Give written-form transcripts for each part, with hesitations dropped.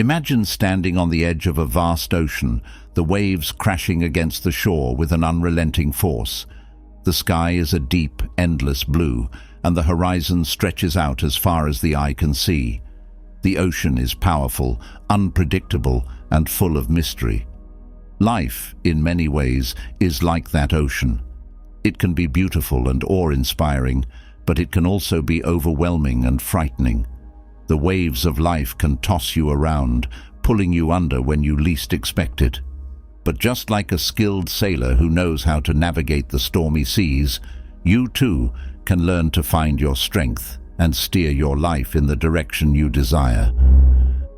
Imagine standing on the edge of a vast ocean, the waves crashing against the shore with an unrelenting force. The sky is a deep, endless blue, and the horizon stretches out as far as the eye can see. The ocean is powerful, unpredictable, and full of mystery. Life, in many ways, is like that ocean. It can be beautiful and awe-inspiring, but it can also be overwhelming and frightening. The waves of life can toss you around, pulling you under when you least expect it. But just like a skilled sailor who knows how to navigate the stormy seas, you too can learn to find your strength and steer your life in the direction you desire.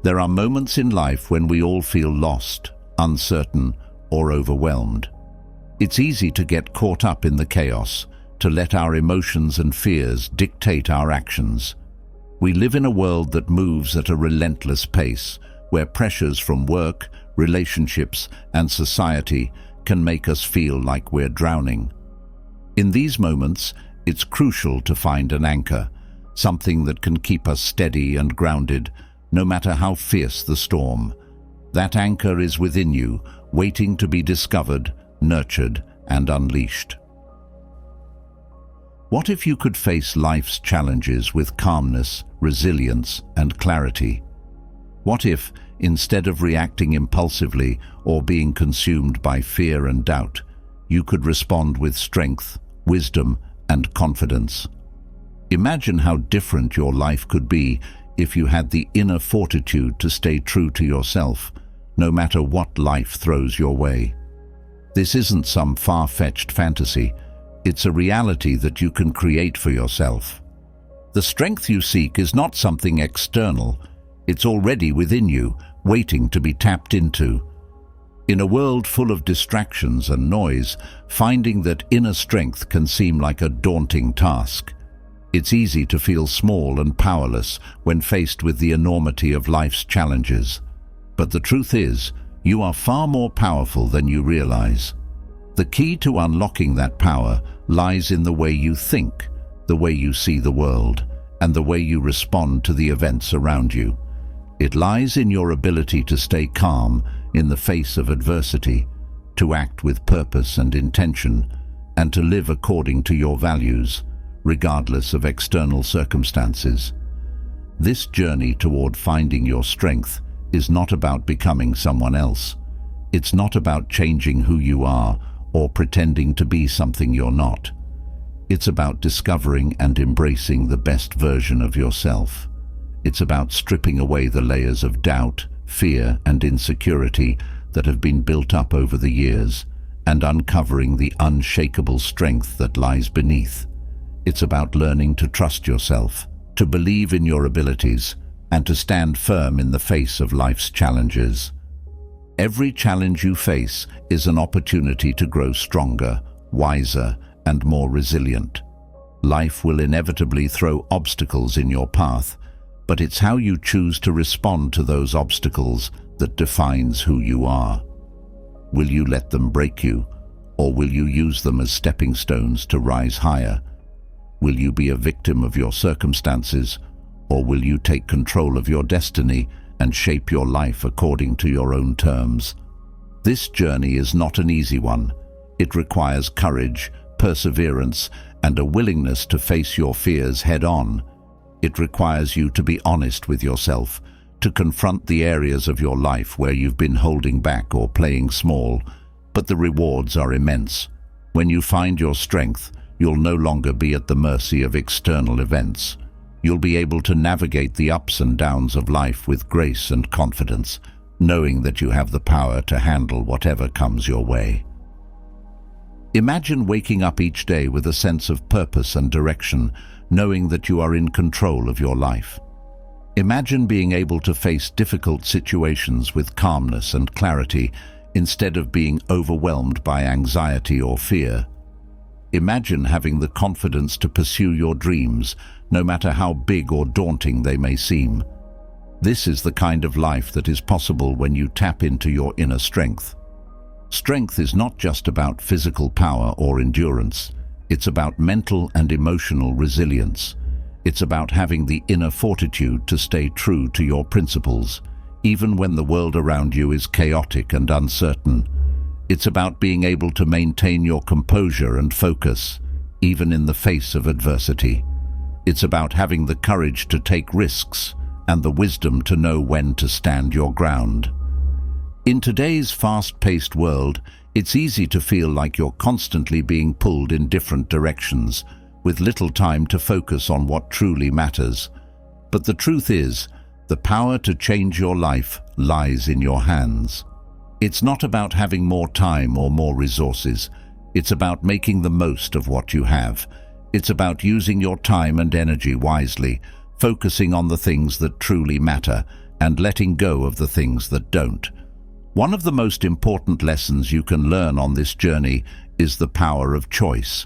There are moments in life when we all feel lost, uncertain, or overwhelmed. It's easy to get caught up in the chaos, to let our emotions and fears dictate our actions. We live in a world that moves at a relentless pace, where pressures from work, relationships, and society can make us feel like we're drowning. In these moments, it's crucial to find an anchor, something that can keep us steady and grounded, no matter how fierce the storm. That anchor is within you, waiting to be discovered, nurtured, and unleashed. What if you could face life's challenges with calmness, resilience, and clarity? What if, instead of reacting impulsively or being consumed by fear and doubt, you could respond with strength, wisdom, and confidence? Imagine how different your life could be if you had the inner fortitude to stay true to yourself, no matter what life throws your way. This isn't some far-fetched fantasy. It's a reality that you can create for yourself. The strength you seek is not something external. It's already within you, waiting to be tapped into. In a world full of distractions and noise, finding that inner strength can seem like a daunting task. It's easy to feel small and powerless when faced with the enormity of life's challenges. But the truth is, you are far more powerful than you realize. The key to unlocking that power lies in the way you think, the way you see the world, and the way you respond to the events around you. It lies in your ability to stay calm in the face of adversity, to act with purpose and intention, and to live according to your values, regardless of external circumstances. This journey toward finding your strength is not about becoming someone else. It's not about changing who you are or pretending to be something you're not. It's about discovering and embracing the best version of yourself. It's about stripping away the layers of doubt, fear, and insecurity that have been built up over the years and uncovering the unshakable strength that lies beneath. It's about learning to trust yourself, to believe in your abilities, and to stand firm in the face of life's challenges. Every challenge you face is an opportunity to grow stronger, wiser, and more resilient. Life will inevitably throw obstacles in your path, but it's how you choose to respond to those obstacles that defines who you are. Will you let them break you, or will you use them as stepping stones to rise higher? Will you be a victim of your circumstances, or will you take control of your destiny and shape your life according to your own terms? This journey is not an easy one. It requires courage, perseverance, and a willingness to face your fears head-on. It requires you to be honest with yourself, to confront the areas of your life where you've been holding back or playing small, but the rewards are immense. When you find your strength, you'll no longer be at the mercy of external events. You'll be able to navigate the ups and downs of life with grace and confidence, knowing that you have the power to handle whatever comes your way. Imagine waking up each day with a sense of purpose and direction, knowing that you are in control of your life. Imagine being able to face difficult situations with calmness and clarity instead of being overwhelmed by anxiety or fear. Imagine having the confidence to pursue your dreams, no matter how big or daunting they may seem. This is the kind of life that is possible when you tap into your inner strength. Strength is not just about physical power or endurance. It's about mental and emotional resilience. It's about having the inner fortitude to stay true to your principles, even when the world around you is chaotic and uncertain. It's about being able to maintain your composure and focus, even in the face of adversity. It's about having the courage to take risks and the wisdom to know when to stand your ground. In today's fast-paced world, it's easy to feel like you're constantly being pulled in different directions, with little time to focus on what truly matters. But the truth is, the power to change your life lies in your hands. It's not about having more time or more resources. It's about making the most of what you have. It's about using your time and energy wisely, focusing on the things that truly matter and letting go of the things that don't. One of the most important lessons you can learn on this journey is the power of choice.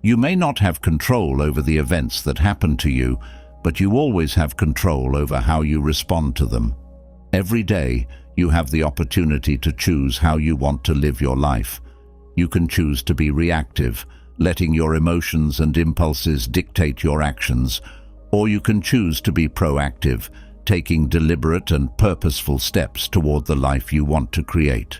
You may not have control over the events that happen to you, but you always have control over how you respond to them. Every day, you have the opportunity to choose how you want to live your life. You can choose to be reactive, letting your emotions and impulses dictate your actions, or you can choose to be proactive, taking deliberate and purposeful steps toward the life you want to create.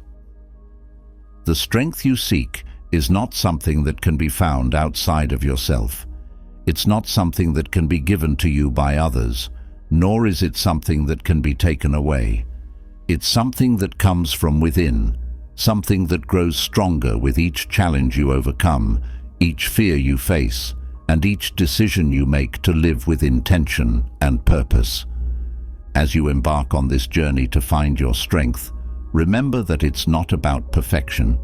The strength you seek is not something that can be found outside of yourself. It's not something that can be given to you by others, nor is it something that can be taken away. It's something that comes from within, something that grows stronger with each challenge you overcome, each fear you face, and each decision you make to live with intention and purpose. As you embark on this journey to find your strength, remember that it's not about perfection.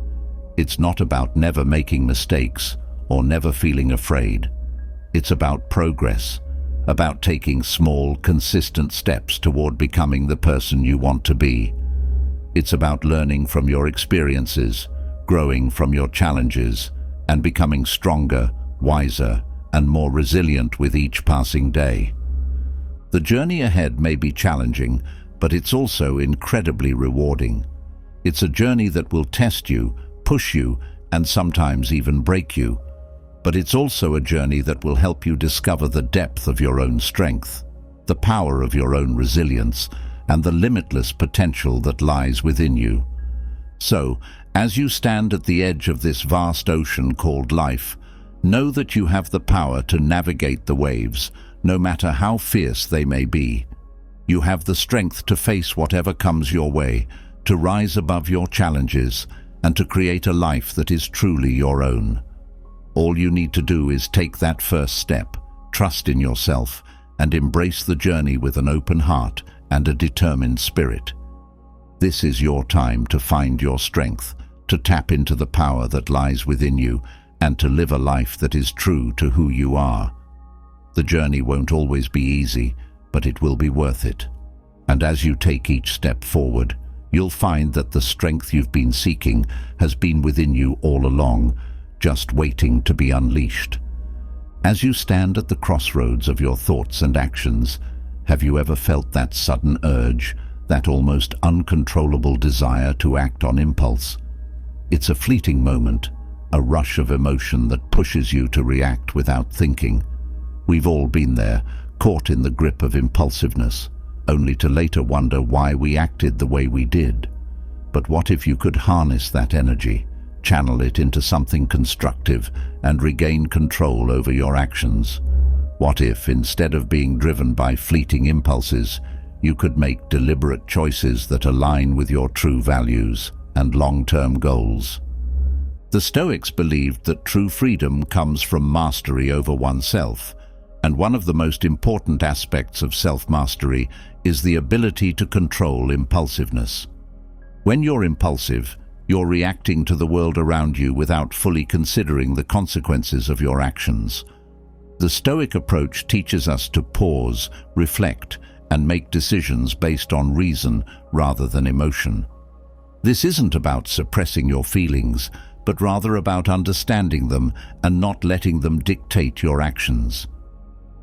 It's not about never making mistakes or never feeling afraid. It's about progress, about taking small, consistent steps toward becoming the person you want to be. It's about learning from your experiences, growing from your challenges, and becoming stronger, wiser, and more resilient with each passing day. The journey ahead may be challenging, but it's also incredibly rewarding. It's a journey that will test you, push you, and sometimes even break you. But it's also a journey that will help you discover the depth of your own strength, the power of your own resilience, and the limitless potential that lies within you. So, as you stand at the edge of this vast ocean called life, know that you have the power to navigate the waves, no matter how fierce they may be. You have the strength to face whatever comes your way, to rise above your challenges, and to create a life that is truly your own. All you need to do is take that first step, trust in yourself, and embrace the journey with an open heart and a determined spirit. This is your time to find your strength, to tap into the power that lies within you, and to live a life that is true to who you are. The journey won't always be easy, but it will be worth it. And as you take each step forward, you'll find that the strength you've been seeking has been within you all along, just waiting to be unleashed. As you stand at the crossroads of your thoughts and actions, have you ever felt that sudden urge, that almost uncontrollable desire to act on impulse? It's a fleeting moment, a rush of emotion that pushes you to react without thinking. We've all been there, caught in the grip of impulsiveness, only to later wonder why we acted the way we did. But what if you could harness that energy, channel it into something constructive, and regain control over your actions? What if, instead of being driven by fleeting impulses, you could make deliberate choices that align with your true values and long-term goals? The Stoics believed that true freedom comes from mastery over oneself, and one of the most important aspects of self-mastery is the ability to control impulsiveness. When you're impulsive, you're reacting to the world around you without fully considering the consequences of your actions. The Stoic approach teaches us to pause, reflect, and make decisions based on reason rather than emotion. This isn't about suppressing your feelings, but rather about understanding them and not letting them dictate your actions.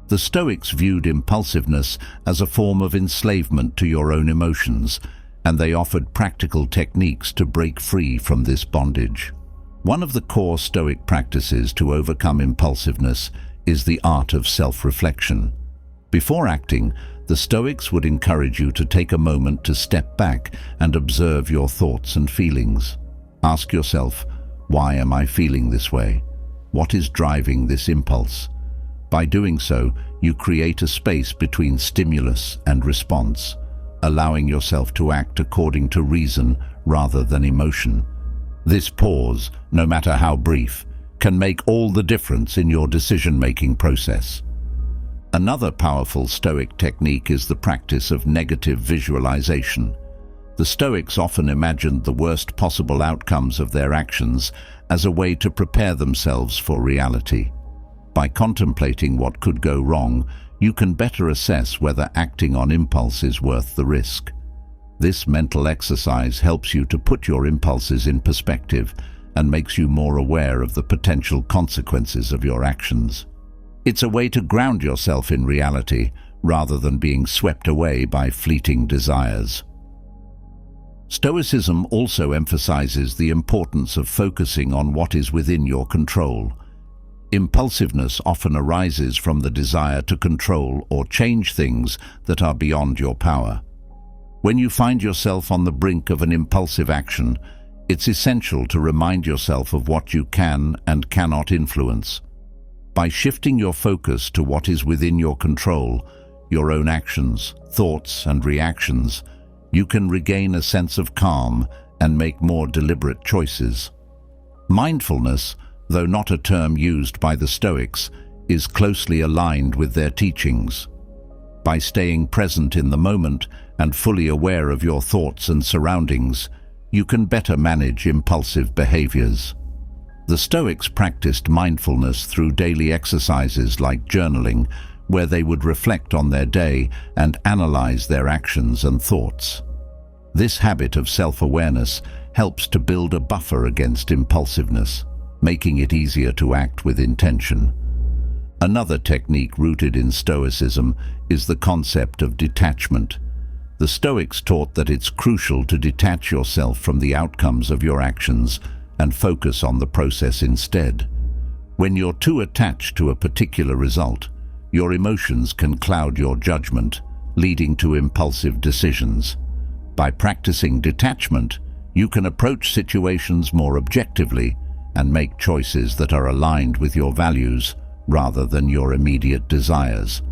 The Stoics viewed impulsiveness as a form of enslavement to your own emotions, and they offered practical techniques to break free from this bondage. One of the core Stoic practices to overcome impulsiveness is the art of self-reflection. Before acting, The Stoics would encourage you to take a moment to step back and observe your thoughts and feelings. Ask yourself, why am I feeling this way? What is driving this impulse? By doing so, you create a space between stimulus and response, allowing yourself to act according to reason rather than emotion. This pause, no matter how brief, can make all the difference in your decision-making process. Another powerful Stoic technique is the practice of negative visualization. The Stoics often imagined the worst possible outcomes of their actions as a way to prepare themselves for reality. By contemplating what could go wrong, you can better assess whether acting on impulse is worth the risk. This mental exercise helps you to put your impulses in perspective and makes you more aware of the potential consequences of your actions. It's a way to ground yourself in reality rather than being swept away by fleeting desires. Stoicism also emphasizes the importance of focusing on what is within your control. Impulsiveness often arises from the desire to control or change things that are beyond your power. When you find yourself on the brink of an impulsive action, it's essential to remind yourself of what you can and cannot influence. By shifting your focus to what is within your control, your own actions, thoughts, and reactions, you can regain a sense of calm and make more deliberate choices. Mindfulness, though not a term used by the Stoics, is closely aligned with their teachings. By staying present in the moment and fully aware of your thoughts and surroundings, you can better manage impulsive behaviors. The Stoics practiced mindfulness through daily exercises like journaling, where they would reflect on their day and analyze their actions and thoughts. This habit of self-awareness helps to build a buffer against impulsiveness, making it easier to act with intention. Another technique rooted in Stoicism is the concept of detachment. The Stoics taught that it's crucial to detach yourself from the outcomes of your actions and focus on the process instead. When you're too attached to a particular result, your emotions can cloud your judgment, leading to impulsive decisions. By practicing detachment, you can approach situations more objectively and make choices that are aligned with your values rather than your immediate desires.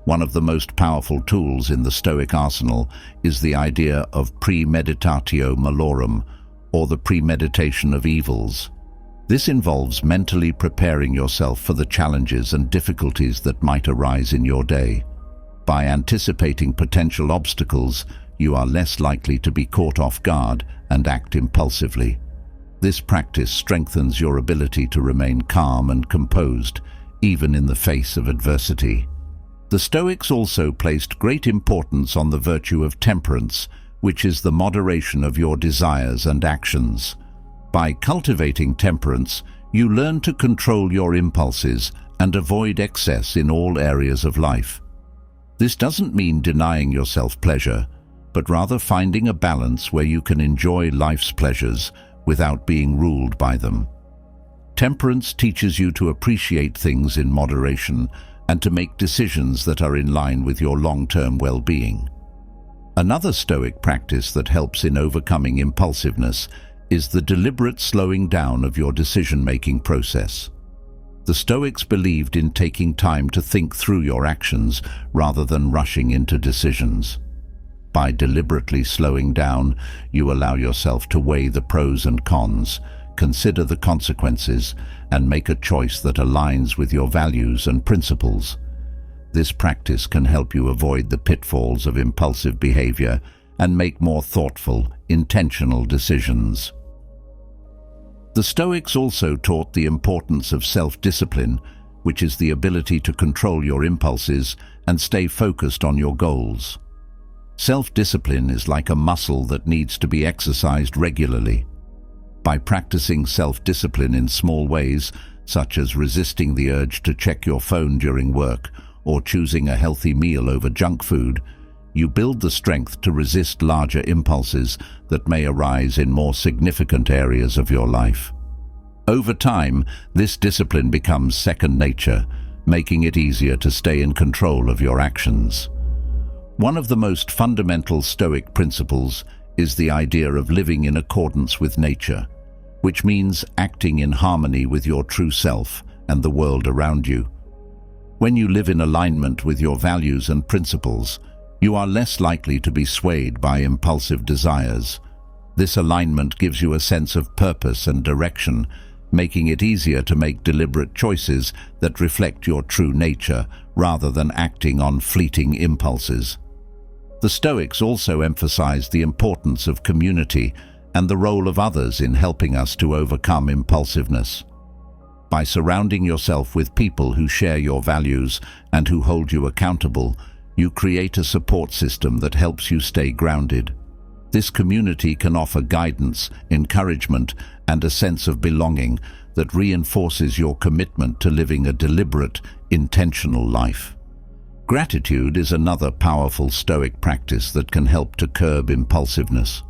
One of the most powerful tools in the Stoic arsenal is the idea of premeditatio malorum, or the premeditation of evils. This involves mentally preparing yourself for the challenges and difficulties that might arise in your day. By anticipating potential obstacles, you are less likely to be caught off guard and act impulsively. This practice strengthens your ability to remain calm and composed, even in the face of adversity. The Stoics also placed great importance on the virtue of temperance, which is the moderation of your desires and actions. By cultivating temperance, you learn to control your impulses and avoid excess in all areas of life. This doesn't mean denying yourself pleasure, but rather finding a balance where you can enjoy life's pleasures without being ruled by them. Temperance teaches you to appreciate things in moderation and to make decisions that are in line with your long-term well-being. Another Stoic practice that helps in overcoming impulsiveness is the deliberate slowing down of your decision-making process. The Stoics believed in taking time to think through your actions rather than rushing into decisions. By deliberately slowing down, you allow yourself to weigh the pros and cons, consider the consequences, and make a choice that aligns with your values and principles. This practice can help you avoid the pitfalls of impulsive behavior and make more thoughtful, intentional decisions. The Stoics also taught the importance of self-discipline, which is the ability to control your impulses and stay focused on your goals. Self-discipline is like a muscle that needs to be exercised regularly. By practicing self-discipline in small ways, such as resisting the urge to check your phone during work or choosing a healthy meal over junk food, you build the strength to resist larger impulses that may arise in more significant areas of your life. Over time, this discipline becomes second nature, making it easier to stay in control of your actions. One of the most fundamental Stoic principles is the idea of living in accordance with nature, which means acting in harmony with your true self and the world around you. When you live in alignment with your values and principles, you are less likely to be swayed by impulsive desires. This alignment gives you a sense of purpose and direction, making it easier to make deliberate choices that reflect your true nature rather than acting on fleeting impulses. The Stoics also emphasize the importance of community and the role of others in helping us to overcome impulsiveness. By surrounding yourself with people who share your values and who hold you accountable, you create a support system that helps you stay grounded. This community can offer guidance, encouragement, and a sense of belonging that reinforces your commitment to living a deliberate, intentional life. Gratitude is another powerful Stoic practice that can help to curb impulsiveness.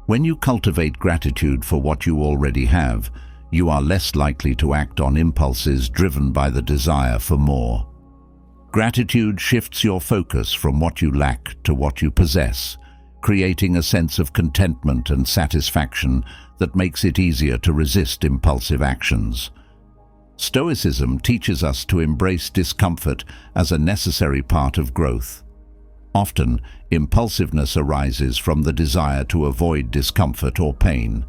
When you cultivate gratitude for what you already have, you are less likely to act on impulses driven by the desire for more. Gratitude shifts your focus from what you lack to what you possess, creating a sense of contentment and satisfaction that makes it easier to resist impulsive actions. Stoicism teaches us to embrace discomfort as a necessary part of growth. Often, impulsiveness arises from the desire to avoid discomfort or pain.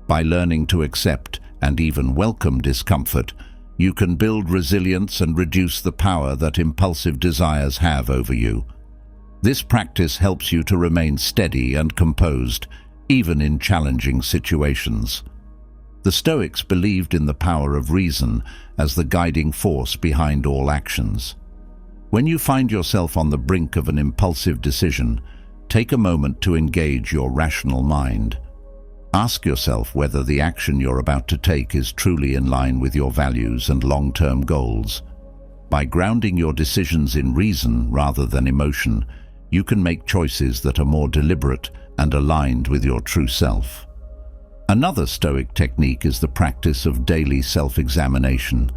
By learning to accept and even welcome discomfort, you can build resilience and reduce the power that impulsive desires have over you. This practice helps you to remain steady and composed, even in challenging situations. The Stoics believed in the power of reason as the guiding force behind all actions. When you find yourself on the brink of an impulsive decision, take a moment to engage your rational mind. Ask yourself whether the action you're about to take is truly in line with your values and long-term goals. By grounding your decisions in reason rather than emotion, you can make choices that are more deliberate and aligned with your true self. Another Stoic technique is the practice of daily self-examination.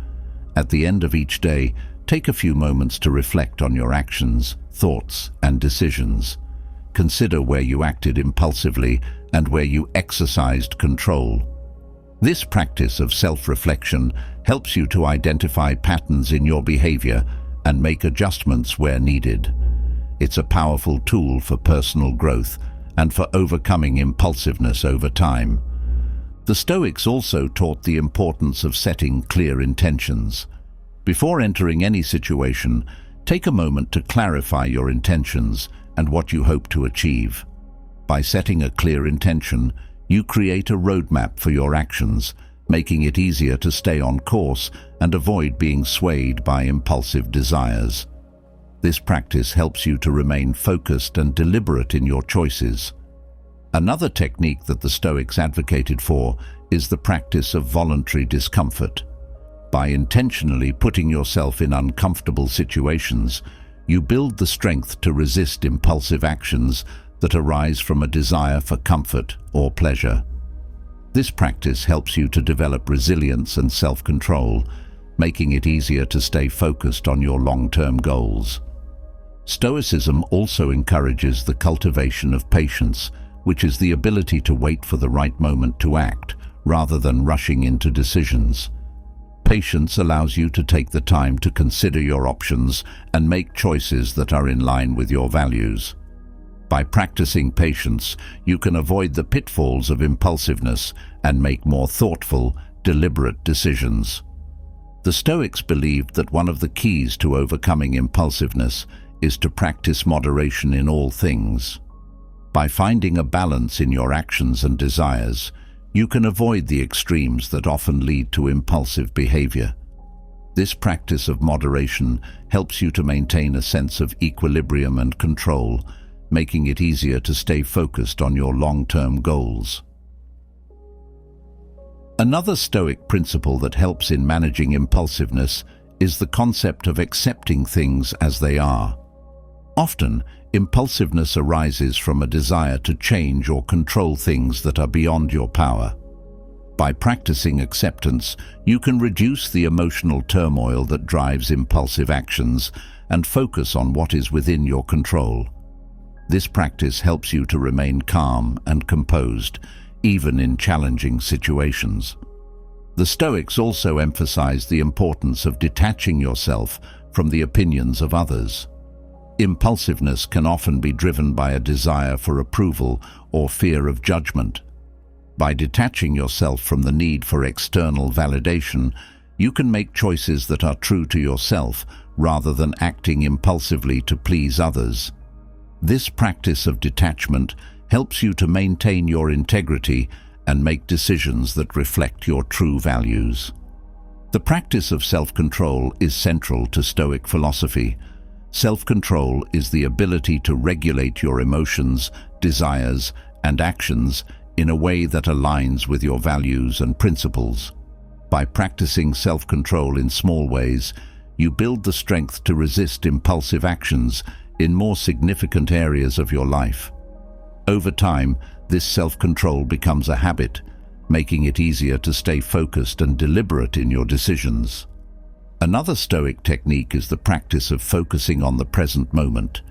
At the end of each day, take a few moments to reflect on your actions, thoughts, and decisions. Consider where you acted impulsively and where you exercised control. This practice of self-reflection helps you to identify patterns in your behavior and make adjustments where needed. It's a powerful tool for personal growth and for overcoming impulsiveness over time. The Stoics also taught the importance of setting clear intentions. Before entering any situation, take a moment to clarify your intentions and what you hope to achieve. By setting a clear intention, you create a roadmap for your actions, making it easier to stay on course and avoid being swayed by impulsive desires. This practice helps you to remain focused and deliberate in your choices. Another technique that the Stoics advocated for is the practice of voluntary discomfort. By intentionally putting yourself in uncomfortable situations, you build the strength to resist impulsive actions that arise from a desire for comfort or pleasure. This practice helps you to develop resilience and self-control, making it easier to stay focused on your long-term goals. Stoicism also encourages the cultivation of patience, which is the ability to wait for the right moment to act, rather than rushing into decisions. Patience allows you to take the time to consider your options and make choices that are in line with your values. By practicing patience, you can avoid the pitfalls of impulsiveness and make more thoughtful, deliberate decisions. The Stoics believed that one of the keys to overcoming impulsiveness is to practice moderation in all things. By finding a balance in your actions and desires, you can avoid the extremes that often lead to impulsive behavior. This practice of moderation helps you to maintain a sense of equilibrium and control, making it easier to stay focused on your long-term goals. Another Stoic principle that helps in managing impulsiveness is the concept of accepting things as they are. Often, impulsiveness arises from a desire to change or control things that are beyond your power. By practicing acceptance, you can reduce the emotional turmoil that drives impulsive actions and focus on what is within your control. This practice helps you to remain calm and composed, even in challenging situations. The Stoics also emphasize the importance of detaching yourself from the opinions of others. Impulsiveness can often be driven by a desire for approval or fear of judgment. By detaching yourself from the need for external validation, you can make choices that are true to yourself rather than acting impulsively to please others. This practice of detachment helps you to maintain your integrity and make decisions that reflect your true values. The practice of self-control is central to Stoic philosophy. Self-control is the ability to regulate your emotions, desires, and actions in a way that aligns with your values and principles. By practicing self-control in small ways, you build the strength to resist impulsive actions in more significant areas of your life. Over time, this self-control becomes a habit, making it easier to stay focused and deliberate in your decisions. Another Stoic technique is the practice of focusing on the present moment.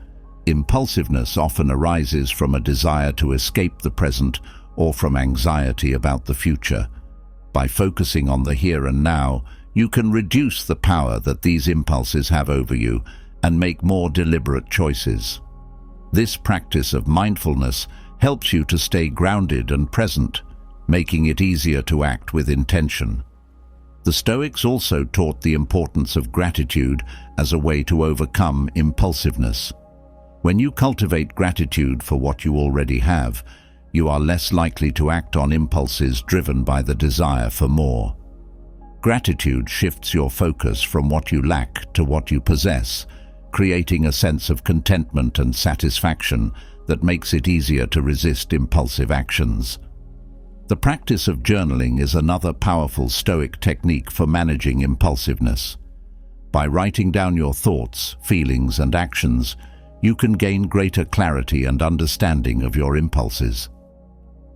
Impulsiveness often arises from a desire to escape the present or from anxiety about the future. By focusing on the here and now, you can reduce the power that these impulses have over you and make more deliberate choices. This practice of mindfulness helps you to stay grounded and present, making it easier to act with intention. The Stoics also taught the importance of gratitude as a way to overcome impulsiveness. When you cultivate gratitude for what you already have, you are less likely to act on impulses driven by the desire for more. Gratitude shifts your focus from what you lack to what you possess, creating a sense of contentment and satisfaction that makes it easier to resist impulsive actions. The practice of journaling is another powerful Stoic technique for managing impulsiveness. By writing down your thoughts, feelings, and actions, you can gain greater clarity and understanding of your impulses.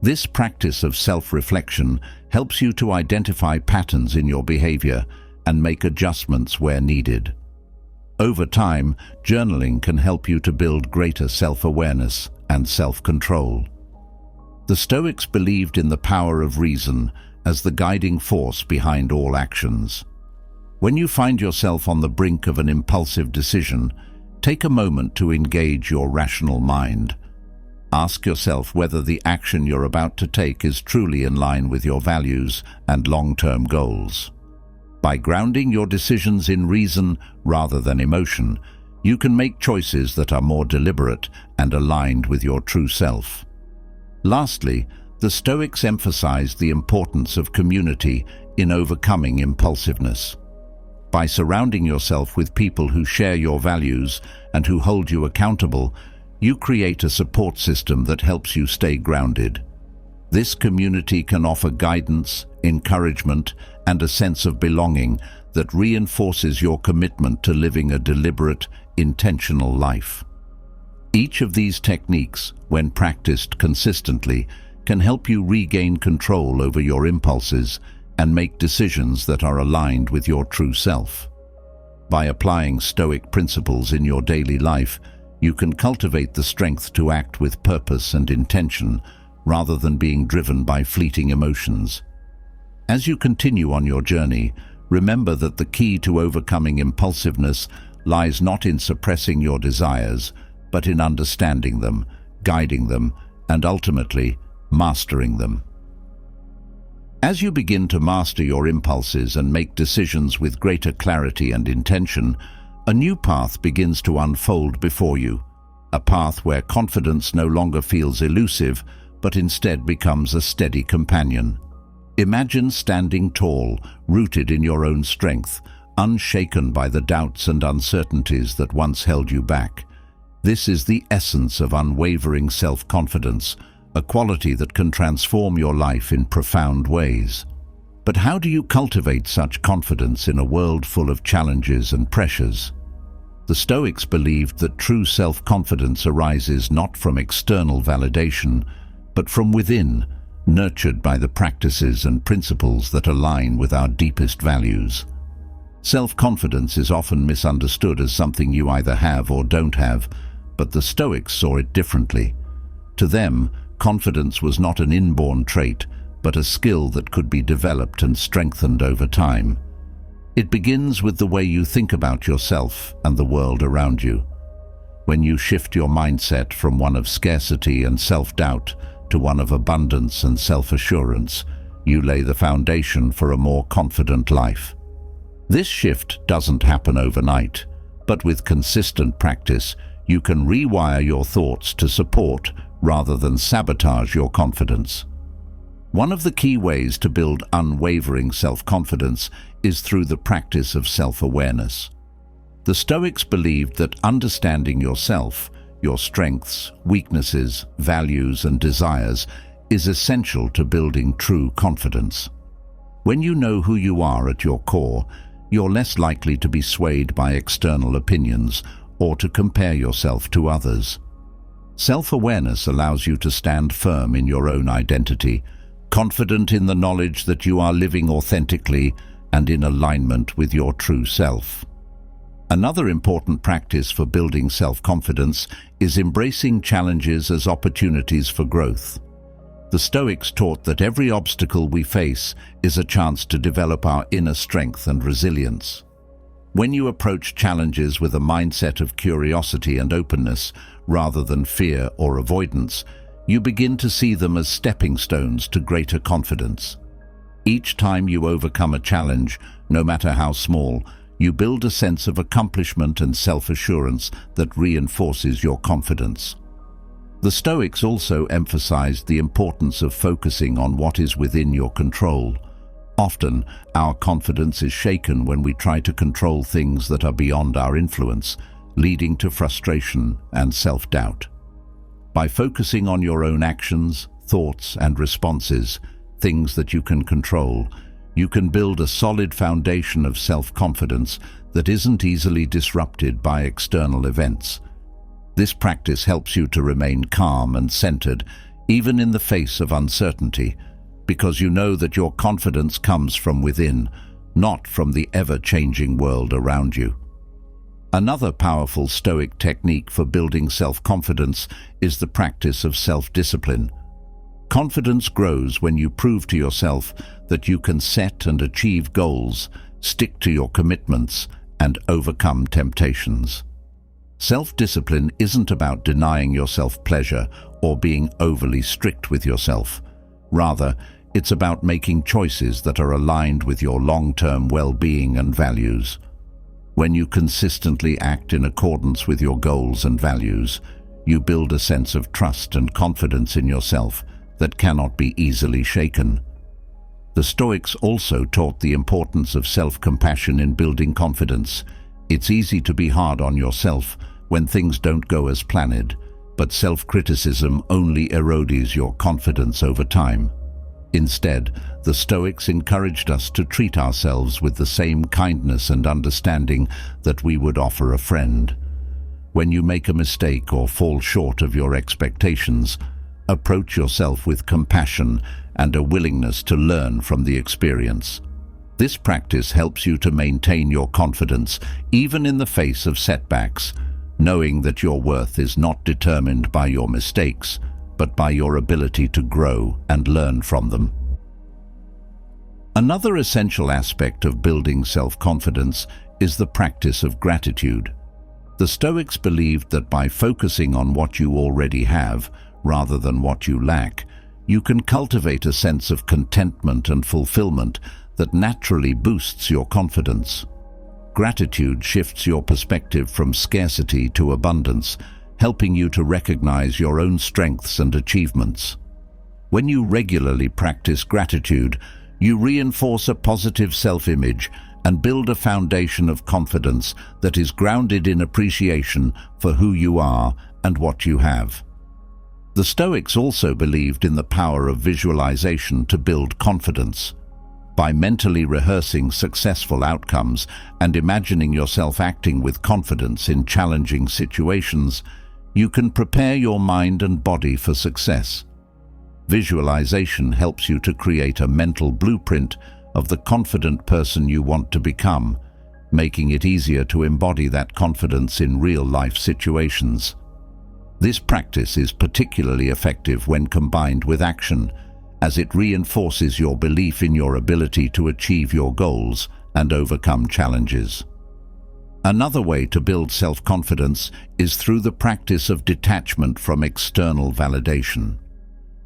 This practice of self-reflection helps you to identify patterns in your behavior and make adjustments where needed. Over time, journaling can help you to build greater self-awareness and self-control. The Stoics believed in the power of reason as the guiding force behind all actions. When you find yourself on the brink of an impulsive decision, take a moment to engage your rational mind. Ask yourself whether the action you're about to take is truly in line with your values and long-term goals. By grounding your decisions in reason rather than emotion, you can make choices that are more deliberate and aligned with your true self. Lastly, the Stoics emphasized the importance of community in overcoming impulsiveness. By surrounding yourself with people who share your values and who hold you accountable, you create a support system that helps you stay grounded. This community can offer guidance, encouragement, and a sense of belonging that reinforces your commitment to living a deliberate, intentional life. Each of these techniques, when practiced consistently, can help you regain control over your impulses and make decisions that are aligned with your true self. By applying Stoic principles in your daily life, you can cultivate the strength to act with purpose and intention rather than being driven by fleeting emotions. As you continue on your journey, remember that the key to overcoming impulsiveness lies not in suppressing your desires, but in understanding them, guiding them, and ultimately, mastering them. As you begin to master your impulses and make decisions with greater clarity and intention, a new path begins to unfold before you, a path where confidence no longer feels elusive, but instead becomes a steady companion. Imagine standing tall, rooted in your own strength, unshaken by the doubts and uncertainties that once held you back. This is the essence of unwavering self-confidence, a quality that can transform your life in profound ways. But how do you cultivate such confidence in a world full of challenges and pressures? The Stoics believed that true self-confidence arises not from external validation, but from within, nurtured by the practices and principles that align with our deepest values. Self-confidence is often misunderstood as something you either have or don't have, but the Stoics saw it differently. To them, confidence was not an inborn trait, but a skill that could be developed and strengthened over time. It begins with the way you think about yourself and the world around you. When you shift your mindset from one of scarcity and self-doubt to one of abundance and self-assurance, you lay the foundation for a more confident life. This shift doesn't happen overnight, but with consistent practice, you can rewire your thoughts to support rather than sabotage your confidence. One of the key ways to build unwavering self-confidence is through the practice of self-awareness. The Stoics believed that understanding yourself, your strengths, weaknesses, values, and desires is essential to building true confidence. When you know who you are at your core, you're less likely to be swayed by external opinions or to compare yourself to others. Self-awareness allows you to stand firm in your own identity, confident in the knowledge that you are living authentically and in alignment with your true self. Another important practice for building self-confidence is embracing challenges as opportunities for growth. The Stoics taught that every obstacle we face is a chance to develop our inner strength and resilience. When you approach challenges with a mindset of curiosity and openness rather than fear or avoidance, you begin to see them as stepping stones to greater confidence. Each time you overcome a challenge, no matter how small, you build a sense of accomplishment and self-assurance that reinforces your confidence. The Stoics also emphasized the importance of focusing on what is within your control. Often, our confidence is shaken when we try to control things that are beyond our influence, leading to frustration and self-doubt. By focusing on your own actions, thoughts, and responses, things that you can control, you can build a solid foundation of self-confidence that isn't easily disrupted by external events. This practice helps you to remain calm and centered, even in the face of uncertainty, because you know that your confidence comes from within, not from the ever-changing world around you. Another powerful Stoic technique for building self-confidence is the practice of self-discipline. Confidence grows when you prove to yourself that you can set and achieve goals, stick to your commitments, and overcome temptations. Self-discipline isn't about denying yourself pleasure or being overly strict with yourself. Rather, it's about making choices that are aligned with your long-term well-being and values. When you consistently act in accordance with your goals and values, you build a sense of trust and confidence in yourself that cannot be easily shaken. The Stoics also taught the importance of self-compassion in building confidence. It's easy to be hard on yourself when things don't go as planned, but self-criticism only erodes your confidence over time. Instead, the Stoics encouraged us to treat ourselves with the same kindness and understanding that we would offer a friend. When you make a mistake or fall short of your expectations, approach yourself with compassion and a willingness to learn from the experience. This practice helps you to maintain your confidence even in the face of setbacks, knowing that your worth is not determined by your mistakes, but by your ability to grow and learn from them. Another essential aspect of building self-confidence is the practice of gratitude. The Stoics believed that by focusing on what you already have, rather than what you lack, you can cultivate a sense of contentment and fulfillment that naturally boosts your confidence. Gratitude shifts your perspective from scarcity to abundance, helping you to recognize your own strengths and achievements. When you regularly practice gratitude, you reinforce a positive self-image and build a foundation of confidence that is grounded in appreciation for who you are and what you have. The Stoics also believed in the power of visualization to build confidence. By mentally rehearsing successful outcomes and imagining yourself acting with confidence in challenging situations, you can prepare your mind and body for success. Visualization helps you to create a mental blueprint of the confident person you want to become, making it easier to embody that confidence in real-life situations. This practice is particularly effective when combined with action, as it reinforces your belief in your ability to achieve your goals and overcome challenges. Another way to build self-confidence is through the practice of detachment from external validation.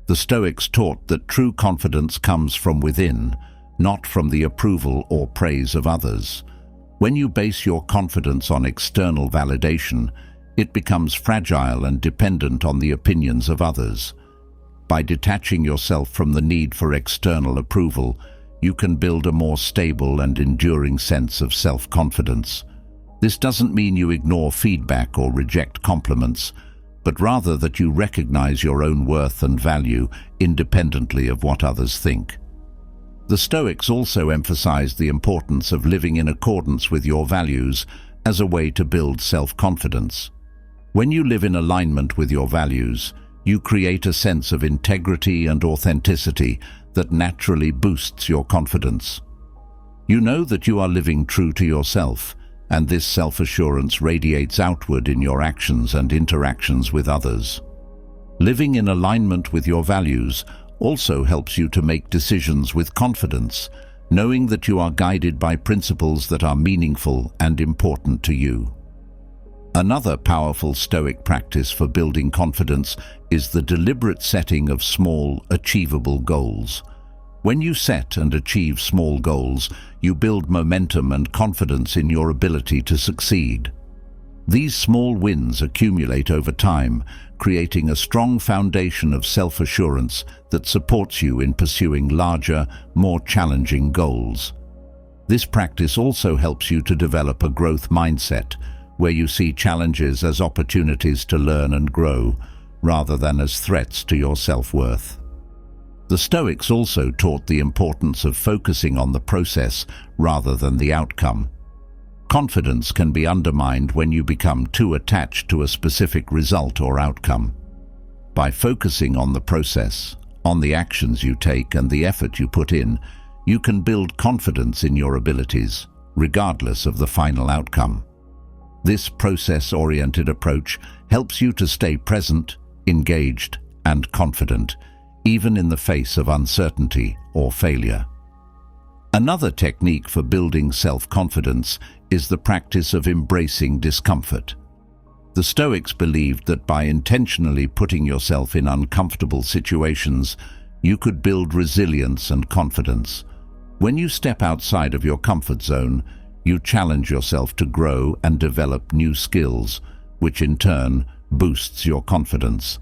The Stoics taught that true confidence comes from within, not from the approval or praise of others. When you base your confidence on external validation, it becomes fragile and dependent on the opinions of others. By detaching yourself from the need for external approval, you can build a more stable and enduring sense of self-confidence. This doesn't mean you ignore feedback or reject compliments, but rather that you recognize your own worth and value independently of what others think. The Stoics also emphasized the importance of living in accordance with your values as a way to build self-confidence. When you live in alignment with your values, you create a sense of integrity and authenticity that naturally boosts your confidence. You know that you are living true to yourself, and this self-assurance radiates outward in your actions and interactions with others. Living in alignment with your values also helps you to make decisions with confidence, knowing that you are guided by principles that are meaningful and important to you. Another powerful Stoic practice for building confidence is the deliberate setting of small, achievable goals. When you set and achieve small goals, you build momentum and confidence in your ability to succeed. These small wins accumulate over time, creating a strong foundation of self-assurance that supports you in pursuing larger, more challenging goals. This practice also helps you to develop a growth mindset, where you see challenges as opportunities to learn and grow, rather than as threats to your self-worth. The Stoics also taught the importance of focusing on the process rather than the outcome. Confidence can be undermined when you become too attached to a specific result or outcome. By focusing on the process, on the actions you take and the effort you put in, you can build confidence in your abilities, regardless of the final outcome. This process-oriented approach helps you to stay present, engaged, and confident, even in the face of uncertainty or failure. Another technique for building self-confidence is the practice of embracing discomfort. The Stoics believed that by intentionally putting yourself in uncomfortable situations, you could build resilience and confidence. When you step outside of your comfort zone, you challenge yourself to grow and develop new skills, which in turn boosts your confidence.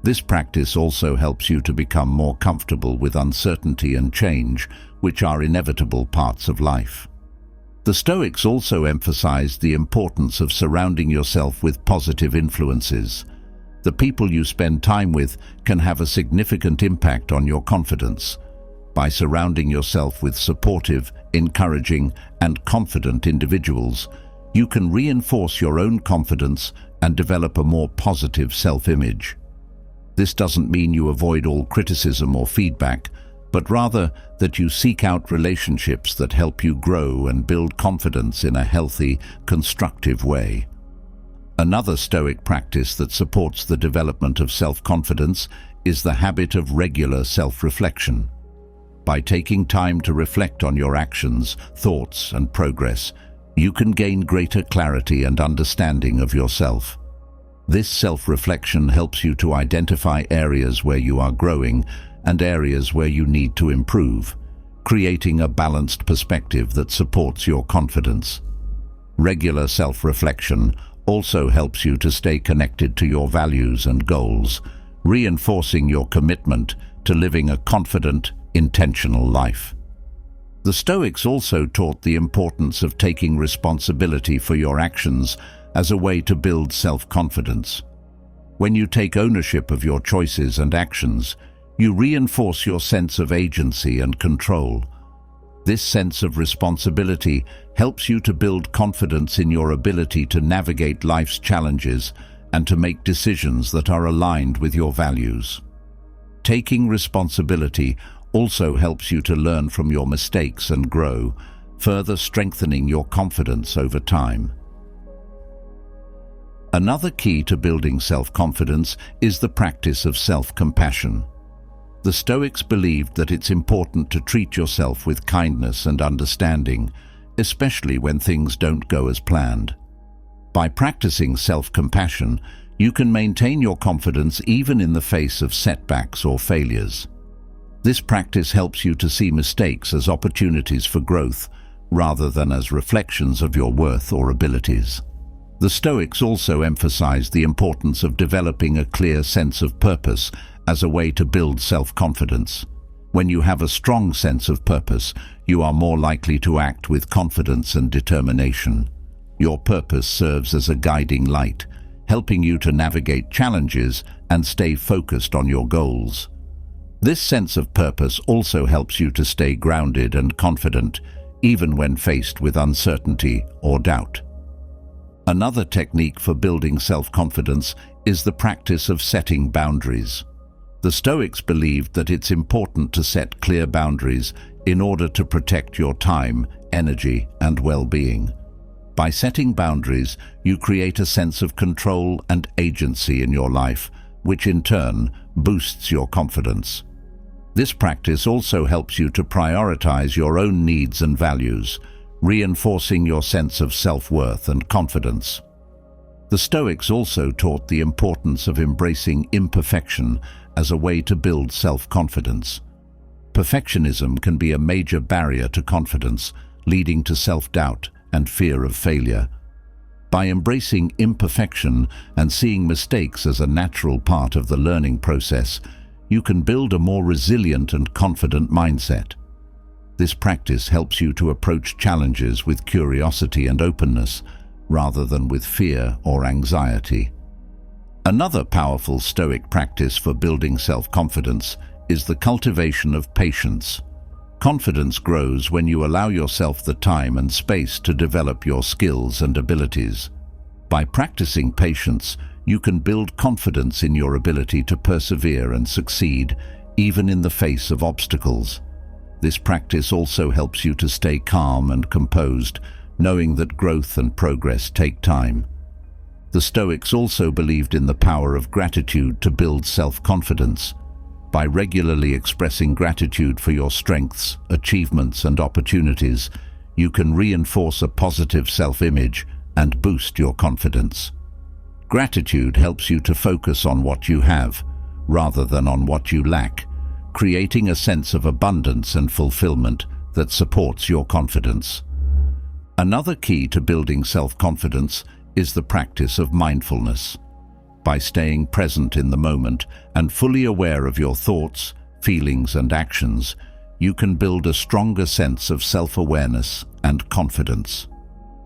This practice also helps you to become more comfortable with uncertainty and change, which are inevitable parts of life. The Stoics also emphasized the importance of surrounding yourself with positive influences. The people you spend time with can have a significant impact on your confidence. By surrounding yourself with supportive, encouraging, and confident individuals, you can reinforce your own confidence and develop a more positive self-image. This doesn't mean you avoid all criticism or feedback, but rather that you seek out relationships that help you grow and build confidence in a healthy, constructive way. Another Stoic practice that supports the development of self-confidence is the habit of regular self-reflection. By taking time to reflect on your actions, thoughts, and progress, you can gain greater clarity and understanding of yourself. This self-reflection helps you to identify areas where you are growing and areas where you need to improve, creating a balanced perspective that supports your confidence. Regular self-reflection also helps you to stay connected to your values and goals, reinforcing your commitment to living a confident, intentional life. The Stoics also taught the importance of taking responsibility for your actions as a way to build self-confidence. When you take ownership of your choices and actions, you reinforce your sense of agency and control. This sense of responsibility helps you to build confidence in your ability to navigate life's challenges and to make decisions that are aligned with your values. Taking responsibility also helps you to learn from your mistakes and grow, further strengthening your confidence over time. Another key to building self-confidence is the practice of self-compassion. The Stoics believed that it's important to treat yourself with kindness and understanding, especially when things don't go as planned. By practicing self-compassion, you can maintain your confidence even in the face of setbacks or failures. This practice helps you to see mistakes as opportunities for growth, rather than as reflections of your worth or abilities. The Stoics also emphasized the importance of developing a clear sense of purpose as a way to build self-confidence. When you have a strong sense of purpose, you are more likely to act with confidence and determination. Your purpose serves as a guiding light, helping you to navigate challenges and stay focused on your goals. This sense of purpose also helps you to stay grounded and confident, even when faced with uncertainty or doubt. Another technique for building self-confidence is the practice of setting boundaries. The Stoics believed that it's important to set clear boundaries in order to protect your time, energy, and well-being. By setting boundaries, you create a sense of control and agency in your life, which in turn boosts your confidence. This practice also helps you to prioritize your own needs and values, reinforcing your sense of self-worth and confidence. The Stoics also taught the importance of embracing imperfection as a way to build self-confidence. Perfectionism can be a major barrier to confidence, leading to self-doubt and fear of failure. By embracing imperfection and seeing mistakes as a natural part of the learning process, you can build a more resilient and confident mindset. This practice helps you to approach challenges with curiosity and openness, rather than with fear or anxiety. Another powerful Stoic practice for building self-confidence is the cultivation of patience. Confidence grows when you allow yourself the time and space to develop your skills and abilities. By practicing patience, you can build confidence in your ability to persevere and succeed, even in the face of obstacles. This practice also helps you to stay calm and composed, knowing that growth and progress take time. The Stoics also believed in the power of gratitude to build self-confidence. By regularly expressing gratitude for your strengths, achievements, and opportunities, you can reinforce a positive self-image and boost your confidence. Gratitude helps you to focus on what you have, rather than on what you lack, creating a sense of abundance and fulfillment that supports your confidence. Another key to building self-confidence is the practice of mindfulness. By staying present in the moment and fully aware of your thoughts, feelings, and actions, you can build a stronger sense of self-awareness and confidence.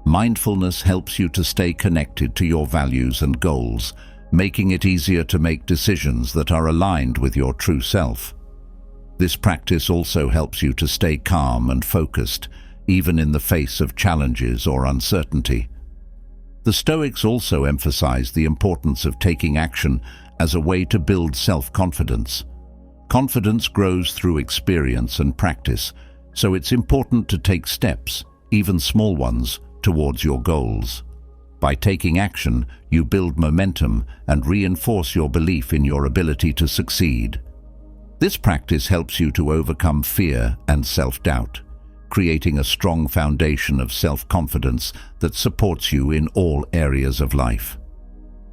Mindfulness helps you to stay connected to your values and goals, making it easier to make decisions that are aligned with your true self. This practice also helps you to stay calm and focused, even in the face of challenges or uncertainty. The Stoics also emphasized the importance of taking action as a way to build self-confidence. Confidence grows through experience and practice, so it's important to take steps, even small ones, towards your goals. By taking action, you build momentum and reinforce your belief in your ability to succeed. This practice helps you to overcome fear and self-doubt, creating a strong foundation of self-confidence that supports you in all areas of life.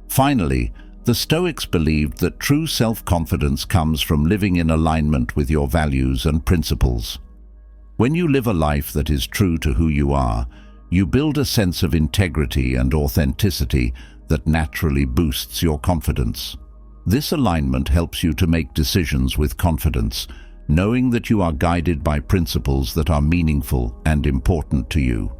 Finally, the Stoics believed that true self-confidence comes from living in alignment with your values and principles. When you live a life that is true to who you are, you build a sense of integrity and authenticity that naturally boosts your confidence. This alignment helps you to make decisions with confidence, knowing that you are guided by principles that are meaningful and important to you.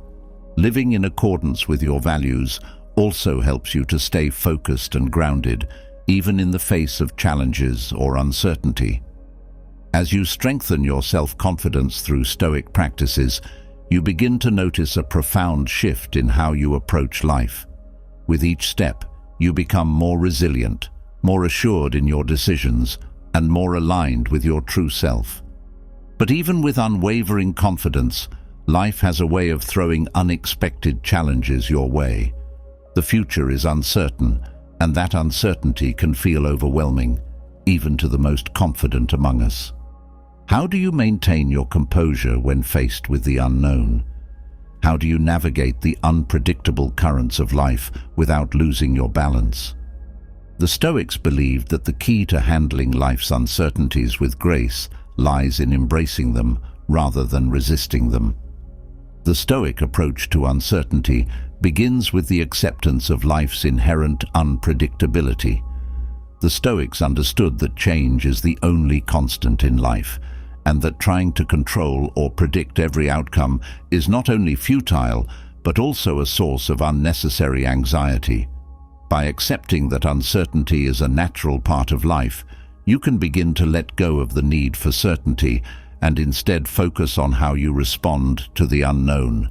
Living in accordance with your values also helps you to stay focused and grounded, even in the face of challenges or uncertainty. As you strengthen your self-confidence through Stoic practices, you begin to notice a profound shift in how you approach life. With each step, you become more resilient, more assured in your decisions, and more aligned with your true self. But even with unwavering confidence, life has a way of throwing unexpected challenges your way. The future is uncertain, and that uncertainty can feel overwhelming, even to the most confident among us. How do you maintain your composure when faced with the unknown? How do you navigate the unpredictable currents of life without losing your balance? The Stoics believed that the key to handling life's uncertainties with grace lies in embracing them rather than resisting them. The Stoic approach to uncertainty begins with the acceptance of life's inherent unpredictability. The Stoics understood that change is the only constant in life, and that trying to control or predict every outcome is not only futile, but also a source of unnecessary anxiety. By accepting that uncertainty is a natural part of life, you can begin to let go of the need for certainty and instead focus on how you respond to the unknown.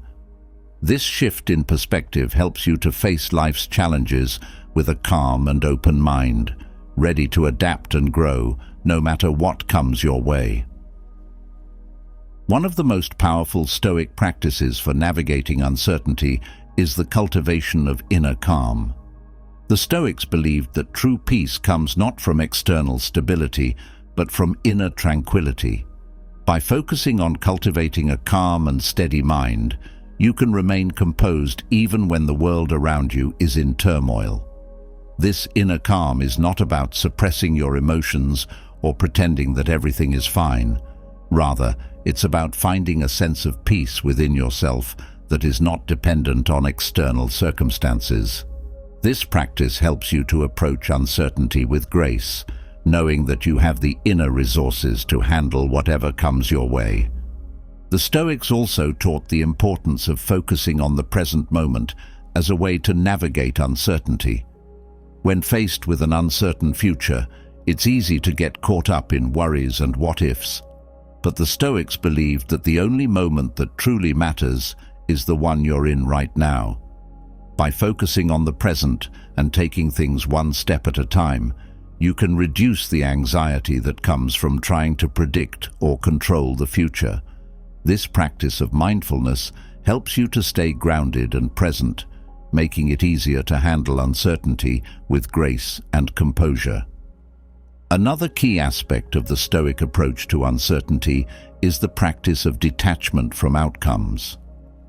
This shift in perspective helps you to face life's challenges with a calm and open mind, ready to adapt and grow no matter what comes your way. One of the most powerful Stoic practices for navigating uncertainty is the cultivation of inner calm. The Stoics believed that true peace comes not from external stability, but from inner tranquility. By focusing on cultivating a calm and steady mind, you can remain composed even when the world around you is in turmoil. This inner calm is not about suppressing your emotions or pretending that everything is fine. Rather, it's about finding a sense of peace within yourself that is not dependent on external circumstances. This practice helps you to approach uncertainty with grace, knowing that you have the inner resources to handle whatever comes your way. The Stoics also taught the importance of focusing on the present moment as a way to navigate uncertainty. When faced with an uncertain future, it's easy to get caught up in worries and what-ifs. But the Stoics believed that the only moment that truly matters is the one you're in right now. By focusing on the present and taking things one step at a time, you can reduce the anxiety that comes from trying to predict or control the future. This practice of mindfulness helps you to stay grounded and present, making it easier to handle uncertainty with grace and composure. Another key aspect of the Stoic approach to uncertainty is the practice of detachment from outcomes.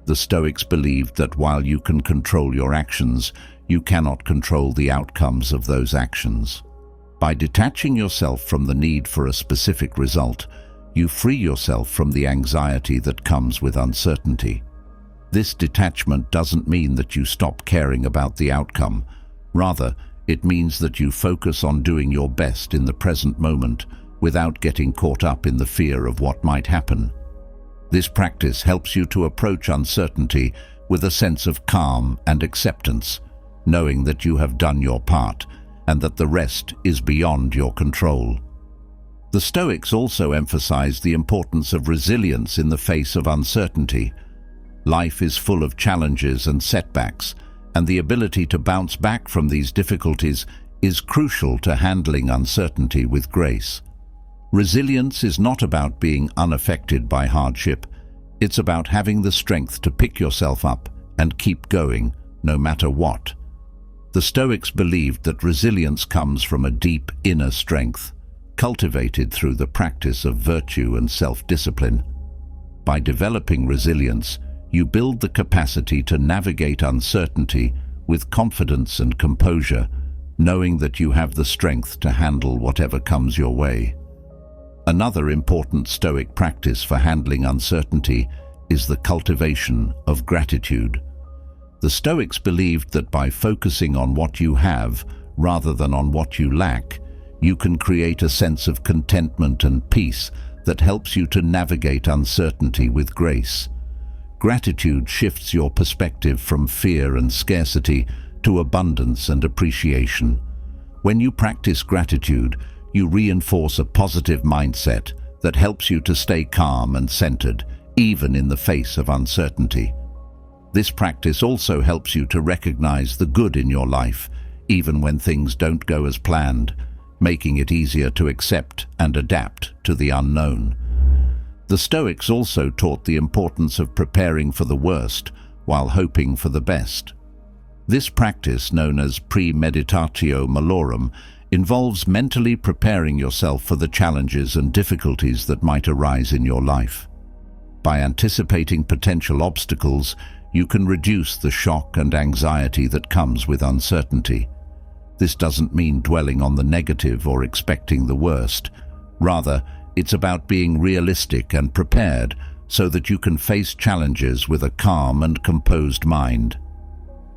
The Stoics believed that while you can control your actions, you cannot control the outcomes of those actions. By detaching yourself from the need for a specific result, you free yourself from the anxiety that comes with uncertainty. This detachment doesn't mean that you stop caring about the outcome. Rather, it means that you focus on doing your best in the present moment without getting caught up in the fear of what might happen. This practice helps you to approach uncertainty with a sense of calm and acceptance, knowing that you have done your part and that the rest is beyond your control. The Stoics also emphasized the importance of resilience in the face of uncertainty. Life is full of challenges and setbacks, and the ability to bounce back from these difficulties is crucial to handling uncertainty with grace. Resilience is not about being unaffected by hardship. It's about having the strength to pick yourself up and keep going, no matter what. The Stoics believed that resilience comes from a deep inner strength, cultivated through the practice of virtue and self-discipline. By developing resilience, you build the capacity to navigate uncertainty with confidence and composure, knowing that you have the strength to handle whatever comes your way. Another important Stoic practice for handling uncertainty is the cultivation of gratitude. The Stoics believed that by focusing on what you have rather than on what you lack, you can create a sense of contentment and peace that helps you to navigate uncertainty with grace. Gratitude shifts your perspective from fear and scarcity to abundance and appreciation. When you practice gratitude, you reinforce a positive mindset that helps you to stay calm and centered, even in the face of uncertainty. This practice also helps you to recognize the good in your life, even when things don't go as planned, making it easier to accept and adapt to the unknown. The Stoics also taught the importance of preparing for the worst while hoping for the best. This practice, known as premeditatio malorum, involves mentally preparing yourself for the challenges and difficulties that might arise in your life. By anticipating potential obstacles, you can reduce the shock and anxiety that comes with uncertainty. This doesn't mean dwelling on the negative or expecting the worst. Rather, it's about being realistic and prepared so that you can face challenges with a calm and composed mind.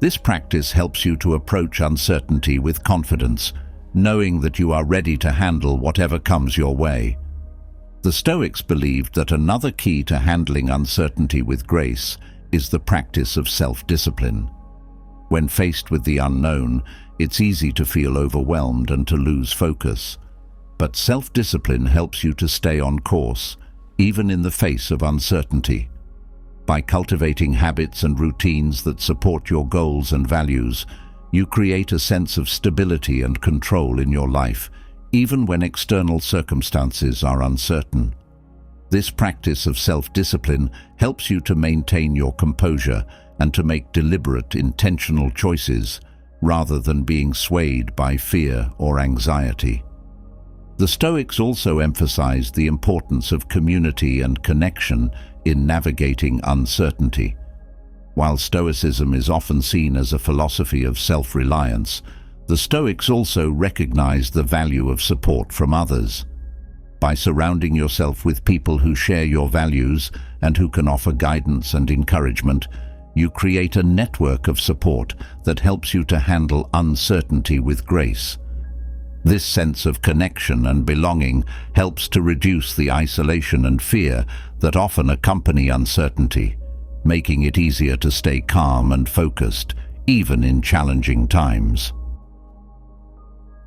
This practice helps you to approach uncertainty with confidence, knowing that you are ready to handle whatever comes your way. The Stoics believed that another key to handling uncertainty with grace is the practice of self-discipline. When faced with the unknown, it's easy to feel overwhelmed and to lose focus. But self-discipline helps you to stay on course, even in the face of uncertainty. By cultivating habits and routines that support your goals and values, you create a sense of stability and control in your life, even when external circumstances are uncertain. This practice of self-discipline helps you to maintain your composure and to make deliberate, intentional choices, rather than being swayed by fear or anxiety. The Stoics also emphasized the importance of community and connection in navigating uncertainty. While Stoicism is often seen as a philosophy of self-reliance, the Stoics also recognized the value of support from others. By surrounding yourself with people who share your values and who can offer guidance and encouragement, you create a network of support that helps you to handle uncertainty with grace. This sense of connection and belonging helps to reduce the isolation and fear that often accompany uncertainty, making it easier to stay calm and focused, even in challenging times.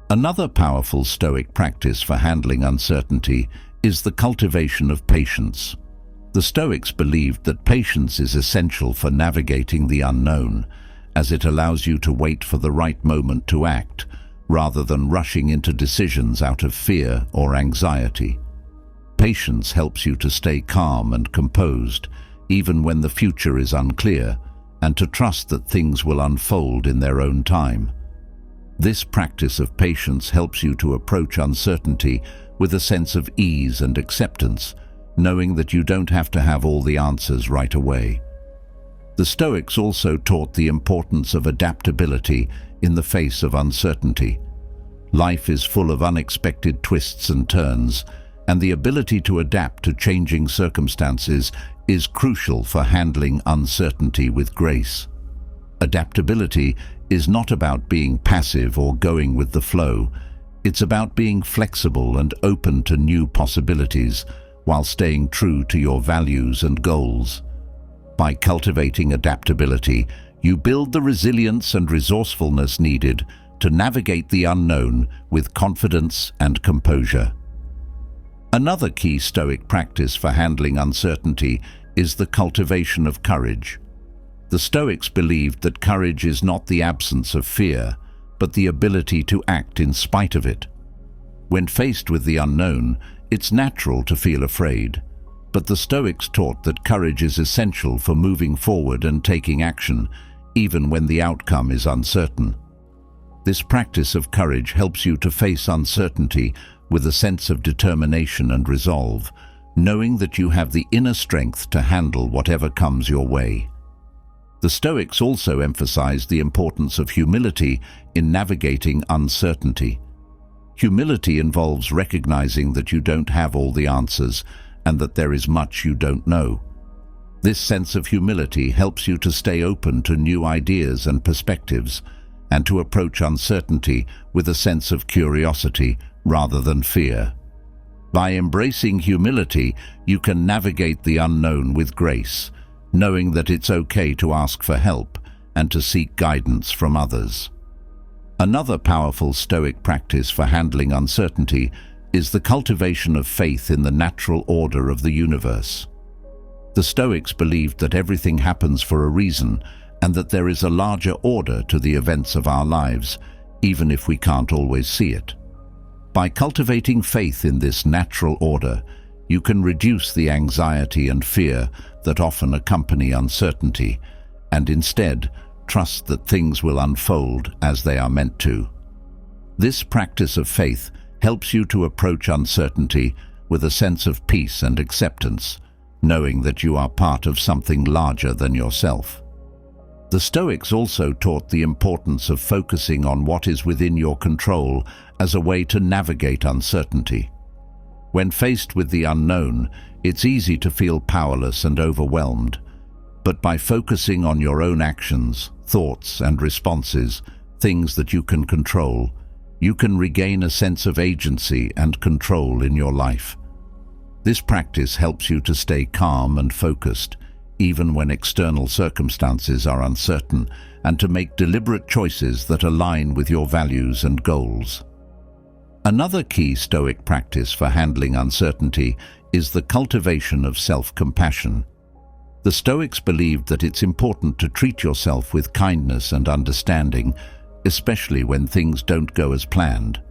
Another powerful Stoic practice for handling uncertainty is the cultivation of patience. The Stoics believed that patience is essential for navigating the unknown, as it allows you to wait for the right moment to act, rather than rushing into decisions out of fear or anxiety. Patience helps you to stay calm and composed, even when the future is unclear, and to trust that things will unfold in their own time. This practice of patience helps you to approach uncertainty with a sense of ease and acceptance, knowing that you don't have to have all the answers right away. The Stoics also taught the importance of adaptability in the face of uncertainty. Life is full of unexpected twists and turns, and the ability to adapt to changing circumstances is crucial for handling uncertainty with grace. Adaptability is not about being passive or going with the flow. It's about being flexible and open to new possibilities while staying true to your values and goals. By cultivating adaptability, you build the resilience and resourcefulness needed to navigate the unknown with confidence and composure. Another key Stoic practice for handling uncertainty is the cultivation of courage. The Stoics believed that courage is not the absence of fear, but the ability to act in spite of it. When faced with the unknown, it's natural to feel afraid, but the Stoics taught that courage is essential for moving forward and taking action, even when the outcome is uncertain. This practice of courage helps you to face uncertainty with a sense of determination and resolve, knowing that you have the inner strength to handle whatever comes your way. The Stoics also emphasized the importance of humility in navigating uncertainty. Humility involves recognizing that you don't have all the answers and that there is much you don't know. This sense of humility helps you to stay open to new ideas and perspectives, and to approach uncertainty with a sense of curiosity rather than fear. By embracing humility, you can navigate the unknown with grace, knowing that it's okay to ask for help and to seek guidance from others. Another powerful Stoic practice for handling uncertainty is the cultivation of faith in the natural order of the universe. The Stoics believed that everything happens for a reason and that there is a larger order to the events of our lives, even if we can't always see it. By cultivating faith in this natural order, you can reduce the anxiety and fear that often accompany uncertainty, and instead Trust that things will unfold as they are meant to. This practice of faith helps you to approach uncertainty with a sense of peace and acceptance, knowing that you are part of something larger than yourself. The Stoics also taught the importance of focusing on what is within your control as a way to navigate uncertainty. When faced with the unknown, it's easy to feel powerless and overwhelmed, but by focusing on your own actions, thoughts and responses, things that you can control, you can regain a sense of agency and control in your life. This practice helps you to stay calm and focused, even when external circumstances are uncertain, and to make deliberate choices that align with your values and goals. Another key Stoic practice for handling uncertainty is the cultivation of self-compassion. The Stoics believed that it's important to treat yourself with kindness and understanding, especially when things don't go as planned.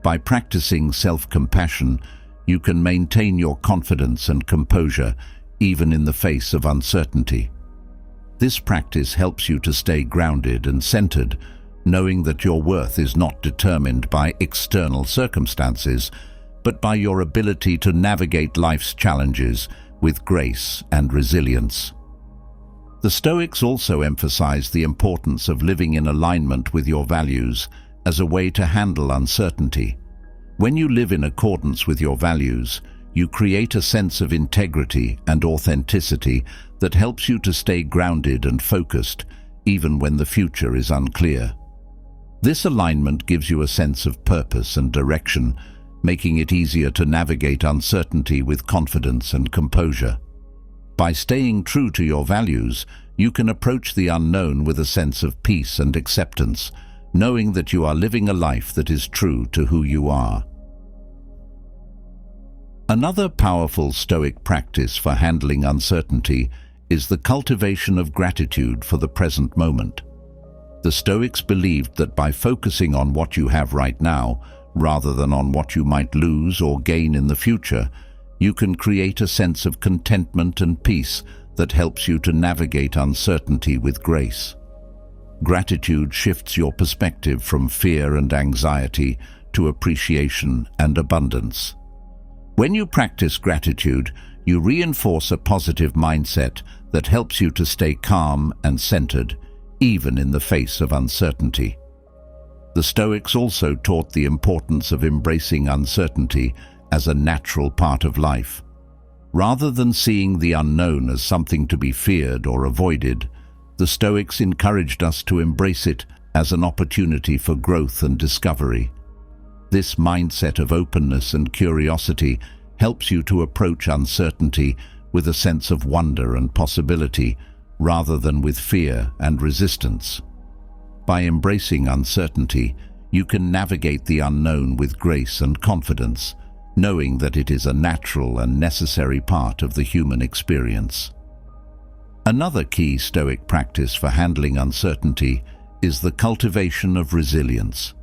By practicing self-compassion, you can maintain your confidence and composure even in the face of uncertainty. This practice helps you to stay grounded and centered, knowing that your worth is not determined by external circumstances, but by your ability to navigate life's challenges with grace and resilience. The Stoics also emphasize the importance of living in alignment with your values as a way to handle uncertainty. When you live in accordance with your values, you create a sense of integrity and authenticity that helps you to stay grounded and focused, even when the future is unclear. This alignment gives you a sense of purpose and direction, making it easier to navigate uncertainty with confidence and composure. By staying true to your values, you can approach the unknown with a sense of peace and acceptance, knowing that you are living a life that is true to who you are. Another powerful Stoic practice for handling uncertainty is the cultivation of gratitude for the present moment. The Stoics believed that by focusing on what you have right now, rather than on what you might lose or gain in the future, you can create a sense of contentment and peace that helps you to navigate uncertainty with grace. Gratitude shifts your perspective from fear and anxiety to appreciation and abundance. When you practice gratitude, you reinforce a positive mindset that helps you to stay calm and centered, even in the face of uncertainty. The Stoics also taught the importance of embracing uncertainty as a natural part of life. Rather than seeing the unknown as something to be feared or avoided, the Stoics encouraged us to embrace it as an opportunity for growth and discovery. This mindset of openness and curiosity helps you to approach uncertainty with a sense of wonder and possibility, rather than with fear and resistance. By embracing uncertainty, you can navigate the unknown with grace and confidence, knowing that it is a natural and necessary part of the human experience. Another key Stoic practice for handling uncertainty is the cultivation of resilience.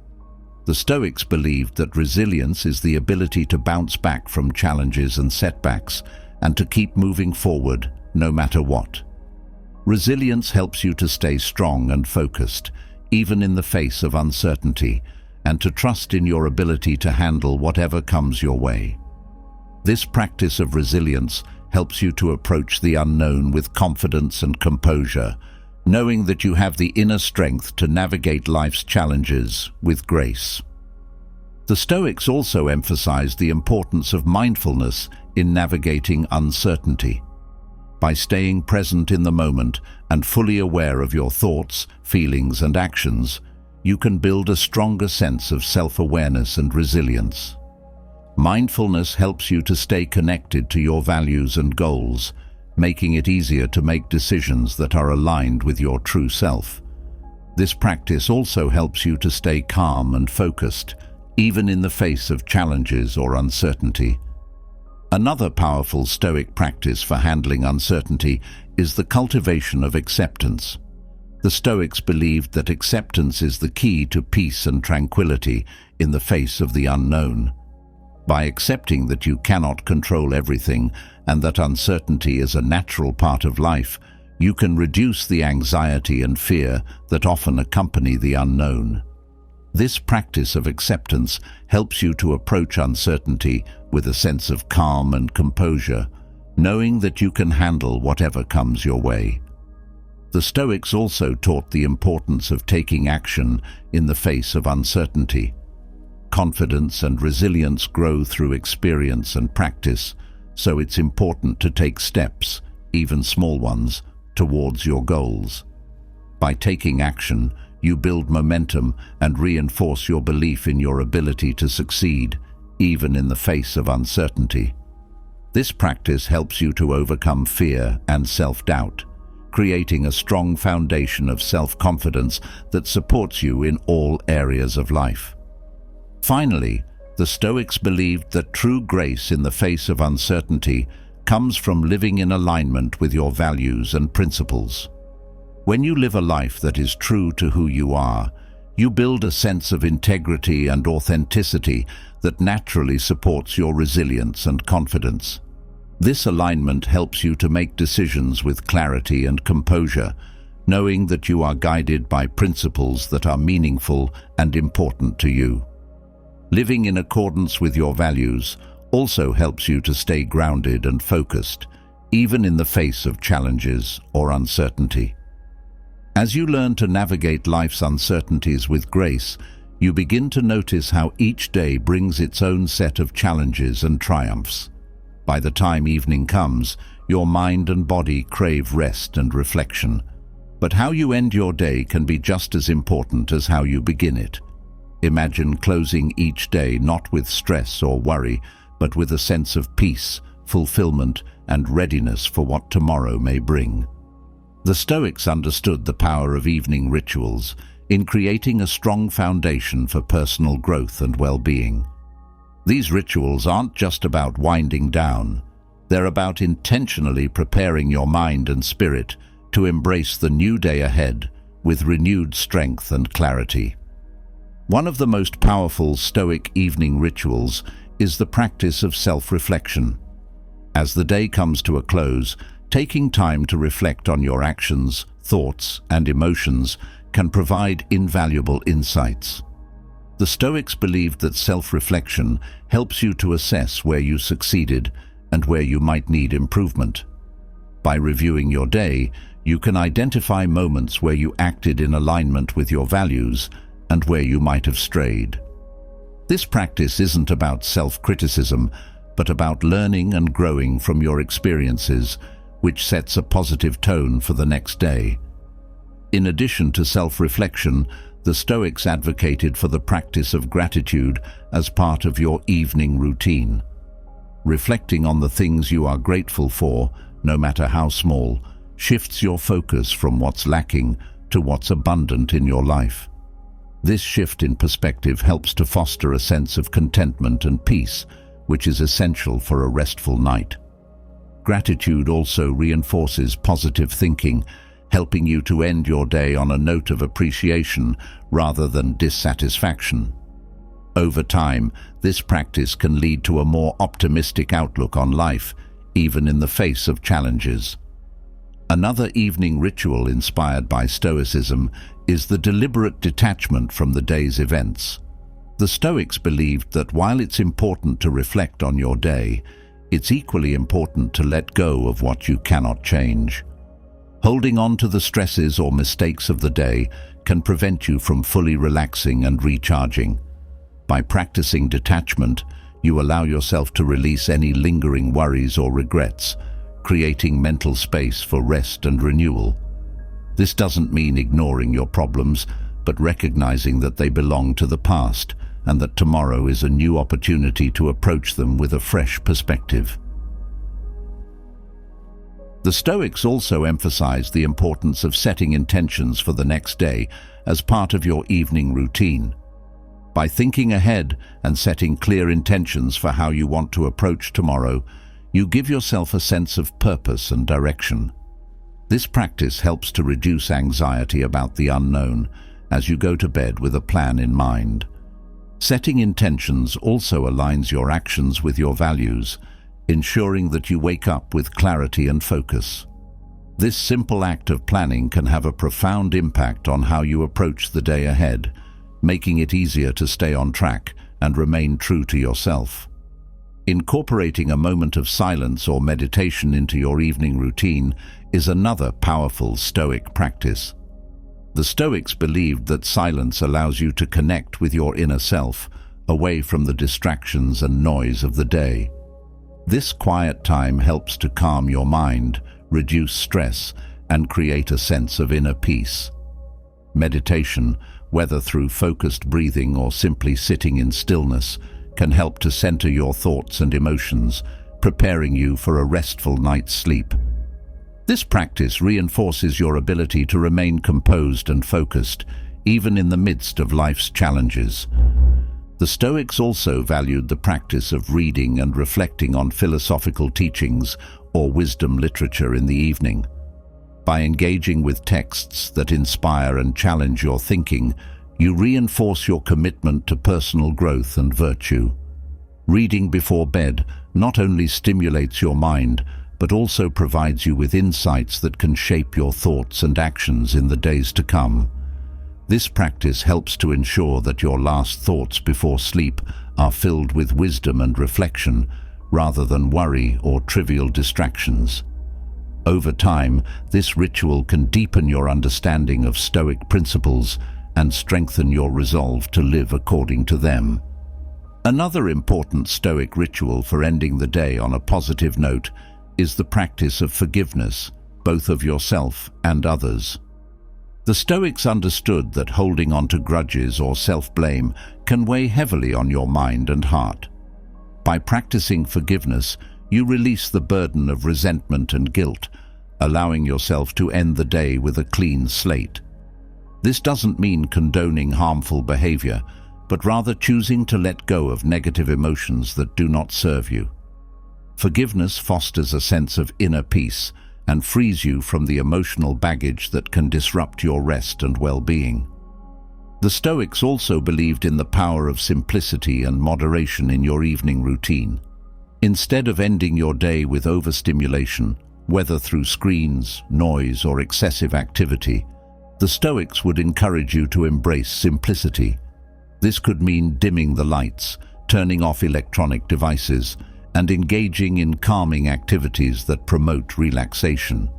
The Stoics believed that resilience is the ability to bounce back from challenges and setbacks and to keep moving forward no matter what. Resilience helps you to stay strong and focused, even in the face of uncertainty, and to trust in your ability to handle whatever comes your way. This practice of resilience helps you to approach the unknown with confidence and composure, knowing that you have the inner strength to navigate life's challenges with grace. The Stoics also emphasized the importance of mindfulness in navigating uncertainty. By staying present in the moment and fully aware of your thoughts, feelings, and actions, you can build a stronger sense of self-awareness and resilience. Mindfulness helps you to stay connected to your values and goals, making it easier to make decisions that are aligned with your true self. This practice also helps you to stay calm and focused, even in the face of challenges or uncertainty. Another powerful Stoic practice for handling uncertainty is the cultivation of acceptance. The Stoics believed that acceptance is the key to peace and tranquility in the face of the unknown. By accepting that you cannot control everything and that uncertainty is a natural part of life, You can reduce the anxiety and fear that often accompany the unknown. This practice of acceptance helps you to approach uncertainty with a sense of calm and composure, knowing that you can handle whatever comes your way. The Stoics also taught the importance of taking action in the face of uncertainty. Confidence and resilience grow through experience and practice, so it's important to take steps, even small ones, towards your goals. By taking action, you build momentum and reinforce your belief in your ability to succeed, even in the face of uncertainty. This practice helps you to overcome fear and self-doubt, creating a strong foundation of self-confidence that supports you in all areas of life. Finally, the Stoics believed that true grace in the face of uncertainty comes from living in alignment with your values and principles. When you live a life that is true to who you are, you build a sense of integrity and authenticity that naturally supports your resilience and confidence. This alignment helps you to make decisions with clarity and composure, knowing that you are guided by principles that are meaningful and important to you. Living in accordance with your values also helps you to stay grounded and focused, even in the face of challenges or uncertainty. As you learn to navigate life's uncertainties with grace, you begin to notice how each day brings its own set of challenges and triumphs. By the time evening comes, your mind and body crave rest and reflection. But how you end your day can be just as important as how you begin it. Imagine closing each day not with stress or worry, but with a sense of peace, fulfillment, and readiness for what tomorrow may bring. The Stoics understood the power of evening rituals in creating a strong foundation for personal growth and well-being. These rituals aren't just about winding down. They're about intentionally preparing your mind and spirit to embrace the new day ahead with renewed strength and clarity. One of the most powerful Stoic evening rituals is the practice of self-reflection. As the day comes to a close, taking time to reflect on your actions, thoughts, and emotions can provide invaluable insights. The Stoics believed that self-reflection helps you to assess where you succeeded and where you might need improvement. By reviewing your day, you can identify moments where you acted in alignment with your values and where you might have strayed. This practice isn't about self-criticism, but about learning and growing from your experiences, which sets a positive tone for the next day. In addition to self-reflection, the Stoics advocated for the practice of gratitude as part of your evening routine. Reflecting on the things you are grateful for, no matter how small, shifts your focus from what's lacking to what's abundant in your life. This shift in perspective helps to foster a sense of contentment and peace, which is essential for a restful night. Gratitude also reinforces positive thinking, helping you to end your day on a note of appreciation rather than dissatisfaction. Over time, this practice can lead to a more optimistic outlook on life, even in the face of challenges. Another evening ritual inspired by Stoicism is the deliberate detachment from the day's events. The Stoics believed that while it's important to reflect on your day, it's equally important to let go of what you cannot change. Holding on to the stresses or mistakes of the day can prevent you from fully relaxing and recharging. By practicing detachment, you allow yourself to release any lingering worries or regrets, creating mental space for rest and renewal. This doesn't mean ignoring your problems, but recognizing that they belong to the past and that tomorrow is a new opportunity to approach them with a fresh perspective. The Stoics also emphasized the importance of setting intentions for the next day as part of your evening routine. By thinking ahead and setting clear intentions for how you want to approach tomorrow, you give yourself a sense of purpose and direction. This practice helps to reduce anxiety about the unknown as you go to bed with a plan in mind. Setting intentions also aligns your actions with your values, ensuring that you wake up with clarity and focus. This simple act of planning can have a profound impact on how you approach the day ahead, making it easier to stay on track and remain true to yourself. Incorporating a moment of silence or meditation into your evening routine is another powerful Stoic practice. The Stoics believed that silence allows you to connect with your inner self, away from the distractions and noise of the day. This quiet time helps to calm your mind, reduce stress, and create a sense of inner peace. Meditation, whether through focused breathing or simply sitting in stillness, can help to center your thoughts and emotions, preparing you for a restful night's sleep. This practice reinforces your ability to remain composed and focused, even in the midst of life's challenges. The Stoics also valued the practice of reading and reflecting on philosophical teachings or wisdom literature in the evening. By engaging with texts that inspire and challenge your thinking, you reinforce your commitment to personal growth and virtue. Reading before bed not only stimulates your mind, but also provides you with insights that can shape your thoughts and actions in the days to come. This practice helps to ensure that your last thoughts before sleep are filled with wisdom and reflection, rather than worry or trivial distractions. Over time, this ritual can deepen your understanding of Stoic principles and strengthen your resolve to live according to them. Another important Stoic ritual for ending the day on a positive note is the practice of forgiveness, both of yourself and others. The Stoics understood that holding on to grudges or self-blame can weigh heavily on your mind and heart. By practicing forgiveness, you release the burden of resentment and guilt, allowing yourself to end the day with a clean slate. This doesn't mean condoning harmful behavior, but rather choosing to let go of negative emotions that do not serve you. Forgiveness fosters a sense of inner peace and frees you from the emotional baggage that can disrupt your rest and well-being. The Stoics also believed in the power of simplicity and moderation in your evening routine. Instead of ending your day with overstimulation, whether through screens, noise, or excessive activity, the Stoics would encourage you to embrace simplicity. This could mean dimming the lights, turning off electronic devices, and engaging in calming activities that promote relaxation.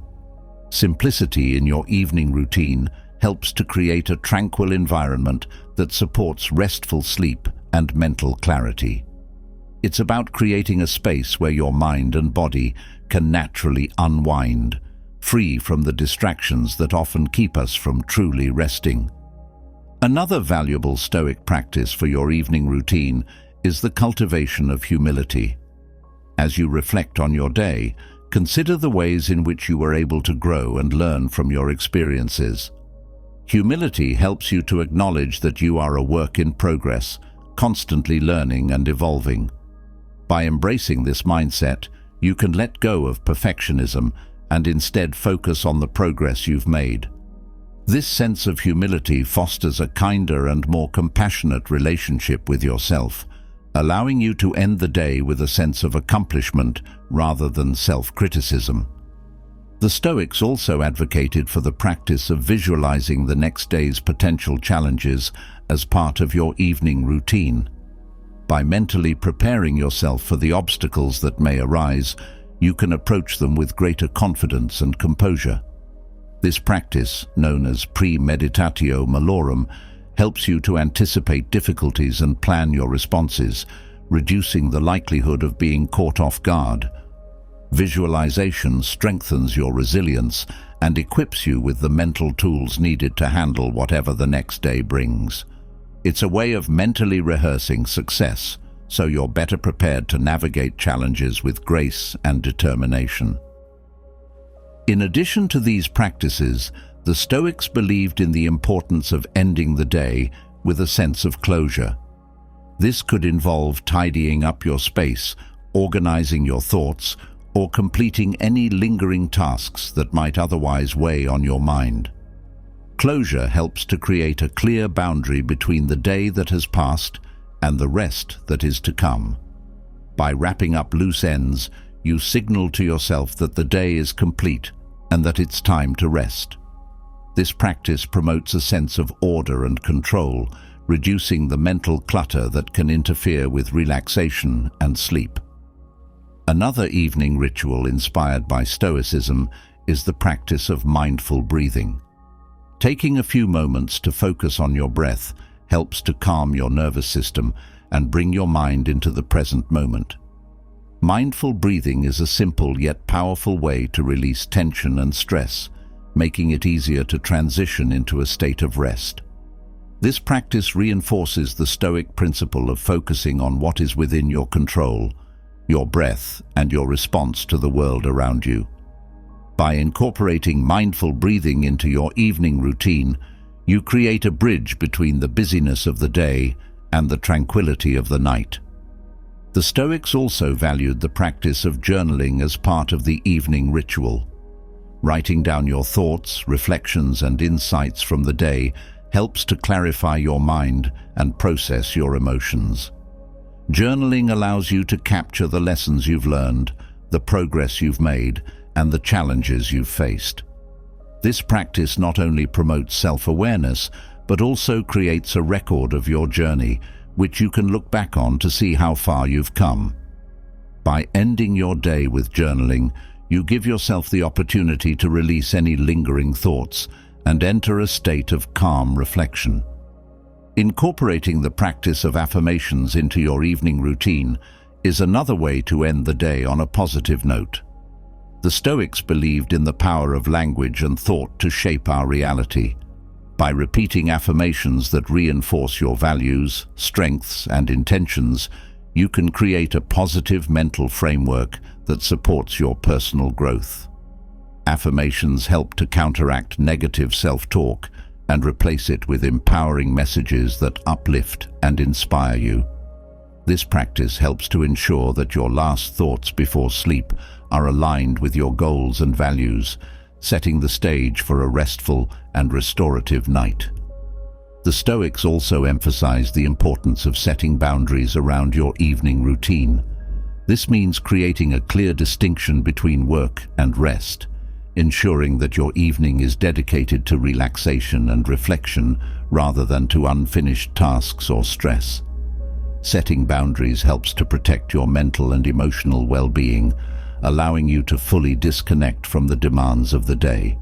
Simplicity in your evening routine helps to create a tranquil environment that supports restful sleep and mental clarity. It's about creating a space where your mind and body can naturally unwind, free from the distractions that often keep us from truly resting. Another valuable Stoic practice for your evening routine is the cultivation of humility. As you reflect on your day, consider the ways in which you were able to grow and learn from your experiences. Humility helps you to acknowledge that you are a work in progress, constantly learning and evolving. By embracing this mindset, you can let go of perfectionism and instead focus on the progress you've made. This sense of humility fosters a kinder and more compassionate relationship with yourself, allowing you to end the day with a sense of accomplishment rather than self-criticism. The Stoics also advocated for the practice of visualizing the next day's potential challenges as part of your evening routine. By mentally preparing yourself for the obstacles that may arise, you can approach them with greater confidence and composure. This practice, known as premeditatio malorum, helps you to anticipate difficulties and plan your responses, reducing the likelihood of being caught off guard. Visualization strengthens your resilience and equips you with the mental tools needed to handle whatever the next day brings. It's a way of mentally rehearsing success, so you're better prepared to navigate challenges with grace and determination. In addition to these practices, the Stoics believed in the importance of ending the day with a sense of closure. This could involve tidying up your space, organizing your thoughts, or completing any lingering tasks that might otherwise weigh on your mind. Closure helps to create a clear boundary between the day that has passed and the rest that is to come. By wrapping up loose ends, you signal to yourself that the day is complete, and that it's time to rest. This practice promotes a sense of order and control, reducing the mental clutter that can interfere with relaxation and sleep. Another evening ritual inspired by Stoicism is the practice of mindful breathing. Taking a few moments to focus on your breath helps to calm your nervous system and bring your mind into the present moment. Mindful breathing is a simple yet powerful way to release tension and stress, making it easier to transition into a state of rest. This practice reinforces the Stoic principle of focusing on what is within your control, your breath, and your response to the world around you. By incorporating mindful breathing into your evening routine, you create a bridge between the busyness of the day and the tranquility of the night. The Stoics also valued the practice of journaling as part of the evening ritual. Writing down your thoughts, reflections, and insights from the day helps to clarify your mind and process your emotions. Journaling allows you to capture the lessons you've learned, the progress you've made, and the challenges you've faced. This practice not only promotes self-awareness, but also creates a record of your journey, which you can look back on to see how far you've come. By ending your day with journaling, you give yourself the opportunity to release any lingering thoughts and enter a state of calm reflection. Incorporating the practice of affirmations into your evening routine is another way to end the day on a positive note. The Stoics believed in the power of language and thought to shape our reality. By repeating affirmations that reinforce your values, strengths, and intentions, you can create a positive mental framework that supports your personal growth. Affirmations help to counteract negative self-talk and replace it with empowering messages that uplift and inspire you. This practice helps to ensure that your last thoughts before sleep are aligned with your goals and values, setting the stage for a restful and restorative night. The Stoics also emphasized the importance of setting boundaries around your evening routine. This means creating a clear distinction between work and rest, ensuring that your evening is dedicated to relaxation and reflection rather than to unfinished tasks or stress. Setting boundaries helps to protect your mental and emotional well-being, allowing you to fully disconnect from the demands of the day.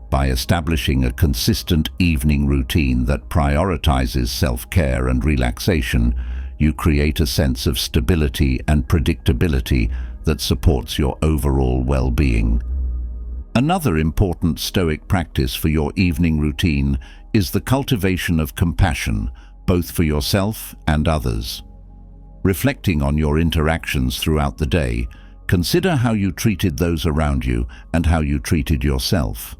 By establishing a consistent evening routine that prioritizes self-care and relaxation, you create a sense of stability and predictability that supports your overall well-being. Another important Stoic practice for your evening routine is the cultivation of compassion, both for yourself and others. Reflecting on your interactions throughout the day, consider how you treated those around you and how you treated yourself.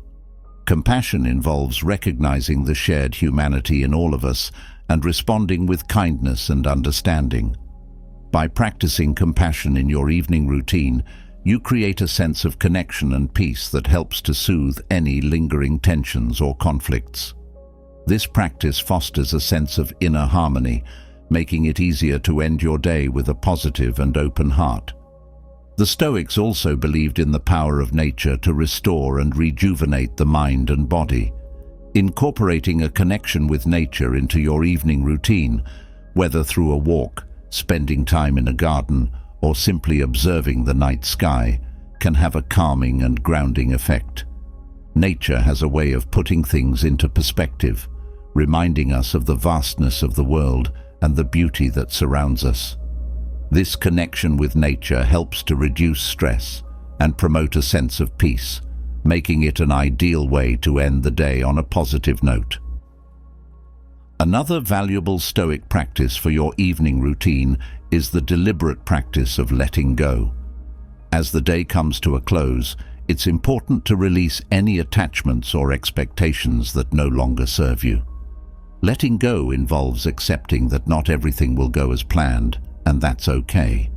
Compassion involves recognizing the shared humanity in all of us and responding with kindness and understanding. By practicing compassion in your evening routine, you create a sense of connection and peace that helps to soothe any lingering tensions or conflicts. This practice fosters a sense of inner harmony, making it easier to end your day with a positive and open heart. The Stoics also believed in the power of nature to restore and rejuvenate the mind and body. Incorporating a connection with nature into your evening routine, whether through a walk, spending time in a garden, or simply observing the night sky, can have a calming and grounding effect. Nature has a way of putting things into perspective, reminding us of the vastness of the world and the beauty that surrounds us. This connection with nature helps to reduce stress and promote a sense of peace, making it an ideal way to end the day on a positive note. Another valuable Stoic practice for your evening routine is the deliberate practice of letting go. As the day comes to a close, it's important to release any attachments or expectations that no longer serve you. Letting go involves accepting that not everything will go as planned, and that's okay.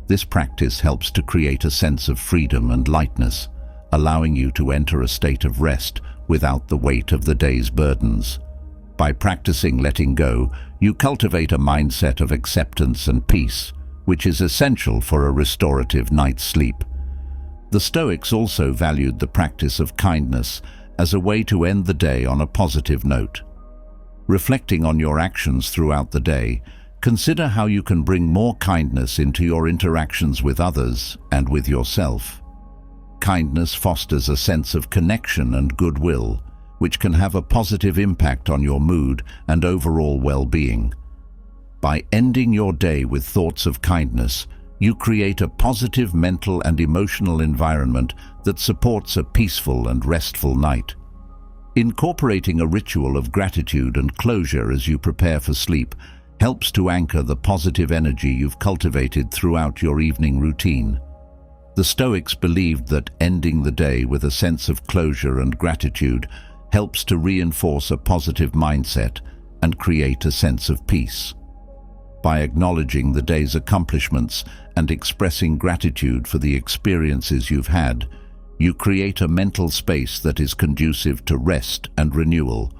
This practice helps to create a sense of freedom and lightness, allowing you to enter a state of rest without the weight of the day's burdens. By practicing letting go, you cultivate a mindset of acceptance and peace, which is essential for a restorative night's sleep. The Stoics also valued the practice of kindness as a way to end the day on a positive note. Reflecting on your actions throughout the day, consider how you can bring more kindness into your interactions with others and with yourself. Kindness fosters a sense of connection and goodwill, which can have a positive impact on your mood and overall well-being. By ending your day with thoughts of kindness, you create a positive mental and emotional environment that supports a peaceful and restful night. Incorporating a ritual of gratitude and closure as you prepare for sleep helps to anchor the positive energy you've cultivated throughout your evening routine. The Stoics believed that ending the day with a sense of closure and gratitude helps to reinforce a positive mindset and create a sense of peace. By acknowledging the day's accomplishments and expressing gratitude for the experiences you've had, you create a mental space that is conducive to rest and renewal.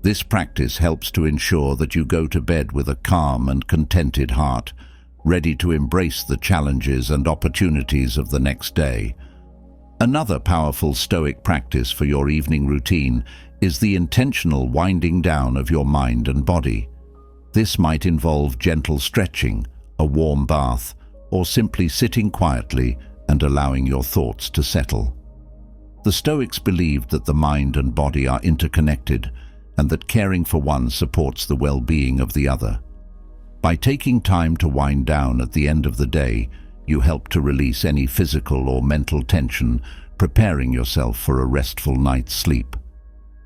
This practice helps to ensure that you go to bed with a calm and contented heart, ready to embrace the challenges and opportunities of the next day. Another powerful Stoic practice for your evening routine is the intentional winding down of your mind and body. This might involve gentle stretching, a warm bath, or simply sitting quietly and allowing your thoughts to settle. The Stoics believed that the mind and body are interconnected and that caring for one supports the well-being of the other. By taking time to wind down at the end of the day, you help to release any physical or mental tension, preparing yourself for a restful night's sleep.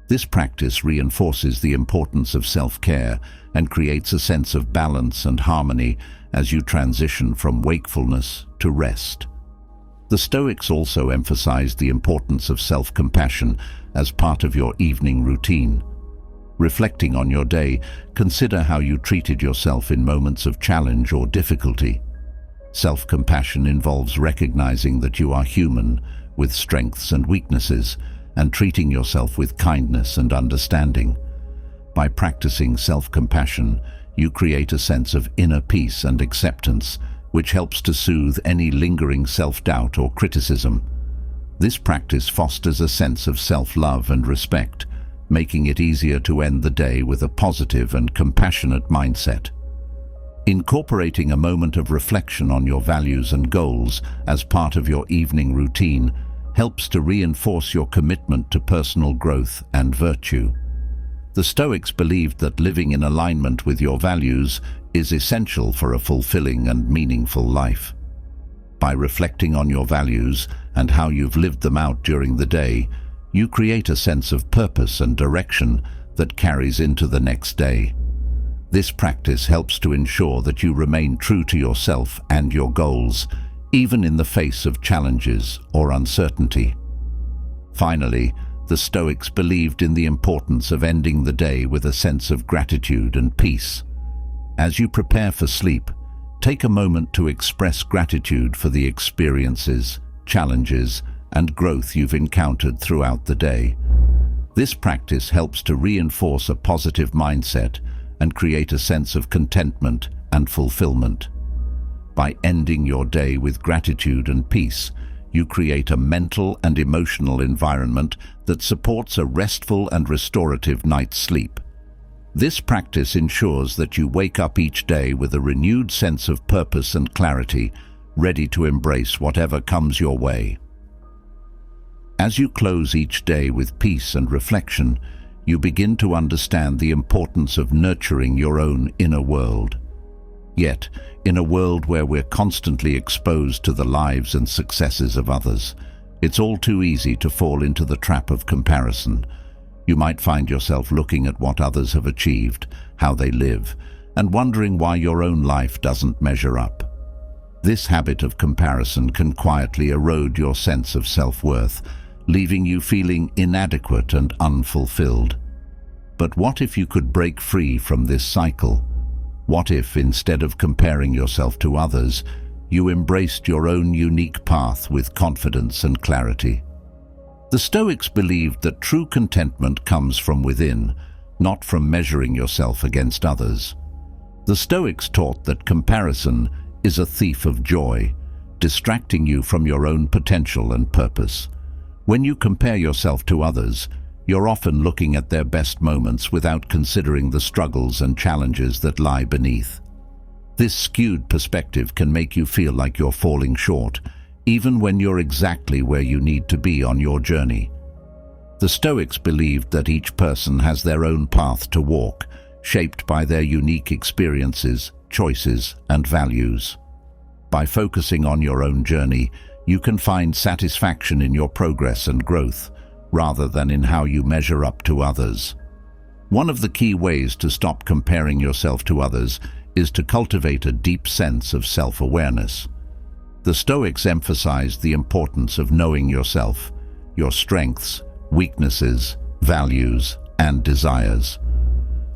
This practice reinforces the importance of self-care and creates a sense of balance and harmony as you transition from wakefulness to rest. The Stoics also emphasized the importance of self-compassion as part of your evening routine. Reflecting on your day, consider how you treated yourself in moments of challenge or difficulty. Self-compassion involves recognizing that you are human, with strengths and weaknesses, and treating yourself with kindness and understanding. By practicing self-compassion, you create a sense of inner peace and acceptance, which helps to soothe any lingering self-doubt or criticism. This practice fosters a sense of self-love and respect, making it easier to end the day with a positive and compassionate mindset. Incorporating a moment of reflection on your values and goals as part of your evening routine helps to reinforce your commitment to personal growth and virtue. The Stoics believed that living in alignment with your values is essential for a fulfilling and meaningful life. By reflecting on your values and how you've lived them out during the day, you create a sense of purpose and direction that carries into the next day. This practice helps to ensure that you remain true to yourself and your goals, even in the face of challenges or uncertainty. Finally, the Stoics believed in the importance of ending the day with a sense of gratitude and peace. As you prepare for sleep, take a moment to express gratitude for the experiences, challenges, and growth you've encountered throughout the day. This practice helps to reinforce a positive mindset and create a sense of contentment and fulfillment. By ending your day with gratitude and peace, you create a mental and emotional environment that supports a restful and restorative night's sleep. This practice ensures that you wake up each day with a renewed sense of purpose and clarity, ready to embrace whatever comes your way. As you close each day with peace and reflection, you begin to understand the importance of nurturing your own inner world. Yet, in a world where we're constantly exposed to the lives and successes of others, it's all too easy to fall into the trap of comparison. You might find yourself looking at what others have achieved, how they live, and wondering why your own life doesn't measure up. This habit of comparison can quietly erode your sense of self-worth, leaving you feeling inadequate and unfulfilled. But what if you could break free from this cycle? What if, instead of comparing yourself to others, you embraced your own unique path with confidence and clarity? The Stoics believed that true contentment comes from within, not from measuring yourself against others. The Stoics taught that comparison is a thief of joy, distracting you from your own potential and purpose. When you compare yourself to others, you're often looking at their best moments without considering the struggles and challenges that lie beneath. This skewed perspective can make you feel like you're falling short, even when you're exactly where you need to be on your journey. The Stoics believed that each person has their own path to walk, shaped by their unique experiences, choices, and values. By focusing on your own journey, you can find satisfaction in your progress and growth, rather than in how you measure up to others. One of the key ways to stop comparing yourself to others is to cultivate a deep sense of self-awareness. The Stoics emphasized the importance of knowing yourself, your strengths, weaknesses, values, and desires.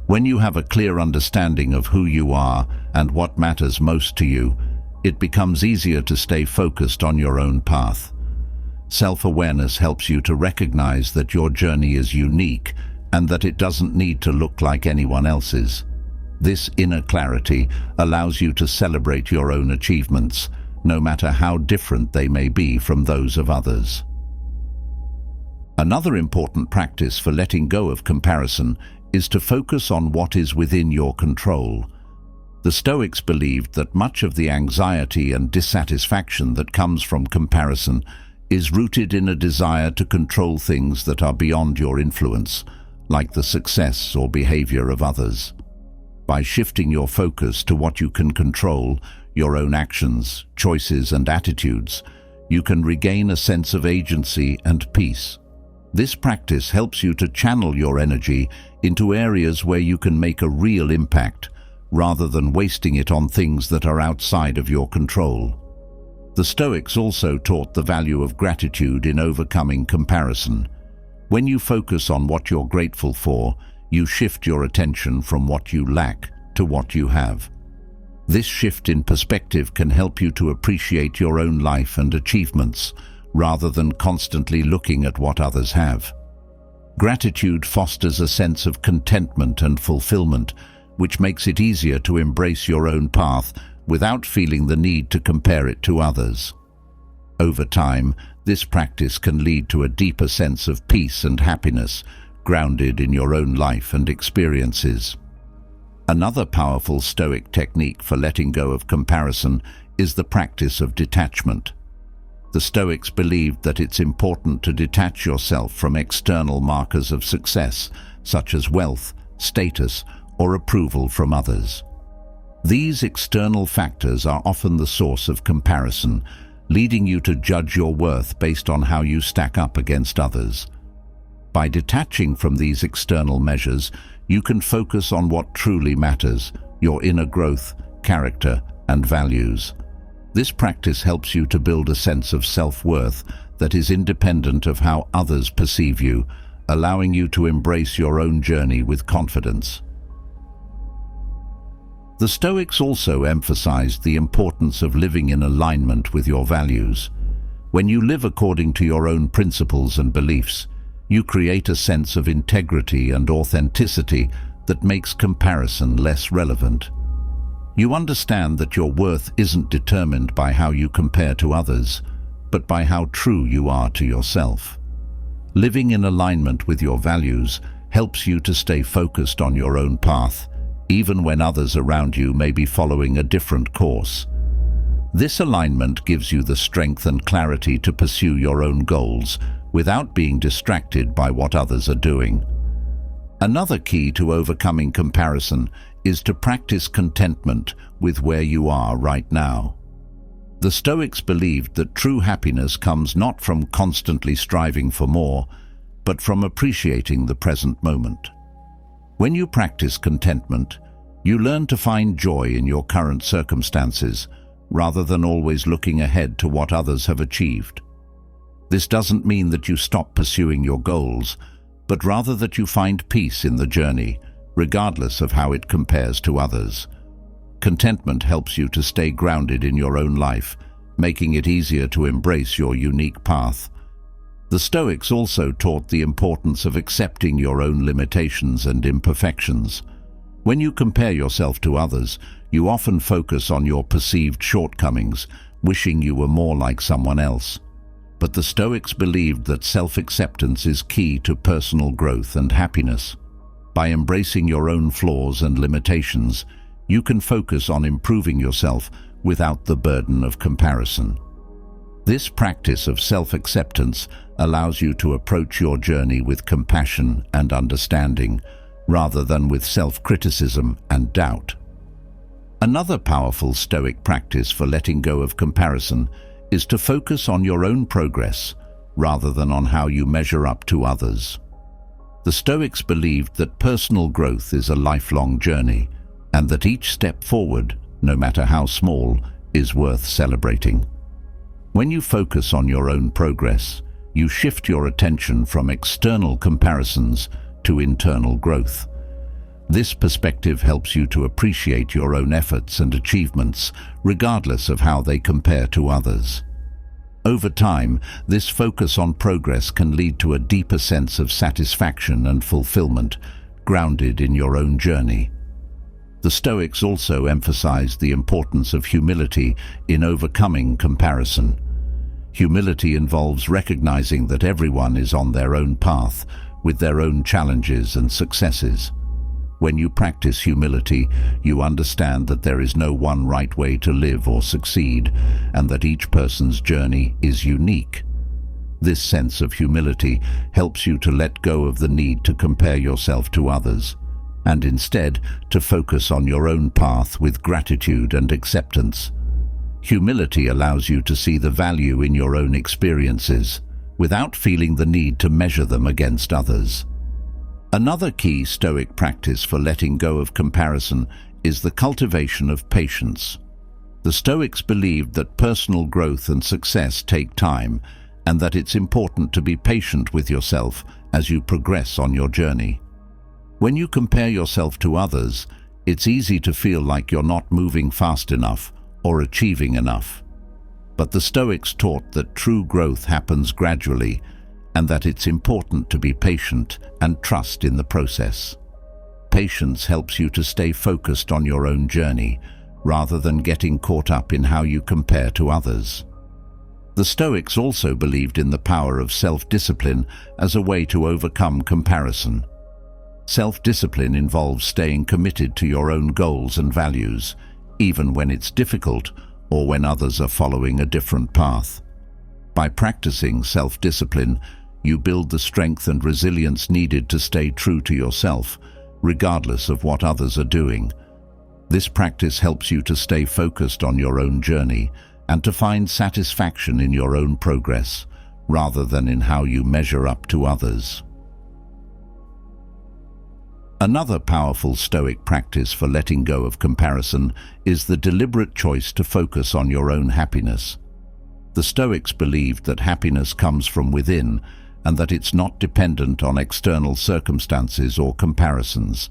When you have a clear understanding of who you are and what matters most to you, it becomes easier to stay focused on your own path. Self-awareness helps you to recognize that your journey is unique and that it doesn't need to look like anyone else's. This inner clarity allows you to celebrate your own achievements, no matter how different they may be from those of others. Another important practice for letting go of comparison is to focus on what is within your control. The Stoics believed that much of the anxiety and dissatisfaction that comes from comparison is rooted in a desire to control things that are beyond your influence, like the success or behavior of others. By shifting your focus to what you can control, your own actions, choices, and attitudes, you can regain a sense of agency and peace. This practice helps you to channel your energy into areas where you can make a real impact, rather than wasting it on things that are outside of your control. The Stoics also taught the value of gratitude in overcoming comparison. When you focus on what you're grateful for, you shift your attention from what you lack to what you have. This shift in perspective can help you to appreciate your own life and achievements, rather than constantly looking at what others have. Gratitude fosters a sense of contentment and fulfillment, which makes it easier to embrace your own path without feeling the need to compare it to others. Over time, this practice can lead to a deeper sense of peace and happiness, grounded in your own life and experiences. Another powerful Stoic technique for letting go of comparison is the practice of detachment. The Stoics believed that it's important to detach yourself from external markers of success, such as wealth, status, or approval from others. These external factors are often the source of comparison, leading you to judge your worth based on how you stack up against others. By detaching from these external measures, you can focus on what truly matters, your inner growth, character, and values. This practice helps you to build a sense of self-worth that is independent of how others perceive you, allowing you to embrace your own journey with confidence. The Stoics also emphasized the importance of living in alignment with your values. When you live according to your own principles and beliefs, you create a sense of integrity and authenticity that makes comparison less relevant. You understand that your worth isn't determined by how you compare to others, but by how true you are to yourself. Living in alignment with your values helps you to stay focused on your own path, even when others around you may be following a different course. This alignment gives you the strength and clarity to pursue your own goals without being distracted by what others are doing. Another key to overcoming comparison is to practice contentment with where you are right now. The Stoics believed that true happiness comes not from constantly striving for more, but from appreciating the present moment. When you practice contentment, you learn to find joy in your current circumstances, rather than always looking ahead to what others have achieved. This doesn't mean that you stop pursuing your goals, but rather that you find peace in the journey, regardless of how it compares to others. Contentment helps you to stay grounded in your own life, making it easier to embrace your unique path. The Stoics also taught the importance of accepting your own limitations and imperfections. When you compare yourself to others, you often focus on your perceived shortcomings, wishing you were more like someone else. But the Stoics believed that self-acceptance is key to personal growth and happiness. By embracing your own flaws and limitations, you can focus on improving yourself without the burden of comparison. This practice of self-acceptance allows you to approach your journey with compassion and understanding, rather than with self-criticism and doubt. Another powerful Stoic practice for letting go of comparison is to focus on your own progress, rather than on how you measure up to others. The Stoics believed that personal growth is a lifelong journey, and that each step forward, no matter how small, is worth celebrating. When you focus on your own progress, you shift your attention from external comparisons to internal growth. This perspective helps you to appreciate your own efforts and achievements, regardless of how they compare to others. Over time, this focus on progress can lead to a deeper sense of satisfaction and fulfillment, grounded in your own journey. The Stoics also emphasized the importance of humility in overcoming comparison. Humility involves recognizing that everyone is on their own path, with their own challenges and successes. When you practice humility, you understand that there is no one right way to live or succeed, and that each person's journey is unique. This sense of humility helps you to let go of the need to compare yourself to others, and instead to focus on your own path with gratitude and acceptance. Humility allows you to see the value in your own experiences, without feeling the need to measure them against others. Another key Stoic practice for letting go of comparison is the cultivation of patience. The Stoics believed that personal growth and success take time, and that it's important to be patient with yourself as you progress on your journey. When you compare yourself to others, it's easy to feel like you're not moving fast enough or achieving enough. But the Stoics taught that true growth happens gradually, and that it's important to be patient and trust in the process. Patience helps you to stay focused on your own journey, rather than getting caught up in how you compare to others. The Stoics also believed in the power of self-discipline as a way to overcome comparison. Self-discipline involves staying committed to your own goals and values, even when it's difficult or when others are following a different path. By practicing self-discipline, you build the strength and resilience needed to stay true to yourself, regardless of what others are doing. This practice helps you to stay focused on your own journey and to find satisfaction in your own progress, rather than in how you measure up to others. Another powerful Stoic practice for letting go of comparison is the deliberate choice to focus on your own happiness. The Stoics believed that happiness comes from within, and that it's not dependent on external circumstances or comparisons.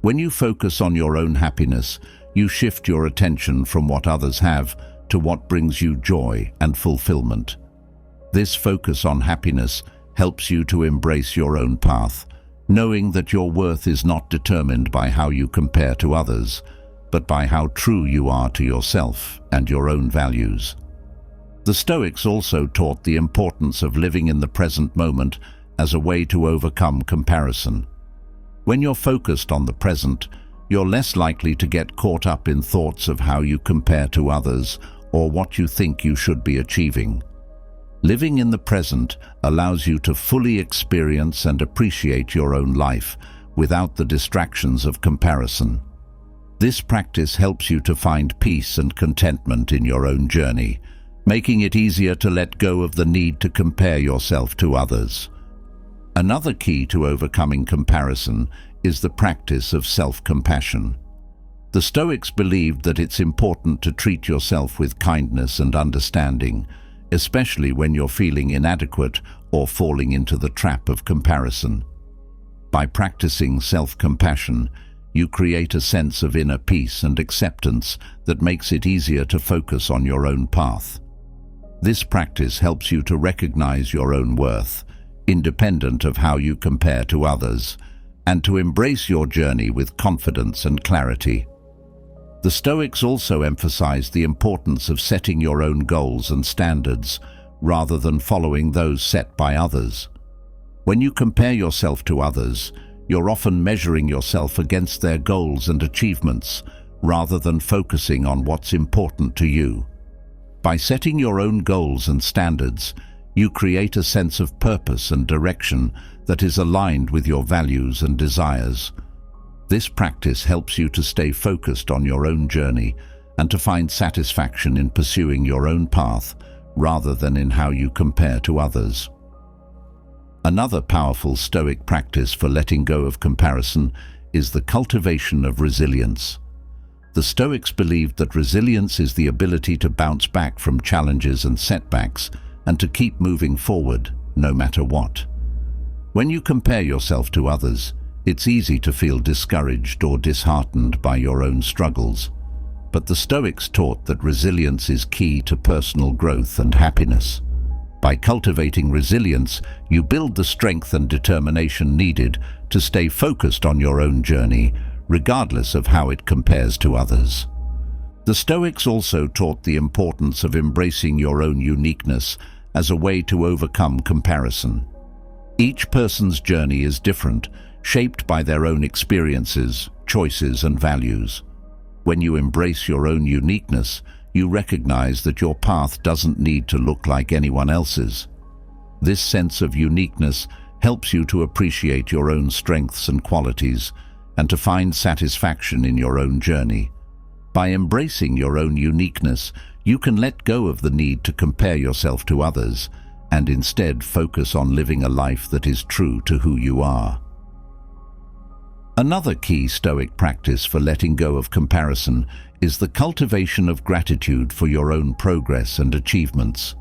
When you focus on your own happiness, you shift your attention from what others have to what brings you joy and fulfillment. This focus on happiness helps you to embrace your own path, knowing that your worth is not determined by how you compare to others, but by how true you are to yourself and your own values. The Stoics also taught the importance of living in the present moment as a way to overcome comparison. When you're focused on the present, you're less likely to get caught up in thoughts of how you compare to others or what you think you should be achieving. Living in the present allows you to fully experience and appreciate your own life without the distractions of comparison. This practice helps you to find peace and contentment in your own journey, making it easier to let go of the need to compare yourself to others. Another key to overcoming comparison is the practice of self-compassion. The Stoics believed that it's important to treat yourself with kindness and understanding, especially when you're feeling inadequate or falling into the trap of comparison. By practicing self-compassion, you create a sense of inner peace and acceptance that makes it easier to focus on your own path. This practice helps you to recognize your own worth, independent of how you compare to others, and to embrace your journey with confidence and clarity. The Stoics also emphasized the importance of setting your own goals and standards rather than following those set by others. When you compare yourself to others, you're often measuring yourself against their goals and achievements rather than focusing on what's important to you. By setting your own goals and standards, you create a sense of purpose and direction that is aligned with your values and desires. This practice helps you to stay focused on your own journey and to find satisfaction in pursuing your own path rather than in how you compare to others. Another powerful Stoic practice for letting go of comparison is the cultivation of resilience. The Stoics believed that resilience is the ability to bounce back from challenges and setbacks and to keep moving forward, no matter what. When you compare yourself to others, it's easy to feel discouraged or disheartened by your own struggles. But the Stoics taught that resilience is key to personal growth and happiness. By cultivating resilience, you build the strength and determination needed to stay focused on your own journey, regardless of how it compares to others. The Stoics also taught the importance of embracing your own uniqueness as a way to overcome comparison. Each person's journey is different, shaped by their own experiences, choices, and values. When you embrace your own uniqueness, you recognize that your path doesn't need to look like anyone else's. This sense of uniqueness helps you to appreciate your own strengths and qualities and to find satisfaction in your own journey. By embracing your own uniqueness, you can let go of the need to compare yourself to others and instead focus on living a life that is true to who you are. Another key Stoic practice for letting go of comparison is the cultivation of gratitude for your own progress and achievements.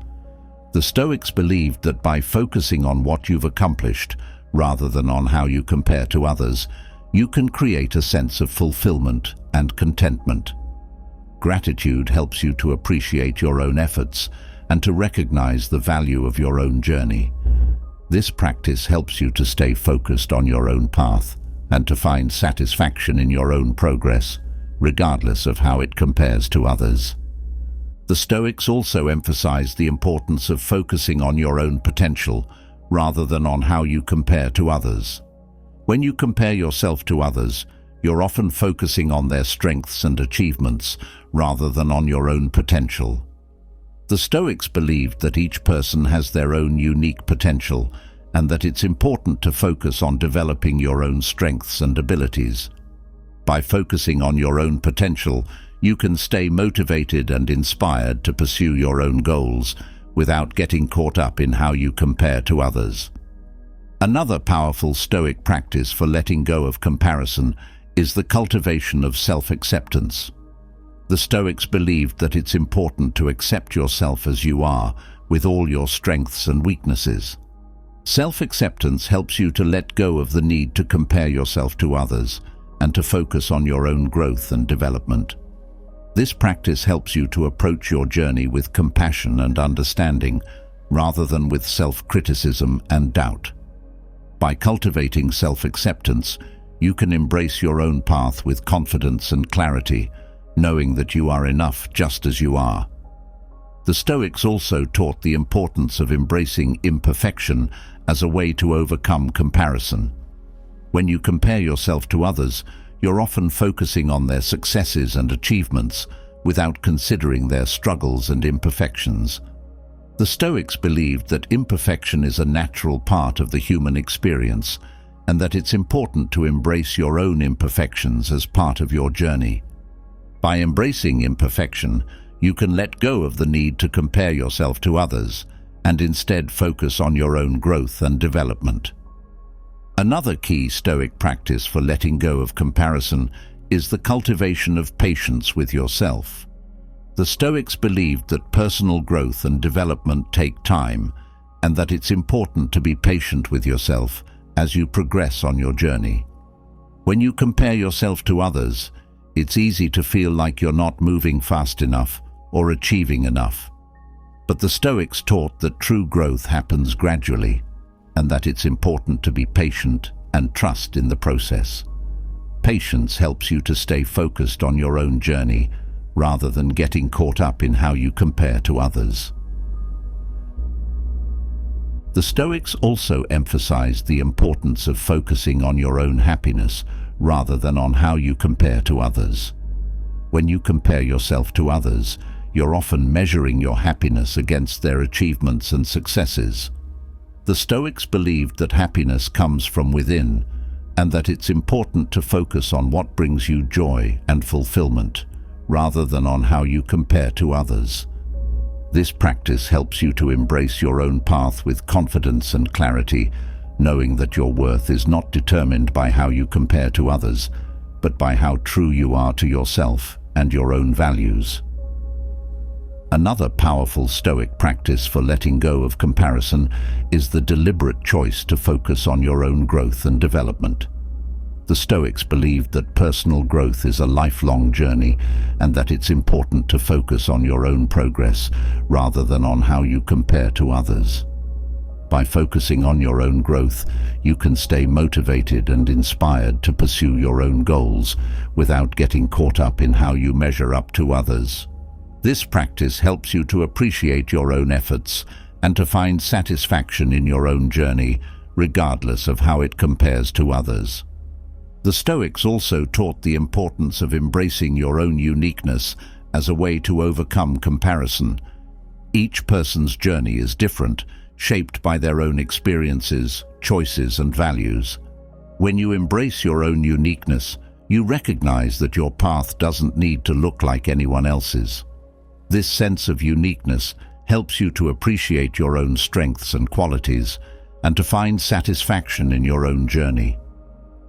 The Stoics believed that by focusing on what you've accomplished, rather than on how you compare to others, you can create a sense of fulfillment and contentment. Gratitude helps you to appreciate your own efforts and to recognize the value of your own journey. This practice helps you to stay focused on your own path and to find satisfaction in your own progress, regardless of how it compares to others. The Stoics also emphasized the importance of focusing on your own potential rather than on how you compare to others. When you compare yourself to others, you're often focusing on their strengths and achievements rather than on your own potential. The Stoics believed that each person has their own unique potential and that it's important to focus on developing your own strengths and abilities. By focusing on your own potential, you can stay motivated and inspired to pursue your own goals without getting caught up in how you compare to others. Another powerful Stoic practice for letting go of comparison is the cultivation of self-acceptance. The Stoics believed that it's important to accept yourself as you are, with all your strengths and weaknesses. Self-acceptance helps you to let go of the need to compare yourself to others and to focus on your own growth and development. This practice helps you to approach your journey with compassion and understanding, rather than with self-criticism and doubt. By cultivating self-acceptance, you can embrace your own path with confidence and clarity, knowing that you are enough just as you are. The Stoics also taught the importance of embracing imperfection as a way to overcome comparison. When you compare yourself to others, you're often focusing on their successes and achievements without considering their struggles and imperfections. The Stoics believed that imperfection is a natural part of the human experience and that it's important to embrace your own imperfections as part of your journey. By embracing imperfection, you can let go of the need to compare yourself to others and instead focus on your own growth and development. Another key Stoic practice for letting go of comparison is the cultivation of patience with yourself. The Stoics believed that personal growth and development take time and that it's important to be patient with yourself as you progress on your journey. When you compare yourself to others, it's easy to feel like you're not moving fast enough or achieving enough. But the Stoics taught that true growth happens gradually and that it's important to be patient and trust in the process. Patience helps you to stay focused on your own journey, rather than getting caught up in how you compare to others. The Stoics also emphasized the importance of focusing on your own happiness, rather than on how you compare to others. When you compare yourself to others, you're often measuring your happiness against their achievements and successes. The Stoics believed that happiness comes from within, and that it's important to focus on what brings you joy and fulfillment, rather than on how you compare to others. This practice helps you to embrace your own path with confidence and clarity, knowing that your worth is not determined by how you compare to others, but by how true you are to yourself and your own values. Another powerful Stoic practice for letting go of comparison is the deliberate choice to focus on your own growth and development. The Stoics believed that personal growth is a lifelong journey, and that it's important to focus on your own progress rather than on how you compare to others. By focusing on your own growth, you can stay motivated and inspired to pursue your own goals without getting caught up in how you measure up to others. This practice helps you to appreciate your own efforts and to find satisfaction in your own journey, regardless of how it compares to others. The Stoics also taught the importance of embracing your own uniqueness as a way to overcome comparison. Each person's journey is different, shaped by their own experiences, choices, and values. When you embrace your own uniqueness, you recognize that your path doesn't need to look like anyone else's. This sense of uniqueness helps you to appreciate your own strengths and qualities, and to find satisfaction in your own journey.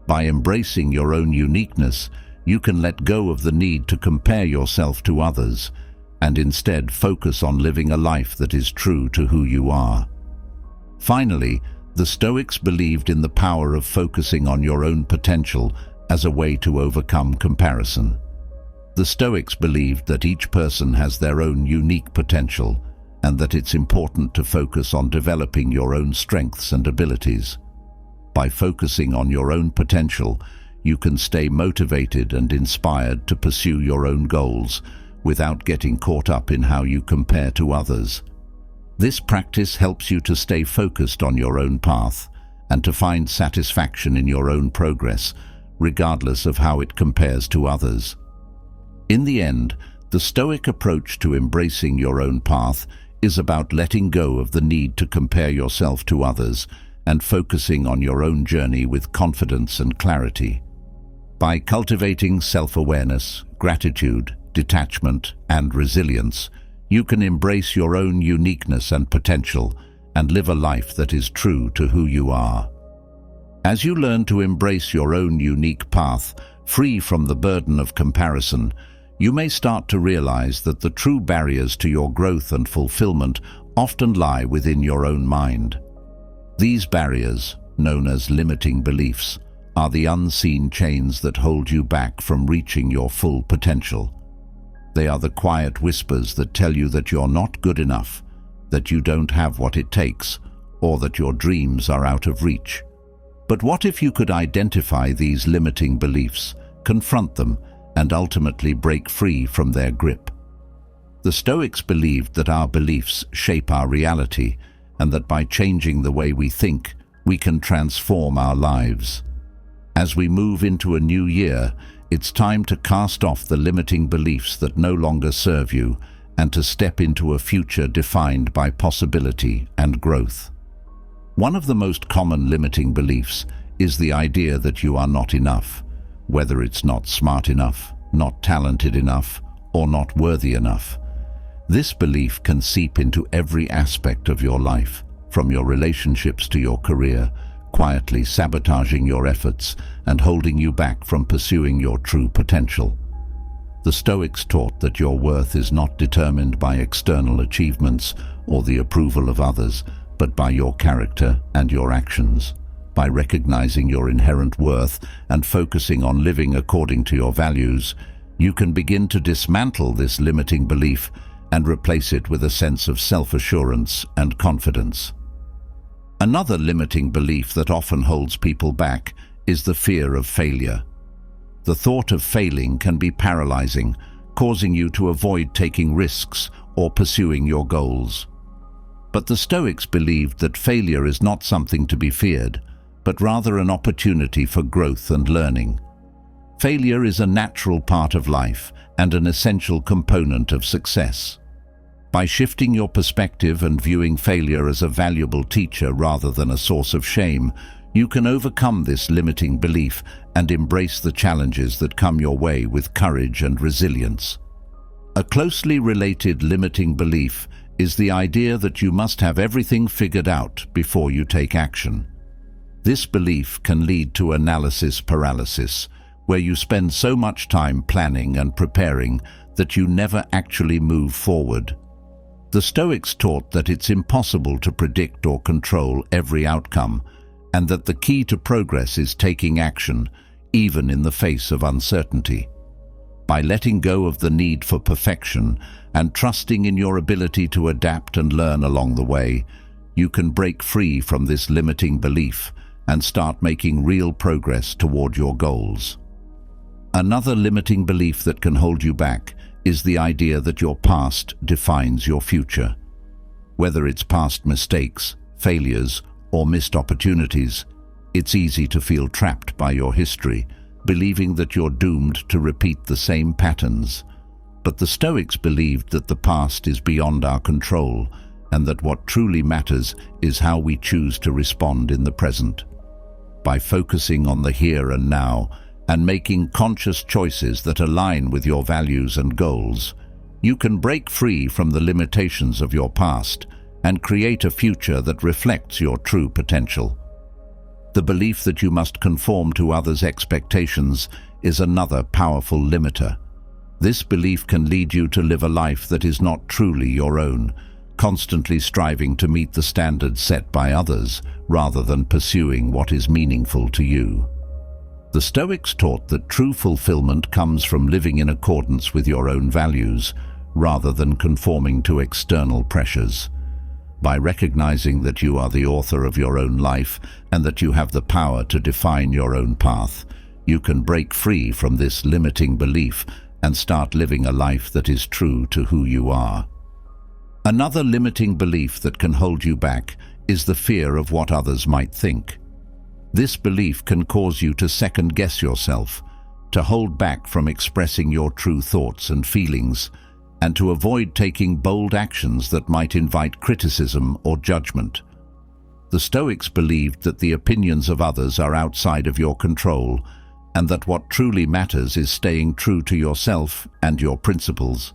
By embracing your own uniqueness, you can let go of the need to compare yourself to others, and instead focus on living a life that is true to who you are. Finally, the Stoics believed in the power of focusing on your own potential as a way to overcome comparison. The Stoics believed that each person has their own unique potential, and that it's important to focus on developing your own strengths and abilities. By focusing on your own potential, you can stay motivated and inspired to pursue your own goals without getting caught up in how you compare to others. This practice helps you to stay focused on your own path and to find satisfaction in your own progress, regardless of how it compares to others. In the end, the Stoic approach to embracing your own path is about letting go of the need to compare yourself to others and focusing on your own journey with confidence and clarity. By cultivating self-awareness, gratitude, detachment, and resilience, you can embrace your own uniqueness and potential and live a life that is true to who you are. As you learn to embrace your own unique path, free from the burden of comparison, you may start to realize that the true barriers to your growth and fulfillment often lie within your own mind. These barriers, known as limiting beliefs, are the unseen chains that hold you back from reaching your full potential. They are the quiet whispers that tell you that you're not good enough, that you don't have what it takes, or that your dreams are out of reach. But what if you could identify these limiting beliefs, confront them, and ultimately break free from their grip? The Stoics believed that our beliefs shape our reality, and that by changing the way we think, we can transform our lives. As we move into a new year, it's time to cast off the limiting beliefs that no longer serve you and to step into a future defined by possibility and growth. One of the most common limiting beliefs is the idea that you are not enough, whether it's not smart enough, not talented enough, or not worthy enough. This belief can seep into every aspect of your life, from your relationships to your career, quietly sabotaging your efforts and holding you back from pursuing your true potential. The Stoics taught that your worth is not determined by external achievements or the approval of others, but by your character and your actions. By recognizing your inherent worth and focusing on living according to your values, you can begin to dismantle this limiting belief and replace it with a sense of self-assurance and confidence. Another limiting belief that often holds people back is the fear of failure. The thought of failing can be paralyzing, causing you to avoid taking risks or pursuing your goals. But the Stoics believed that failure is not something to be feared, but rather an opportunity for growth and learning. Failure is a natural part of life and an essential component of success. By shifting your perspective and viewing failure as a valuable teacher rather than a source of shame, you can overcome this limiting belief and embrace the challenges that come your way with courage and resilience. A closely related limiting belief is the idea that you must have everything figured out before you take action. This belief can lead to analysis paralysis, where you spend so much time planning and preparing that you never actually move forward. The Stoics taught that it's impossible to predict or control every outcome, and that the key to progress is taking action, even in the face of uncertainty. By letting go of the need for perfection and trusting in your ability to adapt and learn along the way, you can break free from this limiting belief and start making real progress toward your goals. Another limiting belief that can hold you back is the idea that your past defines your future. Whether it's past mistakes, failures, or missed opportunities, it's easy to feel trapped by your history, believing that you're doomed to repeat the same patterns. But the Stoics believed that the past is beyond our control, and that what truly matters is how we choose to respond in the present. By focusing on the here and now, and making conscious choices that align with your values and goals, you can break free from the limitations of your past and create a future that reflects your true potential. The belief that you must conform to others' expectations is another powerful limiter. This belief can lead you to live a life that is not truly your own, constantly striving to meet the standards set by others rather than pursuing what is meaningful to you. The Stoics taught that true fulfillment comes from living in accordance with your own values, rather than conforming to external pressures. By recognizing that you are the author of your own life and that you have the power to define your own path, you can break free from this limiting belief and start living a life that is true to who you are. Another limiting belief that can hold you back is the fear of what others might think. This belief can cause you to second-guess yourself, to hold back from expressing your true thoughts and feelings, and to avoid taking bold actions that might invite criticism or judgment. The Stoics believed that the opinions of others are outside of your control, and that what truly matters is staying true to yourself and your principles.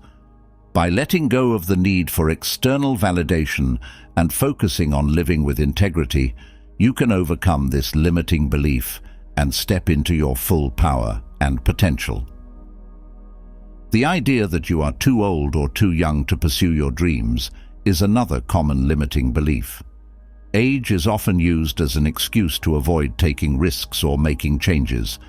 By letting go of the need for external validation and focusing on living with integrity, you can overcome this limiting belief and step into your full power and potential. The idea that you are too old or too young to pursue your dreams is another common limiting belief. Age is often used as an excuse to avoid taking risks or making changes,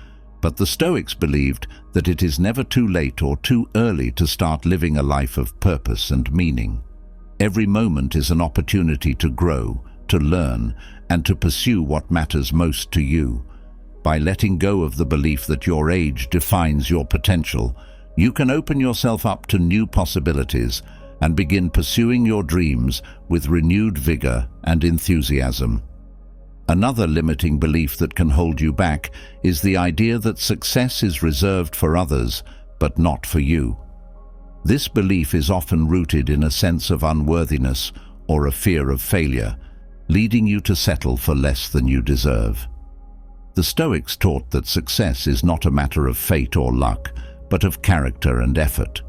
but the Stoics believed that it is never too late or too early to start living a life of purpose and meaning. Every moment is an opportunity to grow, to learn, and to pursue what matters most to you. By letting go of the belief that your age defines your potential, you can open yourself up to new possibilities and begin pursuing your dreams with renewed vigor and enthusiasm. Another limiting belief that can hold you back is the idea that success is reserved for others, but not for you. This belief is often rooted in a sense of unworthiness or a fear of failure, leading you to settle for less than you deserve. The Stoics taught that success is not a matter of fate or luck, but of character and effort.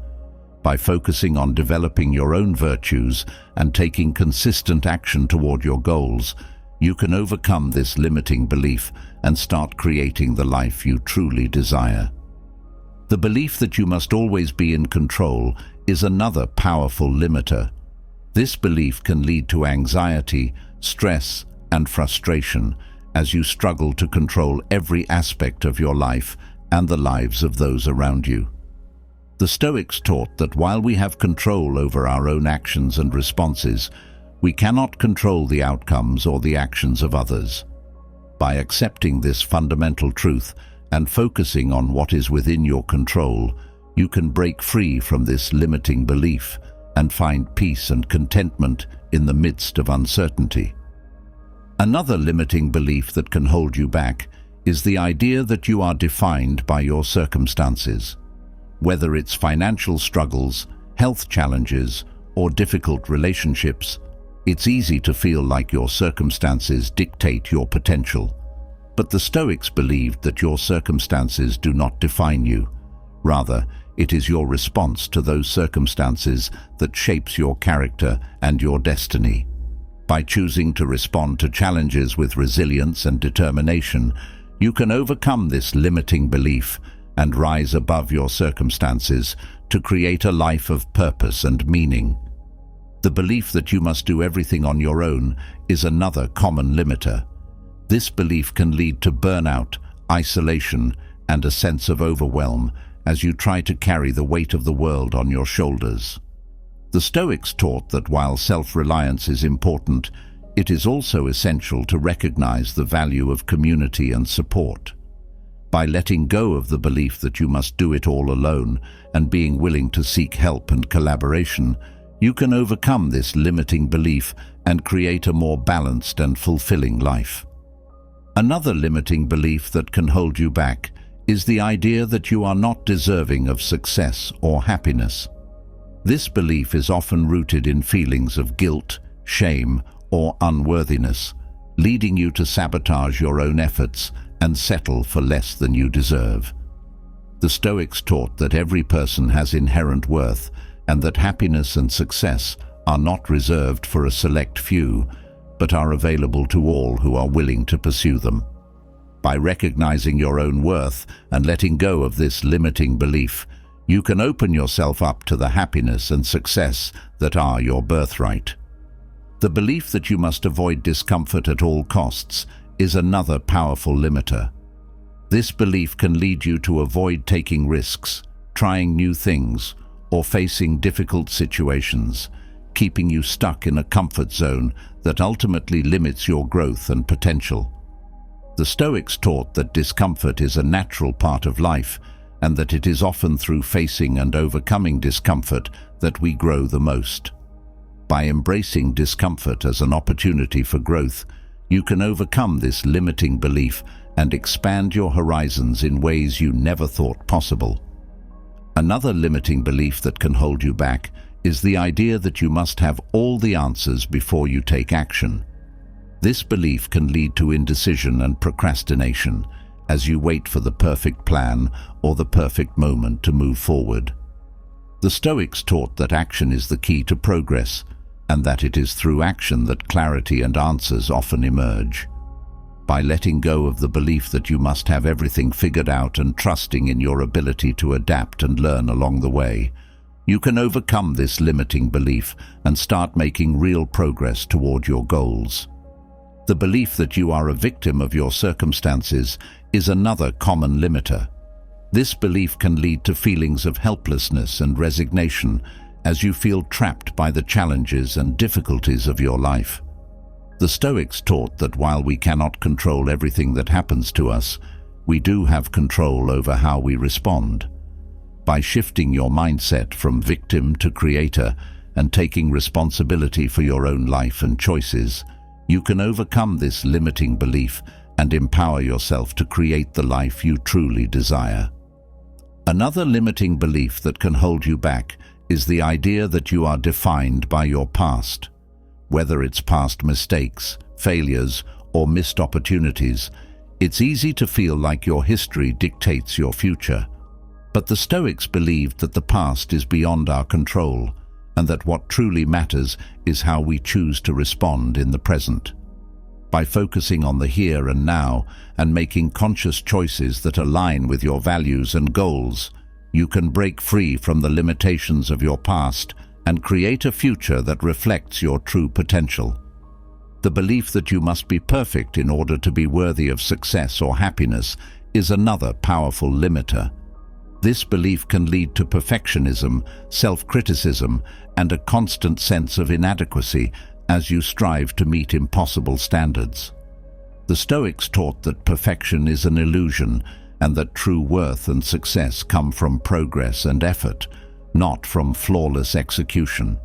By focusing on developing your own virtues and taking consistent action toward your goals, you can overcome this limiting belief and start creating the life you truly desire. The belief that you must always be in control is another powerful limiter. This belief can lead to anxiety, stress, and frustration as you struggle to control every aspect of your life and the lives of those around you. The Stoics taught that while we have control over our own actions and responses, we cannot control the outcomes or the actions of others. By accepting this fundamental truth and focusing on what is within your control, you can break free from this limiting belief and find peace and contentment in the midst of uncertainty. Another limiting belief that can hold you back is the idea that you are defined by your circumstances. Whether it's financial struggles, health challenges, or difficult relationships, it's easy to feel like your circumstances dictate your potential. But the Stoics believed that your circumstances do not define you. Rather, it is your response to those circumstances that shapes your character and your destiny. By choosing to respond to challenges with resilience and determination, you can overcome this limiting belief and rise above your circumstances to create a life of purpose and meaning. The belief that you must do everything on your own is another common limiter. This belief can lead to burnout, isolation, and a sense of overwhelm as you try to carry the weight of the world on your shoulders. The Stoics taught that while self-reliance is important, it is also essential to recognize the value of community and support. By letting go of the belief that you must do it all alone and being willing to seek help and collaboration, you can overcome this limiting belief and create a more balanced and fulfilling life. Another limiting belief that can hold you back is the idea that you are not deserving of success or happiness. This belief is often rooted in feelings of guilt, shame, or unworthiness, leading you to sabotage your own efforts and settle for less than you deserve. The Stoics taught that every person has inherent worth and that happiness and success are not reserved for a select few, but are available to all who are willing to pursue them. By recognizing your own worth and letting go of this limiting belief, you can open yourself up to the happiness and success that are your birthright. The belief that you must avoid discomfort at all costs is another powerful limiter. This belief can lead you to avoid taking risks, trying new things, or facing difficult situations, keeping you stuck in a comfort zone that ultimately limits your growth and potential. The Stoics taught that discomfort is a natural part of life, and that it is often through facing and overcoming discomfort that we grow the most. By embracing discomfort as an opportunity for growth, you can overcome this limiting belief and expand your horizons in ways you never thought possible. Another limiting belief that can hold you back is the idea that you must have all the answers before you take action. This belief can lead to indecision and procrastination as you wait for the perfect plan or the perfect moment to move forward. The Stoics taught that action is the key to progress, and that it is through action that clarity and answers often emerge. By letting go of the belief that you must have everything figured out and trusting in your ability to adapt and learn along the way, you can overcome this limiting belief and start making real progress toward your goals. The belief that you are a victim of your circumstances is another common limiter. This belief can lead to feelings of helplessness and resignation as you feel trapped by the challenges and difficulties of your life. The Stoics taught that while we cannot control everything that happens to us, we do have control over how we respond. By shifting your mindset from victim to creator and taking responsibility for your own life and choices, you can overcome this limiting belief and empower yourself to create the life you truly desire. Another limiting belief that can hold you back is the idea that you are defined by your past. Whether it's past mistakes, failures, or missed opportunities, it's easy to feel like your history dictates your future. But the Stoics believed that the past is beyond our control, and that what truly matters is how we choose to respond in the present. By focusing on the here and now and making conscious choices that align with your values and goals, you can break free from the limitations of your past and create a future that reflects your true potential. The belief that you must be perfect in order to be worthy of success or happiness is another powerful limiter. This belief can lead to perfectionism, self-criticism, and a constant sense of inadequacy as you strive to meet impossible standards. The Stoics taught that perfection is an illusion, and that true worth and success come from progress and effort, not from flawless execution.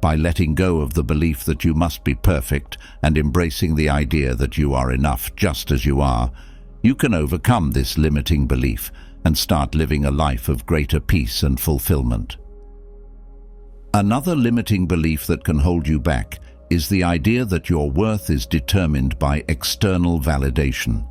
By letting go of the belief that you must be perfect and embracing the idea that you are enough just as you are, you can overcome this limiting belief and start living a life of greater peace and fulfillment. Another limiting belief that can hold you back is the idea that your worth is determined by external validation.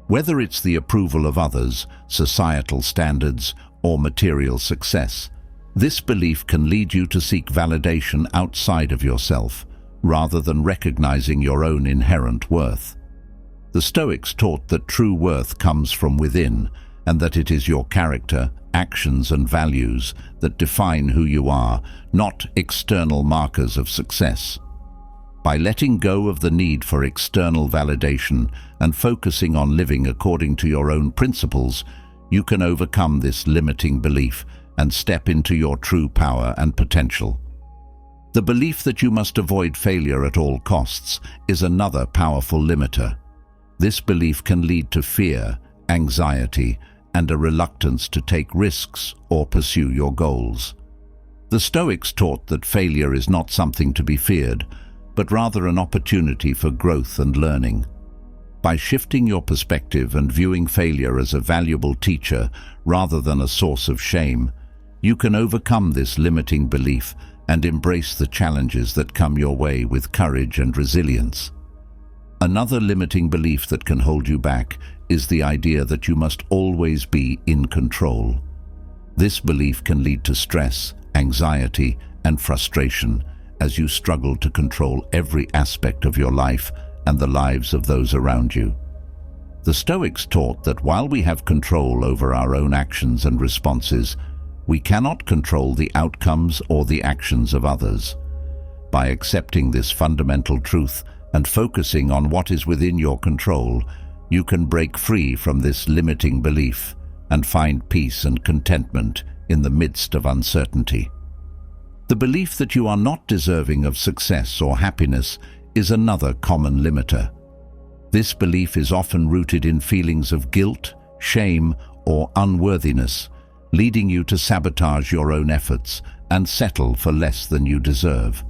Whether it's the approval of others, societal standards, or material success, this belief can lead you to seek validation outside of yourself, rather than recognizing your own inherent worth. The Stoics taught that true worth comes from within, and that it is your character, actions, and values that define who you are, not external markers of success. By letting go of the need for external validation and focusing on living according to your own principles, you can overcome this limiting belief and step into your true power and potential. The belief that you must avoid failure at all costs is another powerful limiter. This belief can lead to fear, anxiety, and a reluctance to take risks or pursue your goals. The Stoics taught that failure is not something to be feared, but rather an opportunity for growth and learning. By shifting your perspective and viewing failure as a valuable teacher rather than a source of shame, you can overcome this limiting belief and embrace the challenges that come your way with courage and resilience. Another limiting belief that can hold you back is the idea that you must always be in control. This belief can lead to stress, anxiety, and frustration as you struggle to control every aspect of your life and the lives of those around you. The Stoics taught that while we have control over our own actions and responses, we cannot control the outcomes or the actions of others. By accepting this fundamental truth and focusing on what is within your control, you can break free from this limiting belief and find peace and contentment in the midst of uncertainty. The belief that you are not deserving of success or happiness is another common limiter. This belief is often rooted in feelings of guilt, shame, or unworthiness, leading you to sabotage your own efforts and settle for less than you deserve.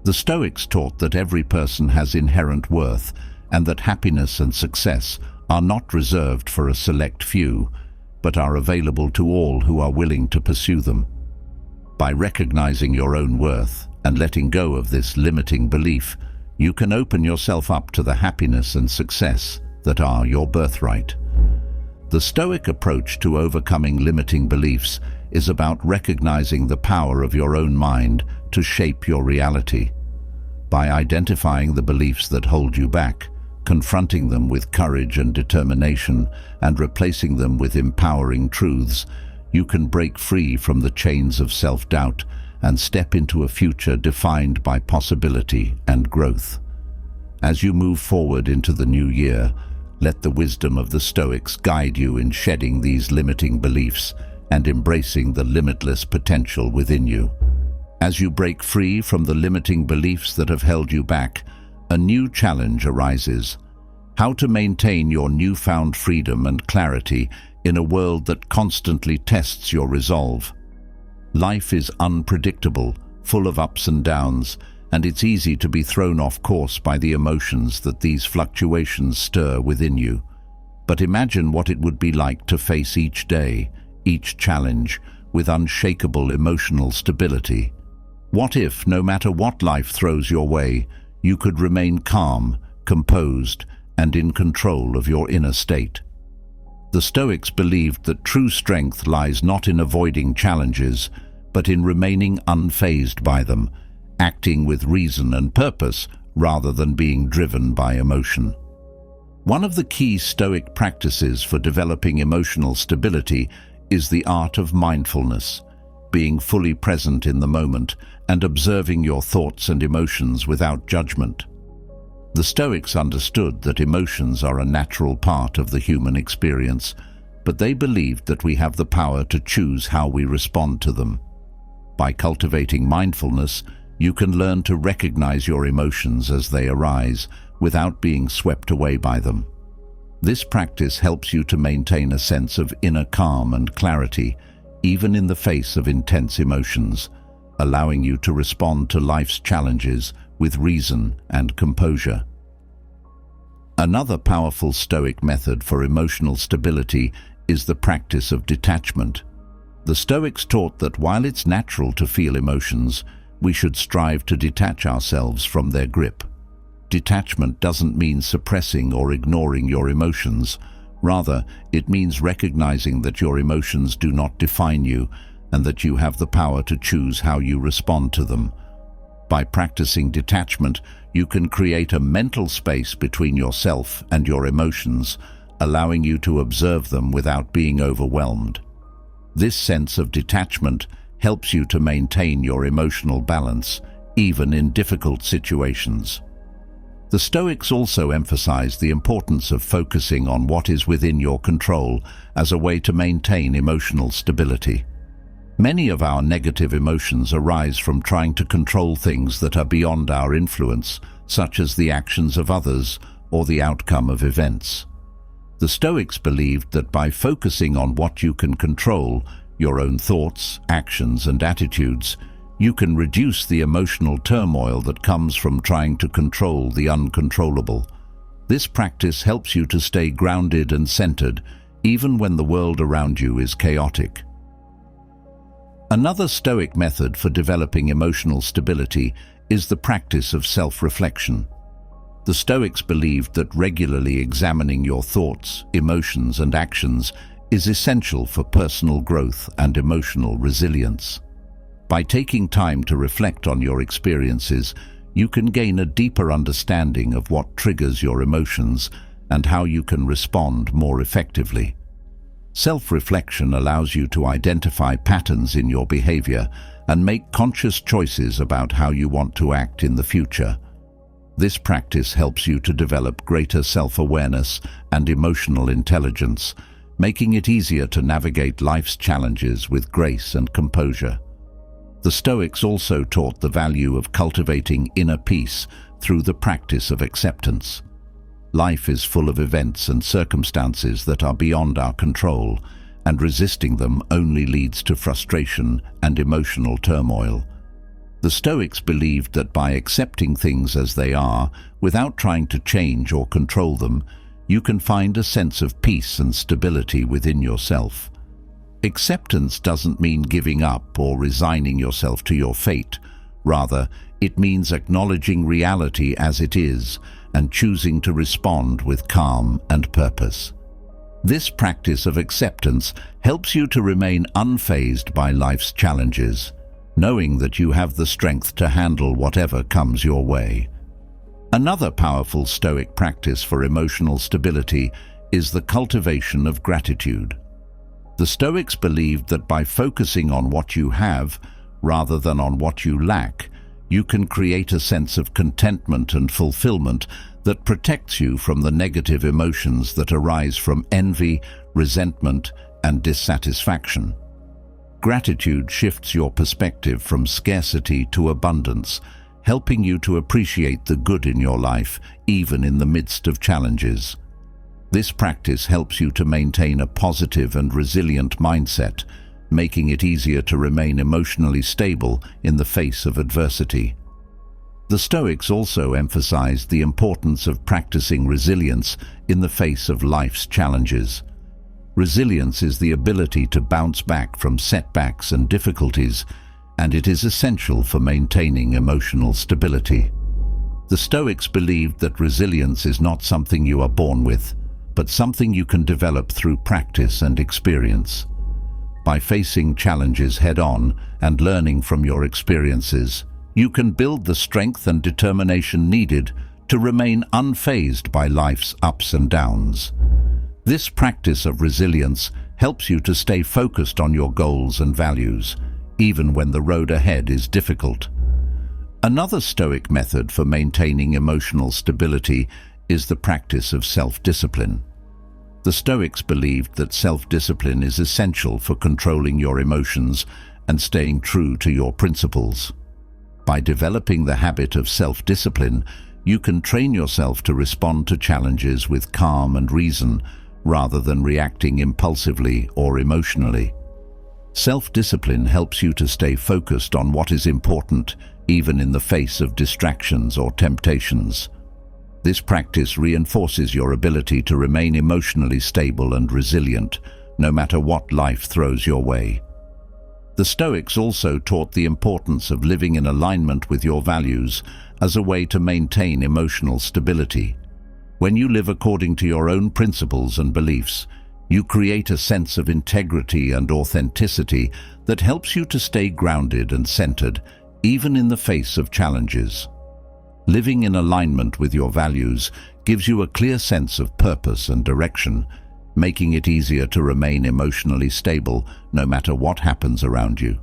The Stoics taught that every person has inherent worth and that happiness and success are not reserved for a select few, but are available to all who are willing to pursue them. By recognizing your own worth and letting go of this limiting belief, you can open yourself up to the happiness and success that are your birthright. The Stoic approach to overcoming limiting beliefs is about recognizing the power of your own mind to shape your reality. By identifying the beliefs that hold you back, confronting them with courage and determination, and replacing them with empowering truths, you can break free from the chains of self-doubt and step into a future defined by possibility and growth. As you move forward into the new year, let the wisdom of the Stoics guide you in shedding these limiting beliefs and embracing the limitless potential within you. As you break free from the limiting beliefs that have held you back, a new challenge arises: how to maintain your newfound freedom and clarity in a world that constantly tests your resolve. Life is unpredictable, full of ups and downs, and it's easy to be thrown off course by the emotions that these fluctuations stir within you. But imagine what it would be like to face each day, each challenge, with unshakable emotional stability. What if, no matter what life throws your way, you could remain calm, composed, and in control of your inner state? The Stoics believed that true strength lies not in avoiding challenges, but in remaining unfazed by them, acting with reason and purpose rather than being driven by emotion. One of the key Stoic practices for developing emotional stability is the art of mindfulness, being fully present in the moment and observing your thoughts and emotions without judgment. The Stoics understood that emotions are a natural part of the human experience, but they believed that we have the power to choose how we respond to them. By cultivating mindfulness, you can learn to recognize your emotions as they arise, without being swept away by them. This practice helps you to maintain a sense of inner calm and clarity, even in the face of intense emotions, allowing you to respond to life's challenges with reason and composure. Another powerful Stoic method for emotional stability is the practice of detachment. The Stoics taught that while it's natural to feel emotions, we should strive to detach ourselves from their grip. Detachment doesn't mean suppressing or ignoring your emotions. Rather, it means recognizing that your emotions do not define you and that you have the power to choose how you respond to them. By practicing detachment, you can create a mental space between yourself and your emotions, allowing you to observe them without being overwhelmed. This sense of detachment helps you to maintain your emotional balance, even in difficult situations. The Stoics also emphasize the importance of focusing on what is within your control as a way to maintain emotional stability. Many of our negative emotions arise from trying to control things that are beyond our influence, such as the actions of others or the outcome of events. The Stoics believed that by focusing on what you can control, your own thoughts, actions, and attitudes, you can reduce the emotional turmoil that comes from trying to control the uncontrollable. This practice helps you to stay grounded and centered, even when the world around you is chaotic. Another Stoic method for developing emotional stability is the practice of self-reflection. The Stoics believed that regularly examining your thoughts, emotions, and actions is essential for personal growth and emotional resilience. By taking time to reflect on your experiences, you can gain a deeper understanding of what triggers your emotions and how you can respond more effectively. Self-reflection allows you to identify patterns in your behavior and make conscious choices about how you want to act in the future. This practice helps you to develop greater self-awareness and emotional intelligence, making it easier to navigate life's challenges with grace and composure. The Stoics also taught the value of cultivating inner peace through the practice of acceptance. Life is full of events and circumstances that are beyond our control, and resisting them only leads to frustration and emotional turmoil. The Stoics believed that by accepting things as they are, without trying to change or control them, you can find a sense of peace and stability within yourself. Acceptance doesn't mean giving up or resigning yourself to your fate. Rather, it means acknowledging reality as it is and choosing to respond with calm and purpose. This practice of acceptance helps you to remain unfazed by life's challenges, knowing that you have the strength to handle whatever comes your way. Another powerful Stoic practice for emotional stability is the cultivation of gratitude. The Stoics believed that by focusing on what you have, rather than on what you lack, you can create a sense of contentment and fulfillment that protects you from the negative emotions that arise from envy, resentment, and dissatisfaction. Gratitude shifts your perspective from scarcity to abundance, helping you to appreciate the good in your life, even in the midst of challenges. This practice helps you to maintain a positive and resilient mindset, making it easier to remain emotionally stable in the face of adversity. The Stoics also emphasized the importance of practicing resilience in the face of life's challenges. Resilience is the ability to bounce back from setbacks and difficulties, and it is essential for maintaining emotional stability. The Stoics believed that resilience is not something you are born with, but something you can develop through practice and experience. By facing challenges head-on and learning from your experiences, you can build the strength and determination needed to remain unfazed by life's ups and downs. This practice of resilience helps you to stay focused on your goals and values, even when the road ahead is difficult. Another Stoic method for maintaining emotional stability is the practice of self-discipline. The Stoics believed that self-discipline is essential for controlling your emotions and staying true to your principles. By developing the habit of self-discipline, you can train yourself to respond to challenges with calm and reason rather than reacting impulsively or emotionally. Self-discipline helps you to stay focused on what is important, even in the face of distractions or temptations. This practice reinforces your ability to remain emotionally stable and resilient, no matter what life throws your way. The Stoics also taught the importance of living in alignment with your values as a way to maintain emotional stability. When you live according to your own principles and beliefs, you create a sense of integrity and authenticity that helps you to stay grounded and centered, even in the face of challenges. Living in alignment with your values gives you a clear sense of purpose and direction, making it easier to remain emotionally stable no matter what happens around you.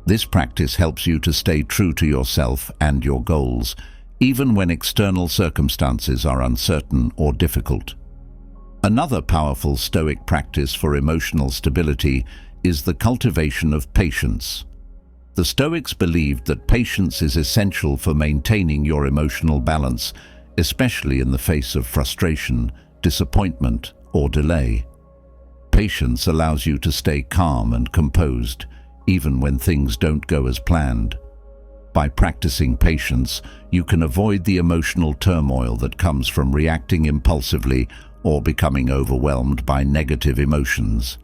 This practice helps you to stay true to yourself and your goals, even when external circumstances are uncertain or difficult. Another powerful Stoic practice for emotional stability is the cultivation of patience. The Stoics believed that patience is essential for maintaining your emotional balance, especially in the face of frustration, disappointment, or delay. Patience allows you to stay calm and composed, even when things don't go as planned. By practicing patience, you can avoid the emotional turmoil that comes from reacting impulsively or becoming overwhelmed by negative emotions.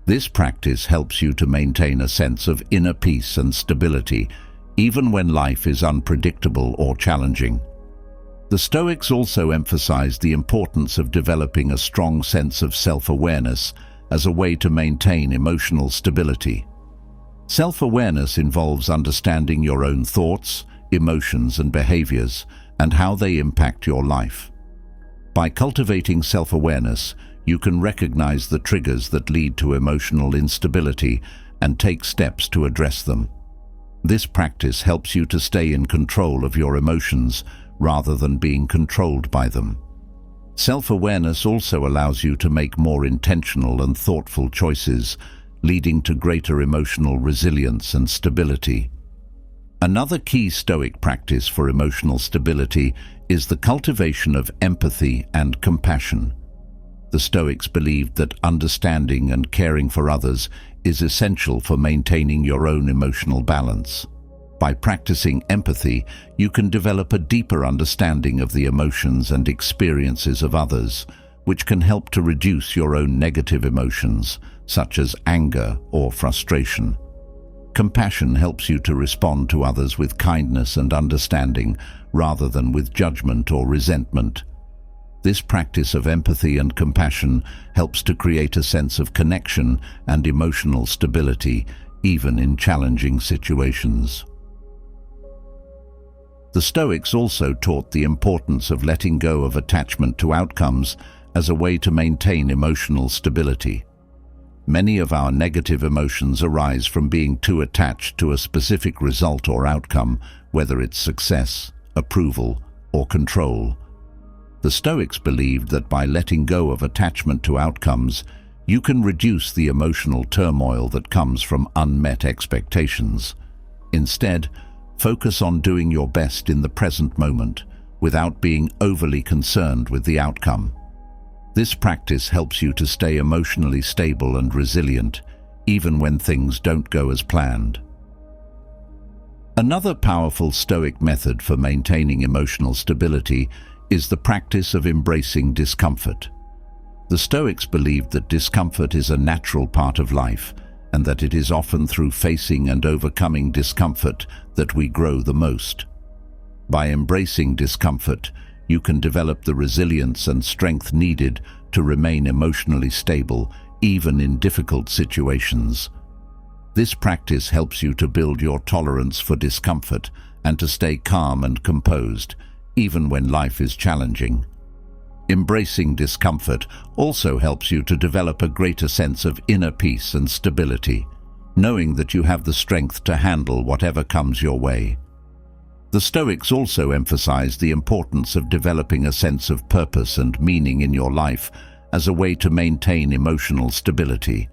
This practice helps you to maintain a sense of inner peace and stability, even when life is unpredictable or challenging. The Stoics also emphasized the importance of developing a strong sense of self-awareness as a way to maintain emotional stability. Self-awareness involves understanding your own thoughts, emotions, and behaviors, and how they impact your life. By cultivating self-awareness, you can recognize the triggers that lead to emotional instability and take steps to address them. This practice helps you to stay in control of your emotions rather than being controlled by them. Self-awareness also allows you to make more intentional and thoughtful choices, leading to greater emotional resilience and stability. Another key Stoic practice for emotional stability is the cultivation of empathy and compassion. The Stoics believed that understanding and caring for others is essential for maintaining your own emotional balance. By practicing empathy, you can develop a deeper understanding of the emotions and experiences of others, which can help to reduce your own negative emotions, such as anger or frustration. Compassion helps you to respond to others with kindness and understanding, rather than with judgment or resentment. This practice of empathy and compassion helps to create a sense of connection and emotional stability, even in challenging situations. The Stoics also taught the importance of letting go of attachment to outcomes as a way to maintain emotional stability. Many of our negative emotions arise from being too attached to a specific result or outcome, whether it's success, approval, or control. The Stoics believed that by letting go of attachment to outcomes, you can reduce the emotional turmoil that comes from unmet expectations. Instead, focus on doing your best in the present moment without being overly concerned with the outcome. This practice helps you to stay emotionally stable and resilient, even when things don't go as planned. Another powerful Stoic method for maintaining emotional stability is the practice of embracing discomfort. The Stoics believed that discomfort is a natural part of life, and that it is often through facing and overcoming discomfort that we grow the most. By embracing discomfort, you can develop the resilience and strength needed to remain emotionally stable, even in difficult situations. This practice helps you to build your tolerance for discomfort and to stay calm and composed, even when life is challenging. Embracing discomfort also helps you to develop a greater sense of inner peace and stability, knowing that you have the strength to handle whatever comes your way. The Stoics also emphasized the importance of developing a sense of purpose and meaning in your life as a way to maintain emotional stability.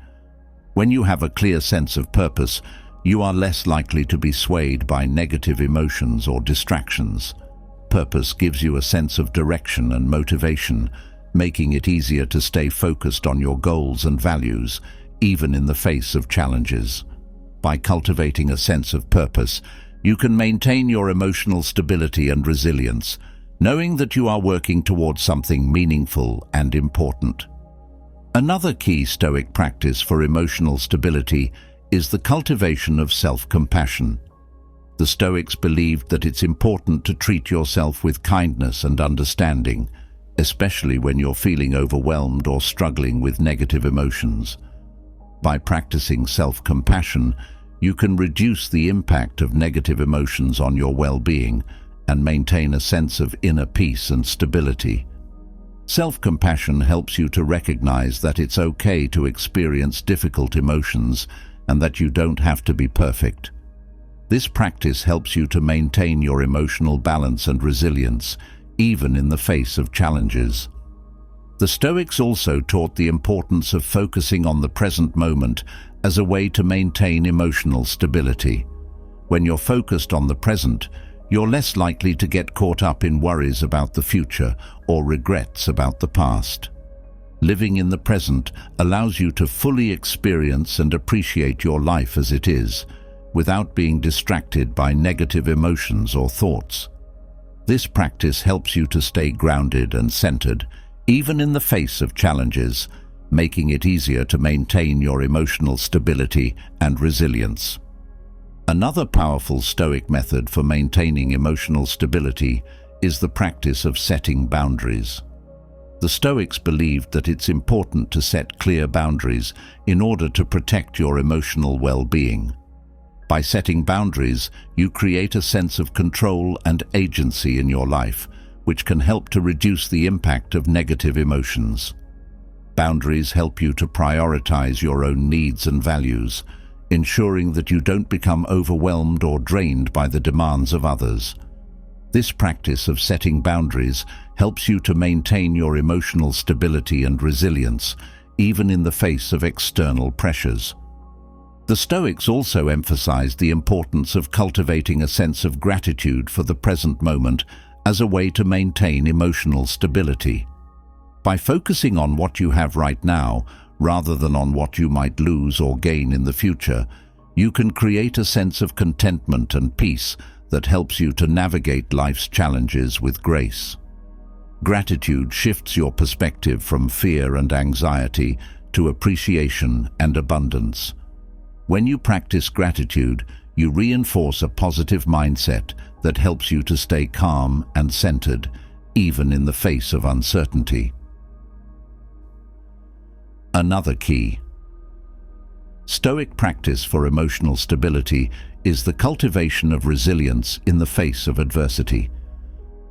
When you have a clear sense of purpose, you are less likely to be swayed by negative emotions or distractions. purpose gives you a sense of direction and motivation, making it easier to stay focused on your goals and values, even in the face of challenges. By cultivating a sense of purpose, you can maintain your emotional stability and resilience, knowing that you are working towards something meaningful and important. Another key Stoic practice for emotional stability is the cultivation of self-compassion. The Stoics believed that it's important to treat yourself with kindness and understanding, especially when you're feeling overwhelmed or struggling with negative emotions. By practicing self-compassion, you can reduce the impact of negative emotions on your well-being and maintain a sense of inner peace and stability. Self-compassion helps you to recognize that it's okay to experience difficult emotions and that you don't have to be perfect. This practice helps you to maintain your emotional balance and resilience, even in the face of challenges. The Stoics also taught the importance of focusing on the present moment as a way to maintain emotional stability. When you're focused on the present, you're less likely to get caught up in worries about the future or regrets about the past. Living in the present allows you to fully experience and appreciate your life as it is, without being distracted by negative emotions or thoughts. This practice helps you to stay grounded and centered, even in the face of challenges, making it easier to maintain your emotional stability and resilience. Another powerful Stoic method for maintaining emotional stability is the practice of setting boundaries. The Stoics believed that it's important to set clear boundaries in order to protect your emotional well-being. By setting boundaries, you create a sense of control and agency in your life, which can help to reduce the impact of negative emotions. Boundaries help you to prioritize your own needs and values, ensuring that you don't become overwhelmed or drained by the demands of others. This practice of setting boundaries helps you to maintain your emotional stability and resilience, even in the face of external pressures. The Stoics also emphasized the importance of cultivating a sense of gratitude for the present moment as a way to maintain emotional stability. By focusing on what you have right now, rather than on what you might lose or gain in the future, you can create a sense of contentment and peace that helps you to navigate life's challenges with grace. Gratitude shifts your perspective from fear and anxiety to appreciation and abundance. When you practice gratitude, you reinforce a positive mindset that helps you to stay calm and centered, even in the face of uncertainty. Another key Stoic practice for emotional stability is the cultivation of resilience in the face of adversity.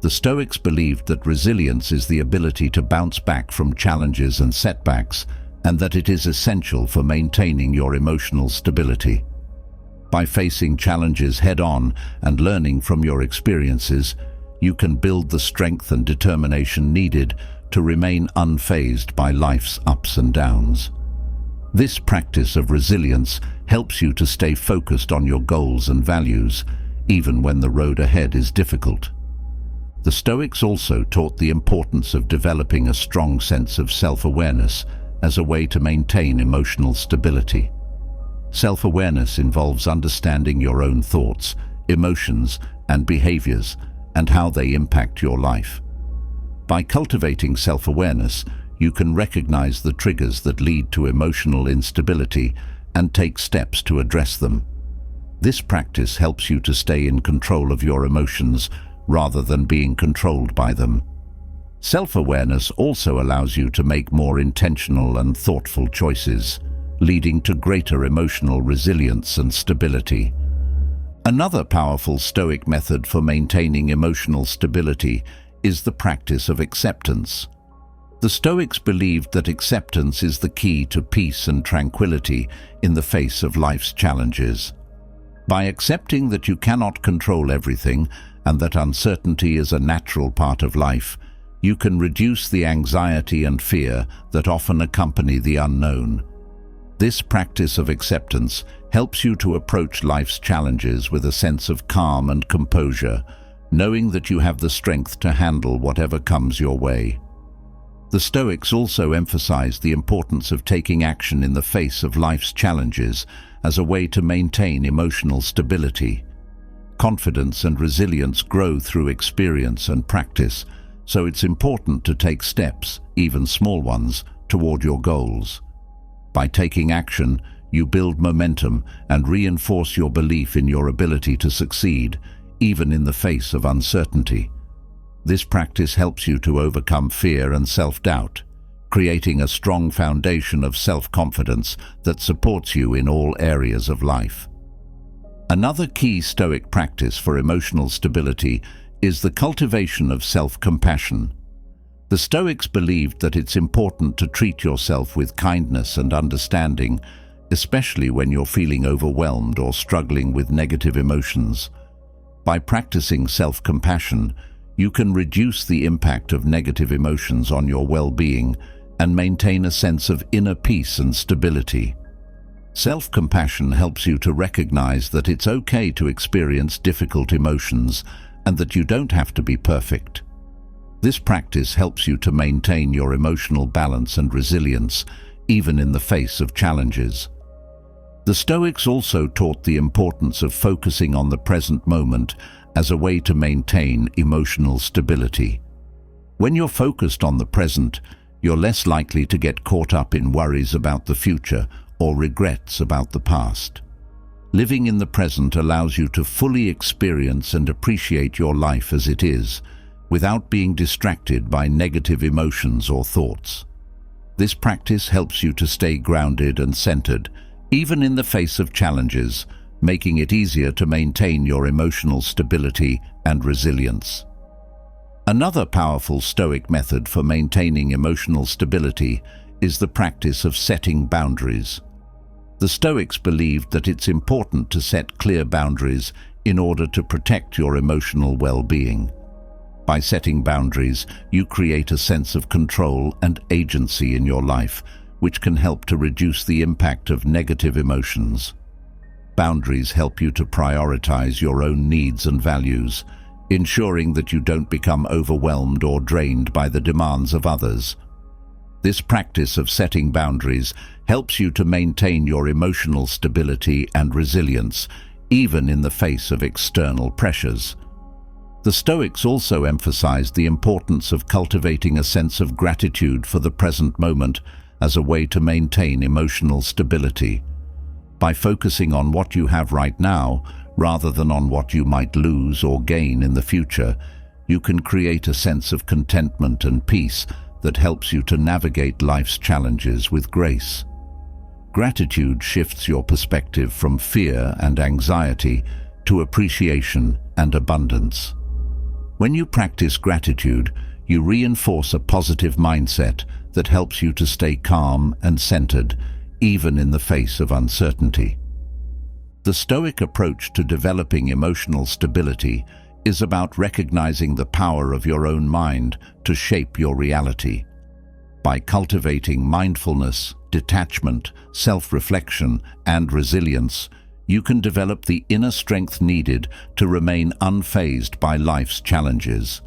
The Stoics believed that resilience is the ability to bounce back from challenges and setbacks, and that it is essential for maintaining your emotional stability. By facing challenges head-on and learning from your experiences, you can build the strength and determination needed to remain unfazed by life's ups and downs. This practice of resilience helps you to stay focused on your goals and values, even when the road ahead is difficult. The Stoics also taught the importance of developing a strong sense of self-awareness as a way to maintain emotional stability. Self-awareness involves understanding your own thoughts, emotions, and behaviors, and how they impact your life. By cultivating self-awareness, you can recognize the triggers that lead to emotional instability and take steps to address them. This practice helps you to stay in control of your emotions rather than being controlled by them. Self-awareness also allows you to make more intentional and thoughtful choices, leading to greater emotional resilience and stability. Another powerful Stoic method for maintaining emotional stability is the practice of acceptance. The Stoics believed that acceptance is the key to peace and tranquility in the face of life's challenges. By accepting that you cannot control everything and that uncertainty is a natural part of life, you can reduce the anxiety and fear that often accompany the unknown. This practice of acceptance helps you to approach life's challenges with a sense of calm and composure, knowing that you have the strength to handle whatever comes your way. The Stoics also emphasize the importance of taking action in the face of life's challenges as a way to maintain emotional stability. Confidence and resilience grow through experience and practice, so it's important to take steps, even small ones, toward your goals. By taking action, you build momentum and reinforce your belief in your ability to succeed, even in the face of uncertainty. This practice helps you to overcome fear and self-doubt, creating a strong foundation of self-confidence that supports you in all areas of life. Another key Stoic practice for emotional stability is the cultivation of self-compassion. The Stoics believed that it's important to treat yourself with kindness and understanding, especially when you're feeling overwhelmed or struggling with negative emotions. By practicing self-compassion, you can reduce the impact of negative emotions on your well-being and maintain a sense of inner peace and stability. Self-compassion helps you to recognize that it's okay to experience difficult emotions and that you don't have to be perfect. This practice helps you to maintain your emotional balance and resilience, even in the face of challenges. The Stoics also taught the importance of focusing on the present moment as a way to maintain emotional stability. When you're focused on the present, you're less likely to get caught up in worries about the future or regrets about the past. Living in the present allows you to fully experience and appreciate your life as it is, without being distracted by negative emotions or thoughts. This practice helps you to stay grounded and centered, even in the face of challenges, making it easier to maintain your emotional stability and resilience. Another powerful Stoic method for maintaining emotional stability is the practice of setting boundaries. The Stoics believed that it's important to set clear boundaries in order to protect your emotional well-being. By setting boundaries, you create a sense of control and agency in your life, which can help to reduce the impact of negative emotions. Boundaries help you to prioritize your own needs and values, ensuring that you don't become overwhelmed or drained by the demands of others. This practice of setting boundaries helps you to maintain your emotional stability and resilience, even in the face of external pressures. The Stoics also emphasized the importance of cultivating a sense of gratitude for the present moment as a way to maintain emotional stability. By focusing on what you have right now, rather than on what you might lose or gain in the future, you can create a sense of contentment and peace that helps you to navigate life's challenges with grace. Gratitude shifts your perspective from fear and anxiety to appreciation and abundance. When you practice gratitude, you reinforce a positive mindset that helps you to stay calm and centered, even in the face of uncertainty. The Stoic approach to developing emotional stability is about recognizing the power of your own mind to shape your reality. By cultivating mindfulness, detachment, self-reflection, and resilience, you can develop the inner strength needed to remain unfazed by life's challenges.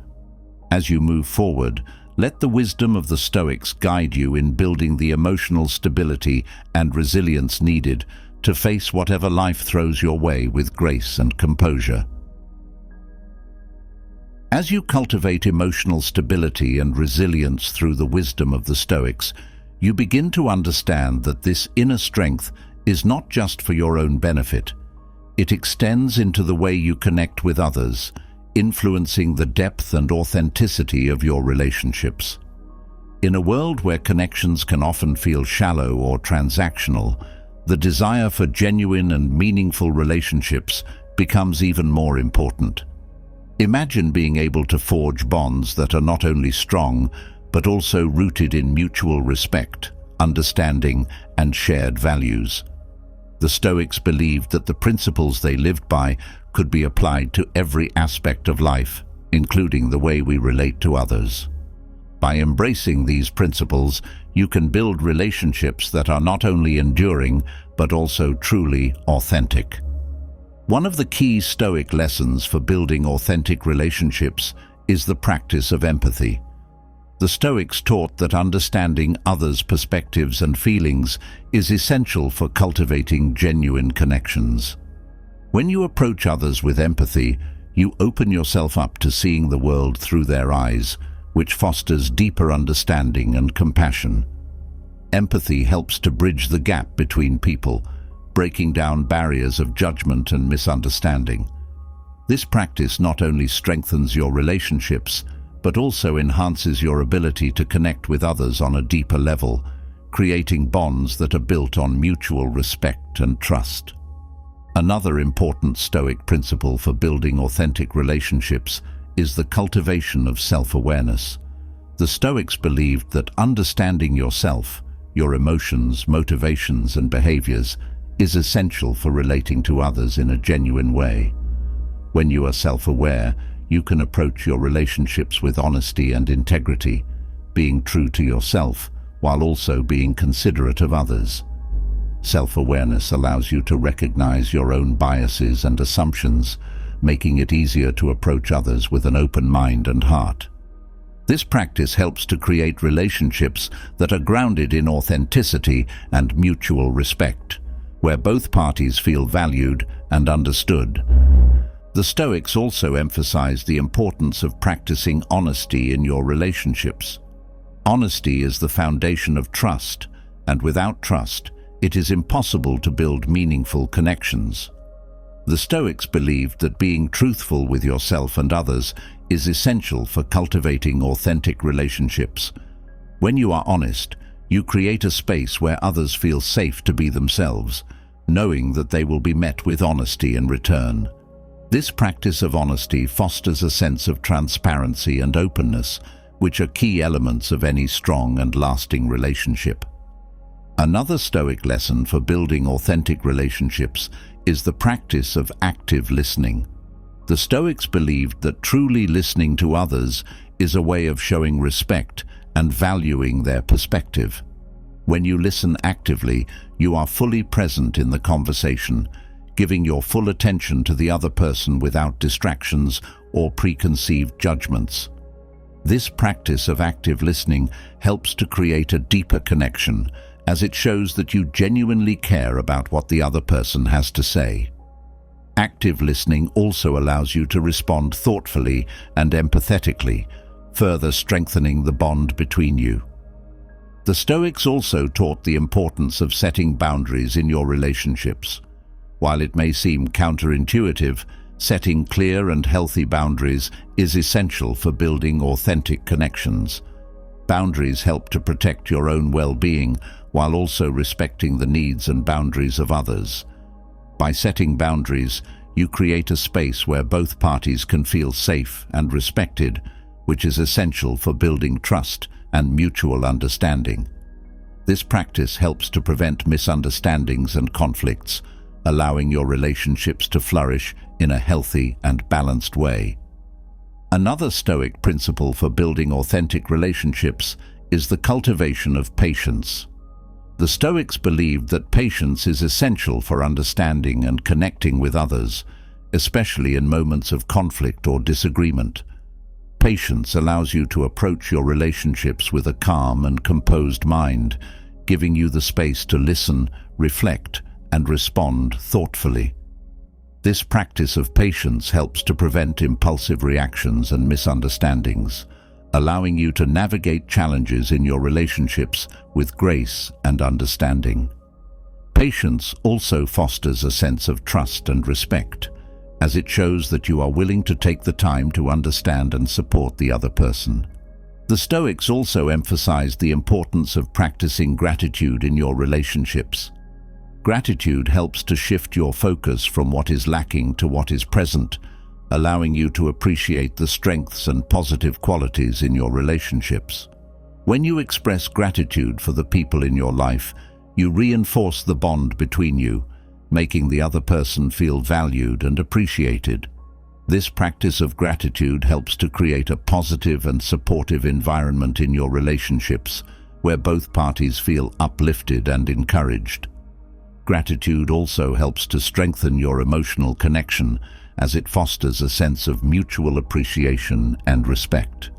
As you move forward, let the wisdom of the Stoics guide you in building the emotional stability and resilience needed to face whatever life throws your way with grace and composure. As you cultivate emotional stability and resilience through the wisdom of the Stoics, you begin to understand that this inner strength is not just for your own benefit. It extends into the way you connect with others, influencing the depth and authenticity of your relationships. In a world where connections can often feel shallow or transactional, the desire for genuine and meaningful relationships becomes even more important. Imagine being able to forge bonds that are not only strong, but also rooted in mutual respect, understanding, and shared values. The Stoics believed that the principles they lived by could be applied to every aspect of life, including the way we relate to others. By embracing these principles, you can build relationships that are not only enduring, but also truly authentic. One of the key Stoic lessons for building authentic relationships is the practice of empathy. The Stoics taught that understanding others' perspectives and feelings is essential for cultivating genuine connections. When you approach others with empathy, you open yourself up to seeing the world through their eyes, which fosters deeper understanding and compassion. Empathy helps to bridge the gap between people, breaking down barriers of judgment and misunderstanding. This practice not only strengthens your relationships, but also enhances your ability to connect with others on a deeper level, creating bonds that are built on mutual respect and trust. Another important Stoic principle for building authentic relationships is the cultivation of self-awareness. The Stoics believed that understanding yourself, your emotions, motivations, and behaviors is essential for relating to others in a genuine way. When you are self-aware, you can approach your relationships with honesty and integrity, being true to yourself while also being considerate of others. Self-awareness allows you to recognize your own biases and assumptions, making it easier to approach others with an open mind and heart. This practice helps to create relationships that are grounded in authenticity and mutual respect, where both parties feel valued and understood. The Stoics also emphasized the importance of practicing honesty in your relationships. Honesty is the foundation of trust, and without trust, it is impossible to build meaningful connections. The Stoics believed that being truthful with yourself and others is essential for cultivating authentic relationships. When you are honest, you create a space where others feel safe to be themselves, knowing that they will be met with honesty in return. This practice of honesty fosters a sense of transparency and openness, which are key elements of any strong and lasting relationship. Another Stoic lesson for building authentic relationships is the practice of active listening. The Stoics believed that truly listening to others is a way of showing respect and valuing their perspective. When you listen actively, you are fully present in the conversation, giving your full attention to the other person without distractions or preconceived judgments. This practice of active listening helps to create a deeper connection, as it shows that you genuinely care about what the other person has to say. Active listening also allows you to respond thoughtfully and empathetically, further strengthening the bond between you. The Stoics also taught the importance of setting boundaries in your relationships. While it may seem counterintuitive, setting clear and healthy boundaries is essential for building authentic connections. Boundaries help to protect your own well-being while also respecting the needs and boundaries of others. By setting boundaries, you create a space where both parties can feel safe and respected, which is essential for building trust and mutual understanding. This practice helps to prevent misunderstandings and conflicts, allowing your relationships to flourish in a healthy and balanced way. Another Stoic principle for building authentic relationships is the cultivation of patience. The Stoics believed that patience is essential for understanding and connecting with others, especially in moments of conflict or disagreement. Patience allows you to approach your relationships with a calm and composed mind, giving you the space to listen, reflect, and respond thoughtfully. This practice of patience helps to prevent impulsive reactions and misunderstandings, allowing you to navigate challenges in your relationships with grace and understanding. Patience also fosters a sense of trust and respect, as it shows that you are willing to take the time to understand and support the other person. The Stoics also emphasized the importance of practicing gratitude in your relationships. Gratitude helps to shift your focus from what is lacking to what is present, allowing you to appreciate the strengths and positive qualities in your relationships. When you express gratitude for the people in your life, you reinforce the bond between you, making the other person feel valued and appreciated. This practice of gratitude helps to create a positive and supportive environment in your relationships, where both parties feel uplifted and encouraged. Gratitude also helps to strengthen your emotional connection, as it fosters a sense of mutual appreciation and respect.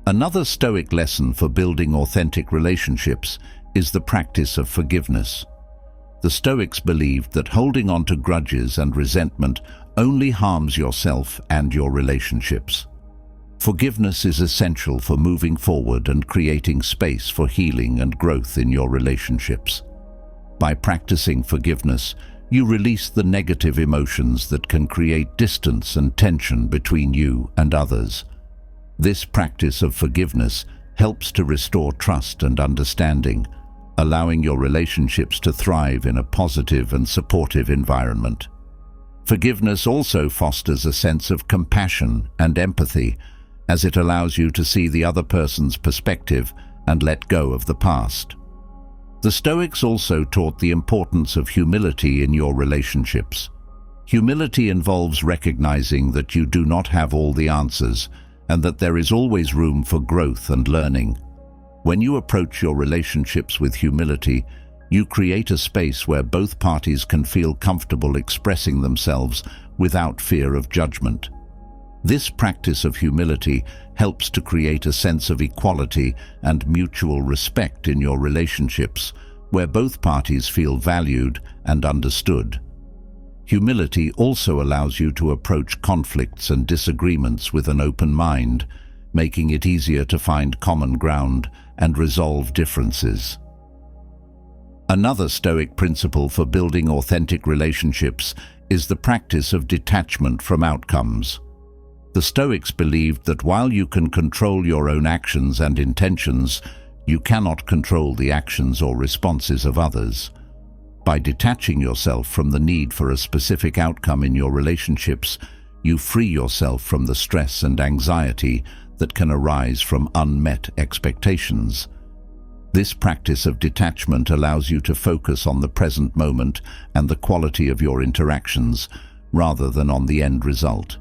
Another Stoic lesson for building authentic relationships is the practice of forgiveness. The Stoics believed that holding on to grudges and resentment only harms yourself and your relationships. Forgiveness is essential for moving forward and creating space for healing and growth in your relationships. By practicing forgiveness, you release the negative emotions that can create distance and tension between you and others. This practice of forgiveness helps to restore trust and understanding, allowing your relationships to thrive in a positive and supportive environment. Forgiveness also fosters a sense of compassion and empathy, as it allows you to see the other person's perspective and let go of the past. The Stoics also taught the importance of humility in your relationships. Humility involves recognizing that you do not have all the answers and that there is always room for growth and learning. When you approach your relationships with humility, you create a space where both parties can feel comfortable expressing themselves without fear of judgment. This practice of humility helps to create a sense of equality and mutual respect in your relationships, where both parties feel valued and understood. Humility also allows you to approach conflicts and disagreements with an open mind, making it easier to find common ground and resolve differences. Another Stoic principle for building authentic relationships is the practice of detachment from outcomes. The Stoics believed that while you can control your own actions and intentions, you cannot control the actions or responses of others. By detaching yourself from the need for a specific outcome in your relationships, you free yourself from the stress and anxiety that can arise from unmet expectations. This practice of detachment allows you to focus on the present moment and the quality of your interactions, rather than on the end result.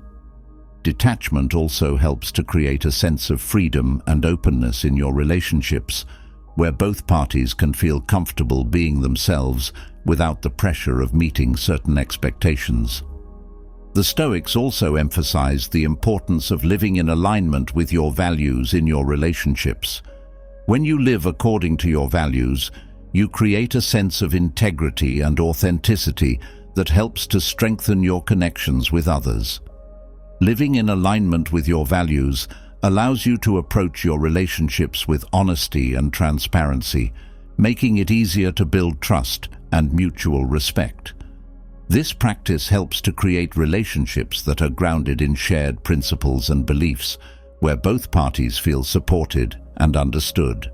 Detachment also helps to create a sense of freedom and openness in your relationships, where both parties can feel comfortable being themselves without the pressure of meeting certain expectations. The Stoics also emphasized the importance of living in alignment with your values in your relationships. When you live according to your values, you create a sense of integrity and authenticity that helps to strengthen your connections with others. Living in alignment with your values allows you to approach your relationships with honesty and transparency, making it easier to build trust and mutual respect. This practice helps to create relationships that are grounded in shared principles and beliefs, where both parties feel supported and understood.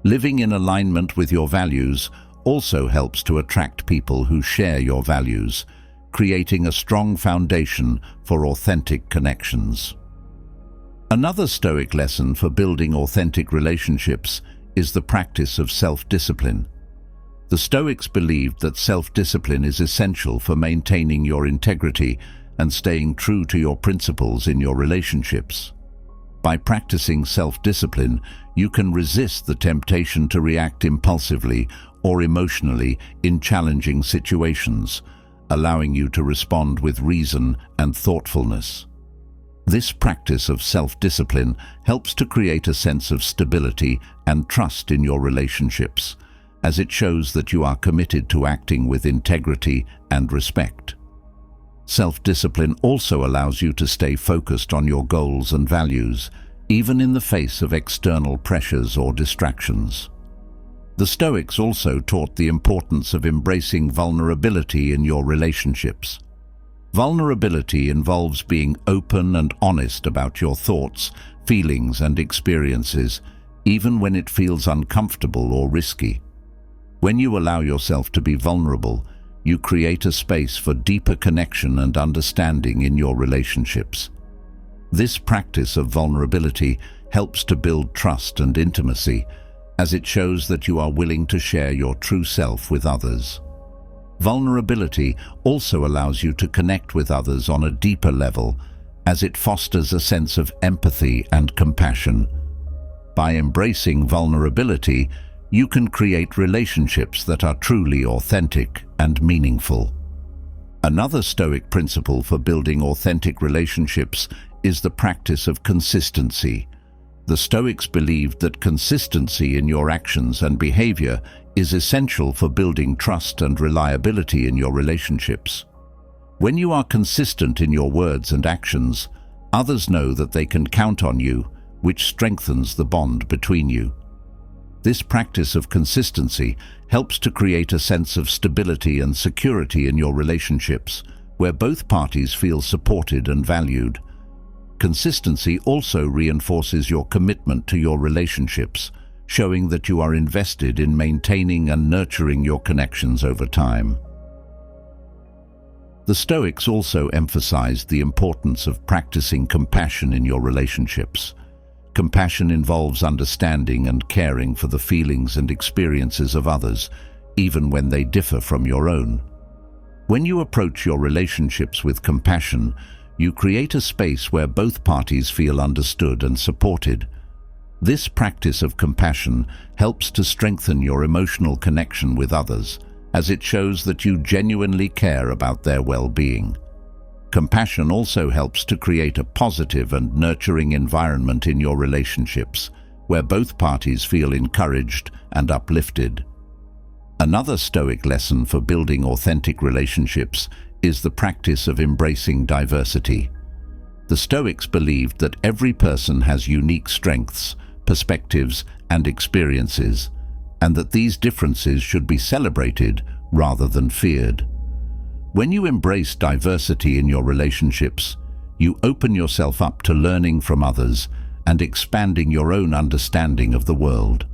Living in alignment with your values also helps to attract people who share your values, creating a strong foundation for authentic connections. Another Stoic lesson for building authentic relationships is the practice of self-discipline. The Stoics believed that self-discipline is essential for maintaining your integrity and staying true to your principles in your relationships. By practicing self-discipline, you can resist the temptation to react impulsively or emotionally in challenging situations, allowing you to respond with reason and thoughtfulness. This practice of self-discipline helps to create a sense of stability and trust in your relationships, as it shows that you are committed to acting with integrity and respect. Self-discipline also allows you to stay focused on your goals and values, even in the face of external pressures or distractions. The Stoics also taught the importance of embracing vulnerability in your relationships. Vulnerability involves being open and honest about your thoughts, feelings, and experiences, even when it feels uncomfortable or risky. When you allow yourself to be vulnerable, you create a space for deeper connection and understanding in your relationships. This practice of vulnerability helps to build trust and intimacy, as it shows that you are willing to share your true self with others. Vulnerability also allows you to connect with others on a deeper level, as it fosters a sense of empathy and compassion. By embracing vulnerability, you can create relationships that are truly authentic and meaningful. Another Stoic principle for building authentic relationships is the practice of consistency. The Stoics believed that consistency in your actions and behavior is essential for building trust and reliability in your relationships. When you are consistent in your words and actions, others know that they can count on you, which strengthens the bond between you. This practice of consistency helps to create a sense of stability and security in your relationships, where both parties feel supported and valued. Consistency also reinforces your commitment to your relationships, showing that you are invested in maintaining and nurturing your connections over time. The Stoics also emphasized the importance of practicing compassion in your relationships. Compassion involves understanding and caring for the feelings and experiences of others, even when they differ from your own. When you approach your relationships with compassion, you create a space where both parties feel understood and supported. This practice of compassion helps to strengthen your emotional connection with others, as it shows that you genuinely care about their well-being. Compassion also helps to create a positive and nurturing environment in your relationships, where both parties feel encouraged and uplifted. Another Stoic lesson for building authentic relationships is the practice of embracing diversity. The Stoics believed that every person has unique strengths, perspectives, and experiences, and that these differences should be celebrated rather than feared. When you embrace diversity in your relationships, you open yourself up to learning from others and expanding your own understanding of the world.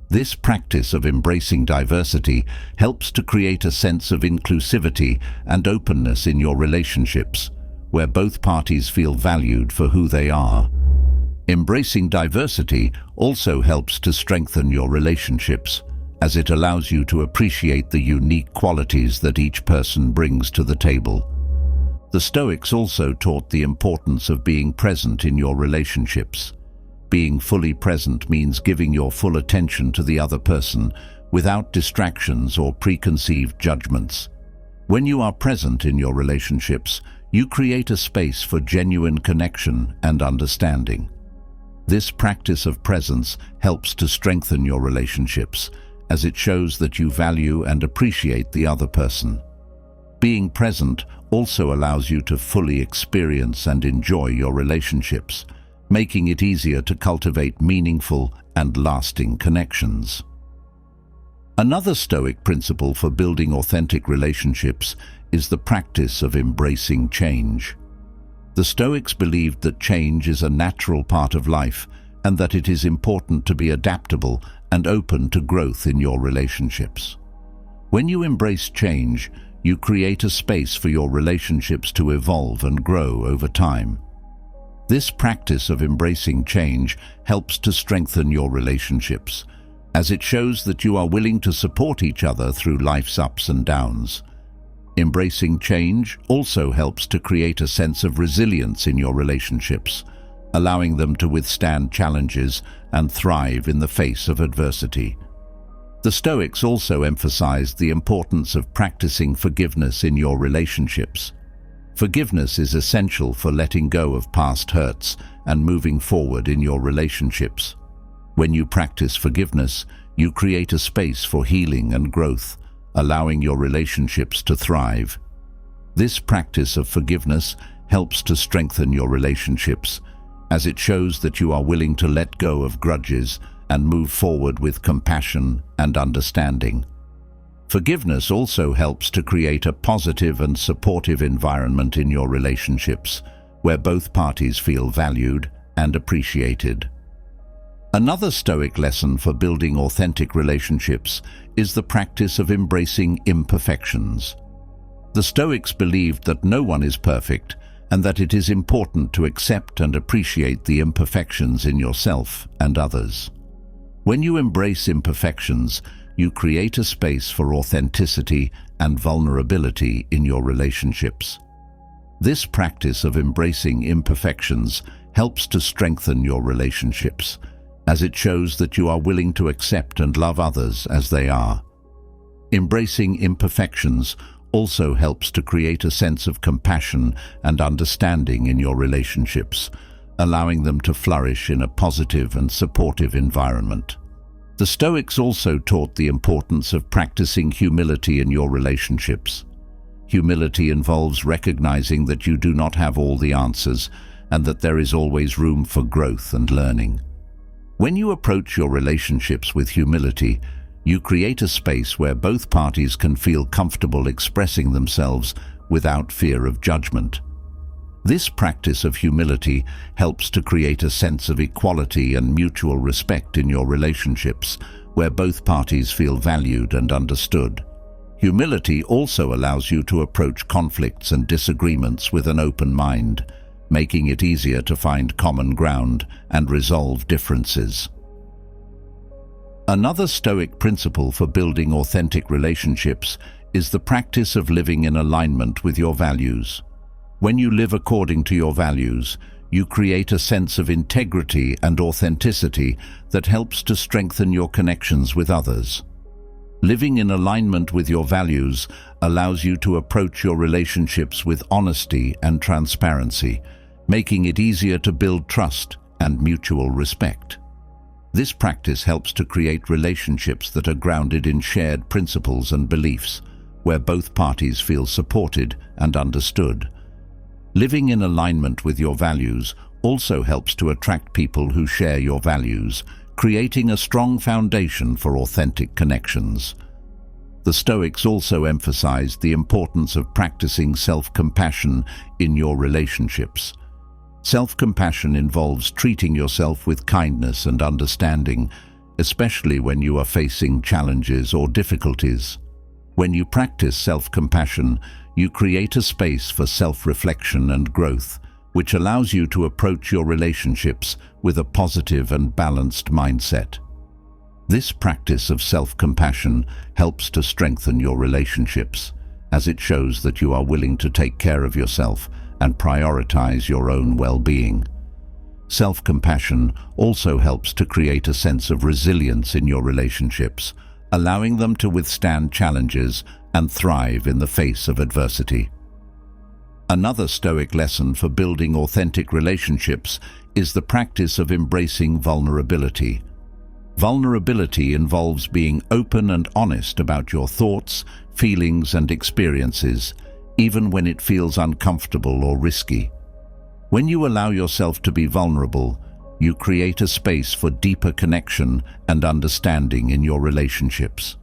This practice of embracing diversity helps to create a sense of inclusivity and openness in your relationships, where both parties feel valued for who they are. Embracing diversity also helps to strengthen your relationships, as it allows you to appreciate the unique qualities that each person brings to the table. The Stoics also taught the importance of being present in your relationships. Being fully present means giving your full attention to the other person without distractions or preconceived judgments. When you are present in your relationships, you create a space for genuine connection and understanding. This practice of presence helps to strengthen your relationships, as it shows that you value and appreciate the other person. Being present also allows you to fully experience and enjoy your relationships, making it easier to cultivate meaningful and lasting connections. Another Stoic principle for building authentic relationships is the practice of embracing change. The Stoics believed that change is a natural part of life and that it is important to be adaptable and open to growth in your relationships. When you embrace change, you create a space for your relationships to evolve and grow over time. This practice of embracing change helps to strengthen your relationships, as it shows that you are willing to support each other through life's ups and downs. Embracing change also helps to create a sense of resilience in your relationships, allowing them to withstand challenges and thrive in the face of adversity. The Stoics also emphasized the importance of practicing forgiveness in your relationships. Forgiveness is essential for letting go of past hurts and moving forward in your relationships. When you practice forgiveness, you create a space for healing and growth, allowing your relationships to thrive. This practice of forgiveness helps to strengthen your relationships, as it shows that you are willing to let go of grudges and move forward with compassion and understanding. Forgiveness also helps to create a positive and supportive environment in your relationships, where both parties feel valued and appreciated. Another Stoic lesson for building authentic relationships is the practice of embracing imperfections. The Stoics believed that no one is perfect and that it is important to accept and appreciate the imperfections in yourself and others. When you embrace imperfections, you create a space for authenticity and vulnerability in your relationships. This practice of embracing imperfections helps to strengthen your relationships, as it shows that you are willing to accept and love others as they are. Embracing imperfections also helps to create a sense of compassion and understanding in your relationships, allowing them to flourish in a positive and supportive environment. The Stoics also taught the importance of practicing humility in your relationships. Humility involves recognizing that you do not have all the answers and that there is always room for growth and learning. When you approach your relationships with humility, you create a space where both parties can feel comfortable expressing themselves without fear of judgment. This practice of humility helps to create a sense of equality and mutual respect in your relationships, where both parties feel valued and understood. Humility also allows you to approach conflicts and disagreements with an open mind, making it easier to find common ground and resolve differences. Another Stoic principle for building authentic relationships is the practice of living in alignment with your values. When you live according to your values, you create a sense of integrity and authenticity that helps to strengthen your connections with others. Living in alignment with your values allows you to approach your relationships with honesty and transparency, making it easier to build trust and mutual respect. This practice helps to create relationships that are grounded in shared principles and beliefs, where both parties feel supported and understood. Living in alignment with your values also helps to attract people who share your values, creating a strong foundation for authentic connections. The Stoics also emphasized the importance of practicing self-compassion in your relationships. Self-compassion involves treating yourself with kindness and understanding, especially when you are facing challenges or difficulties. When you practice self-compassion, you create a space for self-reflection and growth, which allows you to approach your relationships with a positive and balanced mindset. This practice of self-compassion helps to strengthen your relationships, as it shows that you are willing to take care of yourself and prioritize your own well-being. Self-compassion also helps to create a sense of resilience in your relationships, allowing them to withstand challenges and thrive in the face of adversity. Another Stoic lesson for building authentic relationships is the practice of embracing vulnerability. Vulnerability involves being open and honest about your thoughts, feelings, and experiences, even when it feels uncomfortable or risky. When you allow yourself to be vulnerable, you create a space for deeper connection and understanding in your relationships.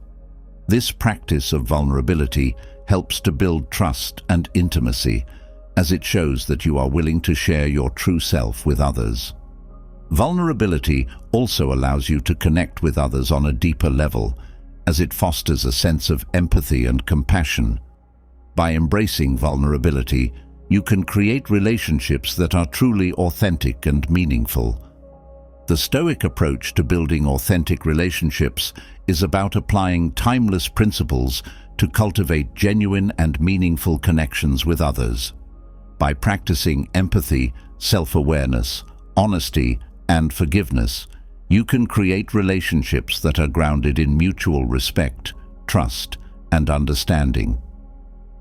This practice of vulnerability helps to build trust and intimacy, as it shows that you are willing to share your true self with others. Vulnerability also allows you to connect with others on a deeper level, as it fosters a sense of empathy and compassion. By embracing vulnerability, you can create relationships that are truly authentic and meaningful. The Stoic approach to building authentic relationships is about applying timeless principles to cultivate genuine and meaningful connections with others. By practicing empathy, self-awareness, honesty, and forgiveness, you can create relationships that are grounded in mutual respect, trust, and understanding.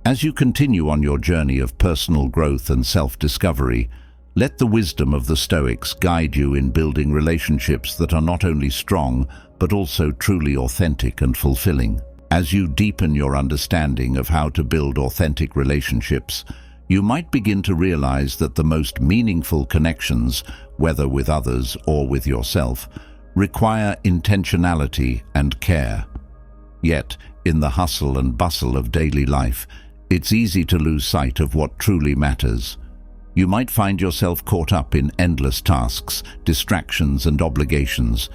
As you continue on your journey of personal growth and self-discovery, let the wisdom of the Stoics guide you in building relationships that are not only strong, but also truly authentic and fulfilling. As you deepen your understanding of how to build authentic relationships, you might begin to realize that the most meaningful connections, whether with others or with yourself, require intentionality and care. Yet, in the hustle and bustle of daily life, it's easy to lose sight of what truly matters. You might find yourself caught up in endless tasks, distractions, and obligations,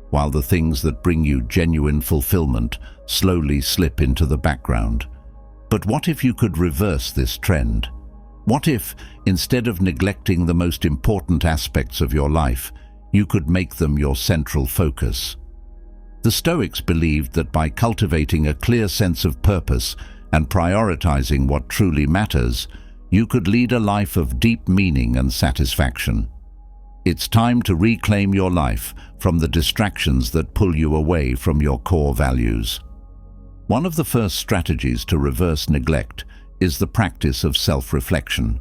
while the things that bring you genuine fulfillment slowly slip into the background. But what if you could reverse this trend? What if, instead of neglecting the most important aspects of your life, you could make them your central focus? The Stoics believed that by cultivating a clear sense of purpose and prioritizing what truly matters, you could lead a life of deep meaning and satisfaction. It's time to reclaim your life from the distractions that pull you away from your core values. One of the first strategies to reverse neglect is the practice of self-reflection.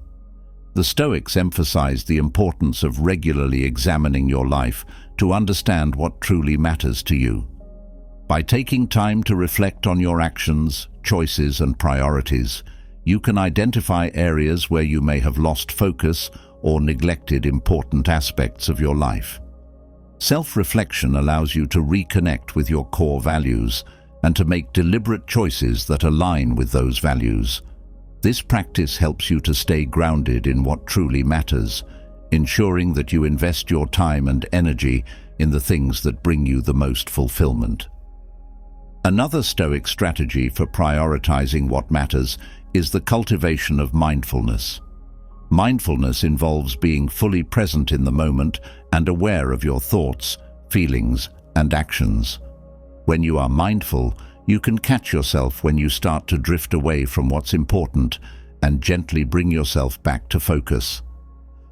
The Stoics emphasize the importance of regularly examining your life to understand what truly matters to you. By taking time to reflect on your actions, choices, and priorities, you can identify areas where you may have lost focus or neglected important aspects of your life. Self-reflection allows you to reconnect with your core values and to make deliberate choices that align with those values. This practice helps you to stay grounded in what truly matters, ensuring that you invest your time and energy in the things that bring you the most fulfillment. Another Stoic strategy for prioritizing what matters is the cultivation of mindfulness. Mindfulness involves being fully present in the moment and aware of your thoughts, feelings, and actions. When you are mindful, you can catch yourself when you start to drift away from what's important and gently bring yourself back to focus.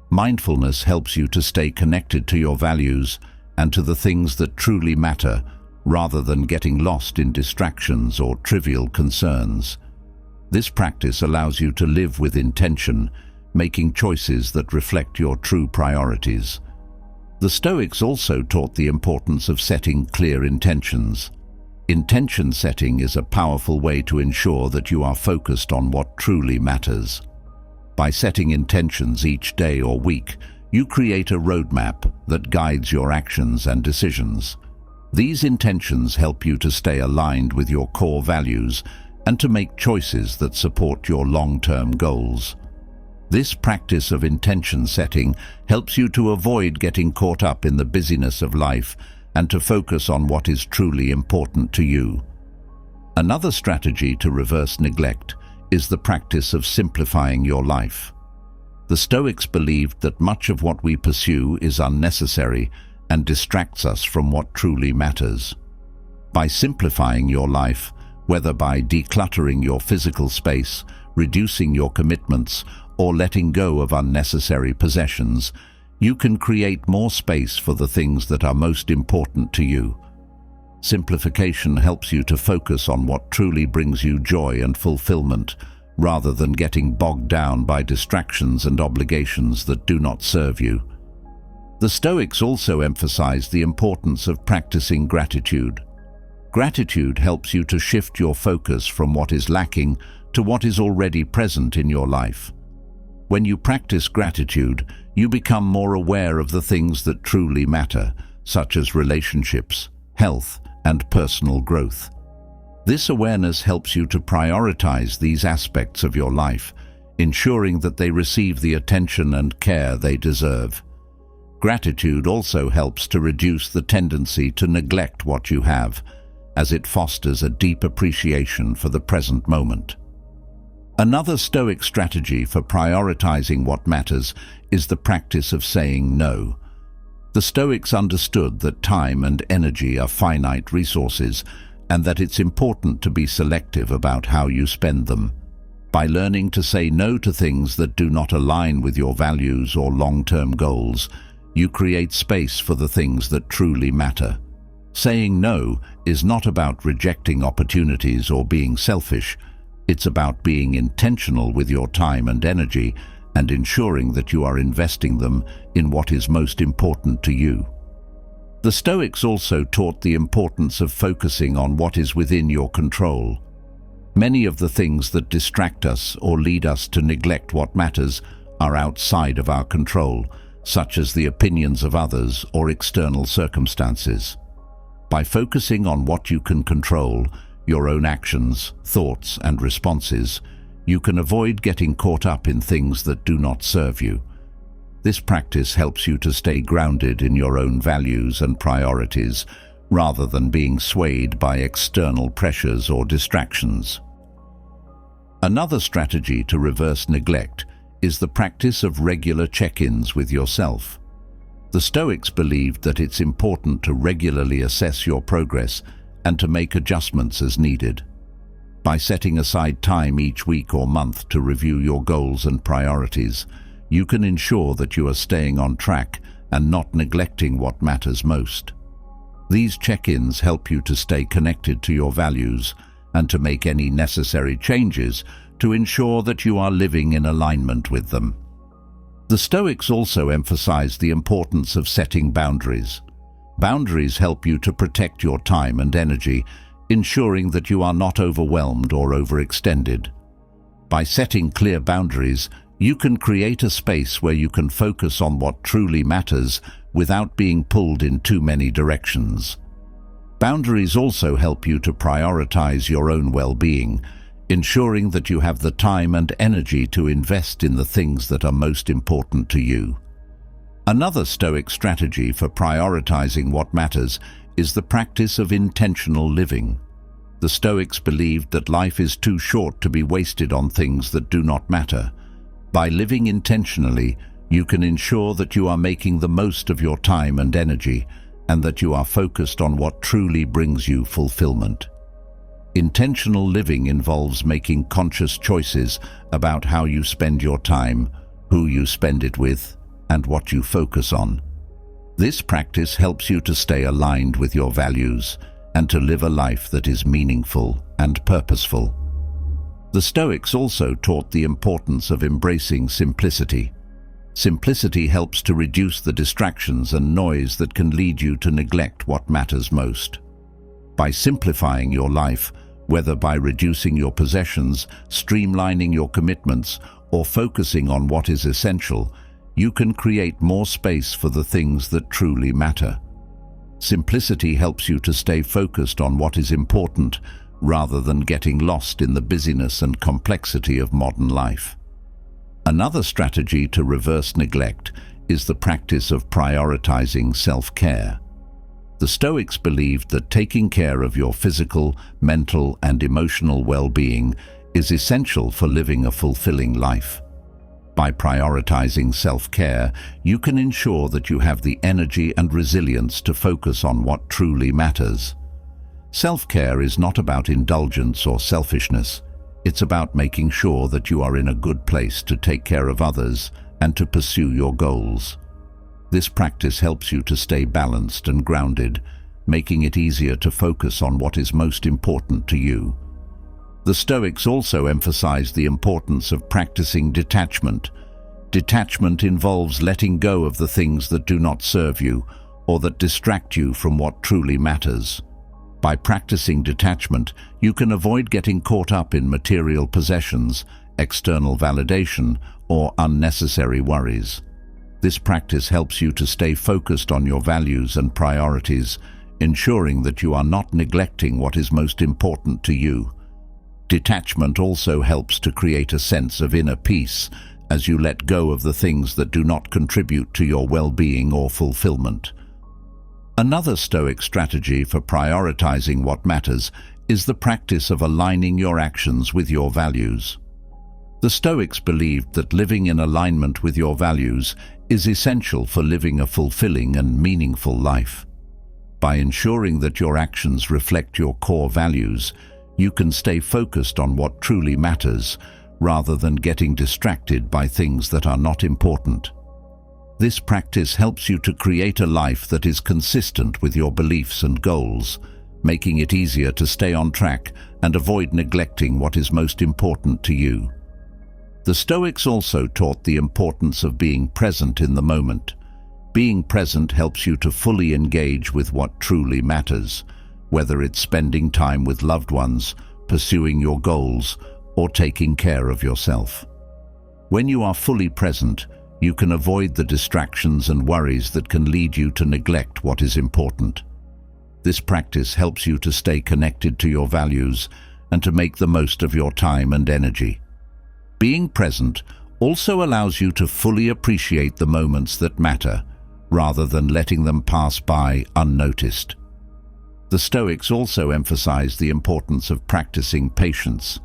Mindfulness helps you to stay connected to your values and to the things that truly matter, rather than getting lost in distractions or trivial concerns. This practice allows you to live with intention, making choices that reflect your true priorities. The Stoics also taught the importance of setting clear intentions. Intention setting is a powerful way to ensure that you are focused on what truly matters. By setting intentions each day or week, you create a roadmap that guides your actions and decisions. These intentions help you to stay aligned with your core values and to make choices that support your long-term goals. This practice of intention setting helps you to avoid getting caught up in the busyness of life and to focus on what is truly important to you. Another strategy to reverse neglect is the practice of simplifying your life. The Stoics believed that much of what we pursue is unnecessary and distracts us from what truly matters. By simplifying your life, whether by decluttering your physical space, reducing your commitments, or letting go of unnecessary possessions, you can create more space for the things that are most important to you. Simplification helps you to focus on what truly brings you joy and fulfillment, rather than getting bogged down by distractions and obligations that do not serve you. The Stoics also emphasized the importance of practicing gratitude. Gratitude helps you to shift your focus from what is lacking to what is already present in your life. When you practice gratitude, you become more aware of the things that truly matter, such as relationships, health, and personal growth. This awareness helps you to prioritize these aspects of your life, ensuring that they receive the attention and care they deserve. Gratitude also helps to reduce the tendency to neglect what you have, as it fosters a deep appreciation for the present moment. Another Stoic strategy for prioritizing what matters is the practice of saying no. The Stoics understood that time and energy are finite resources and that it's important to be selective about how you spend them. By learning to say no to things that do not align with your values or long-term goals, you create space for the things that truly matter. Saying no is not about rejecting opportunities or being selfish. It's about being intentional with your time and energy and ensuring that you are investing them in what is most important to you. The Stoics also taught the importance of focusing on what is within your control. Many of the things that distract us or lead us to neglect what matters are outside of our control, such as the opinions of others or external circumstances. By focusing on what you can control, your own actions, thoughts, and responses, you can avoid getting caught up in things that do not serve you. This practice helps you to stay grounded in your own values and priorities, rather than being swayed by external pressures or distractions. Another strategy to reverse neglect is the practice of regular check-ins with yourself. The Stoics believed that it's important to regularly assess your progress and to make adjustments as needed. By setting aside time each week or month to review your goals and priorities, you can ensure that you are staying on track and not neglecting what matters most. These check-ins help you to stay connected to your values and to make any necessary changes to ensure that you are living in alignment with them. The Stoics also emphasize the importance of setting boundaries. Boundaries help you to protect your time and energy, ensuring that you are not overwhelmed or overextended. By setting clear boundaries, you can create a space where you can focus on what truly matters without being pulled in too many directions. Boundaries also help you to prioritize your own well-being, ensuring that you have the time and energy to invest in the things that are most important to you. Another Stoic strategy for prioritizing what matters is the practice of intentional living. The Stoics believed that life is too short to be wasted on things that do not matter. By living intentionally, you can ensure that you are making the most of your time and energy, and that you are focused on what truly brings you fulfillment. Intentional living involves making conscious choices about how you spend your time, who you spend it with, and what you focus on. This practice helps you to stay aligned with your values and to live a life that is meaningful and purposeful. The Stoics also taught the importance of embracing simplicity. Simplicity helps to reduce the distractions and noise that can lead you to neglect what matters most. By simplifying your life, whether by reducing your possessions, streamlining your commitments, or focusing on what is essential, you can create more space for the things that truly matter. Simplicity helps you to stay focused on what is important, rather than getting lost in the busyness and complexity of modern life. Another strategy to reverse neglect is the practice of prioritizing self-care. The Stoics believed that taking care of your physical, mental, and emotional well-being is essential for living a fulfilling life. By prioritizing self-care, you can ensure that you have the energy and resilience to focus on what truly matters. Self-care is not about indulgence or selfishness. It's about making sure that you are in a good place to take care of others and to pursue your goals. This practice helps you to stay balanced and grounded, making it easier to focus on what is most important to you. The Stoics also emphasize the importance of practicing detachment. Detachment involves letting go of the things that do not serve you or that distract you from what truly matters. By practicing detachment, you can avoid getting caught up in material possessions, external validation, or unnecessary worries. This practice helps you to stay focused on your values and priorities, ensuring that you are not neglecting what is most important to you. Detachment also helps to create a sense of inner peace as you let go of the things that do not contribute to your well-being or fulfillment. Another Stoic strategy for prioritizing what matters is the practice of aligning your actions with your values. The Stoics believed that living in alignment with your values is essential for living a fulfilling and meaningful life. By ensuring that your actions reflect your core values, you can stay focused on what truly matters, rather than getting distracted by things that are not important. This practice helps you to create a life that is consistent with your beliefs and goals, making it easier to stay on track and avoid neglecting what is most important to you. The Stoics also taught the importance of being present in the moment. Being present helps you to fully engage with what truly matters, whether it's spending time with loved ones, pursuing your goals, or taking care of yourself. When you are fully present, you can avoid the distractions and worries that can lead you to neglect what is important. This practice helps you to stay connected to your values and to make the most of your time and energy. Being present also allows you to fully appreciate the moments that matter, rather than letting them pass by unnoticed. The Stoics also emphasize the importance of practicing patience.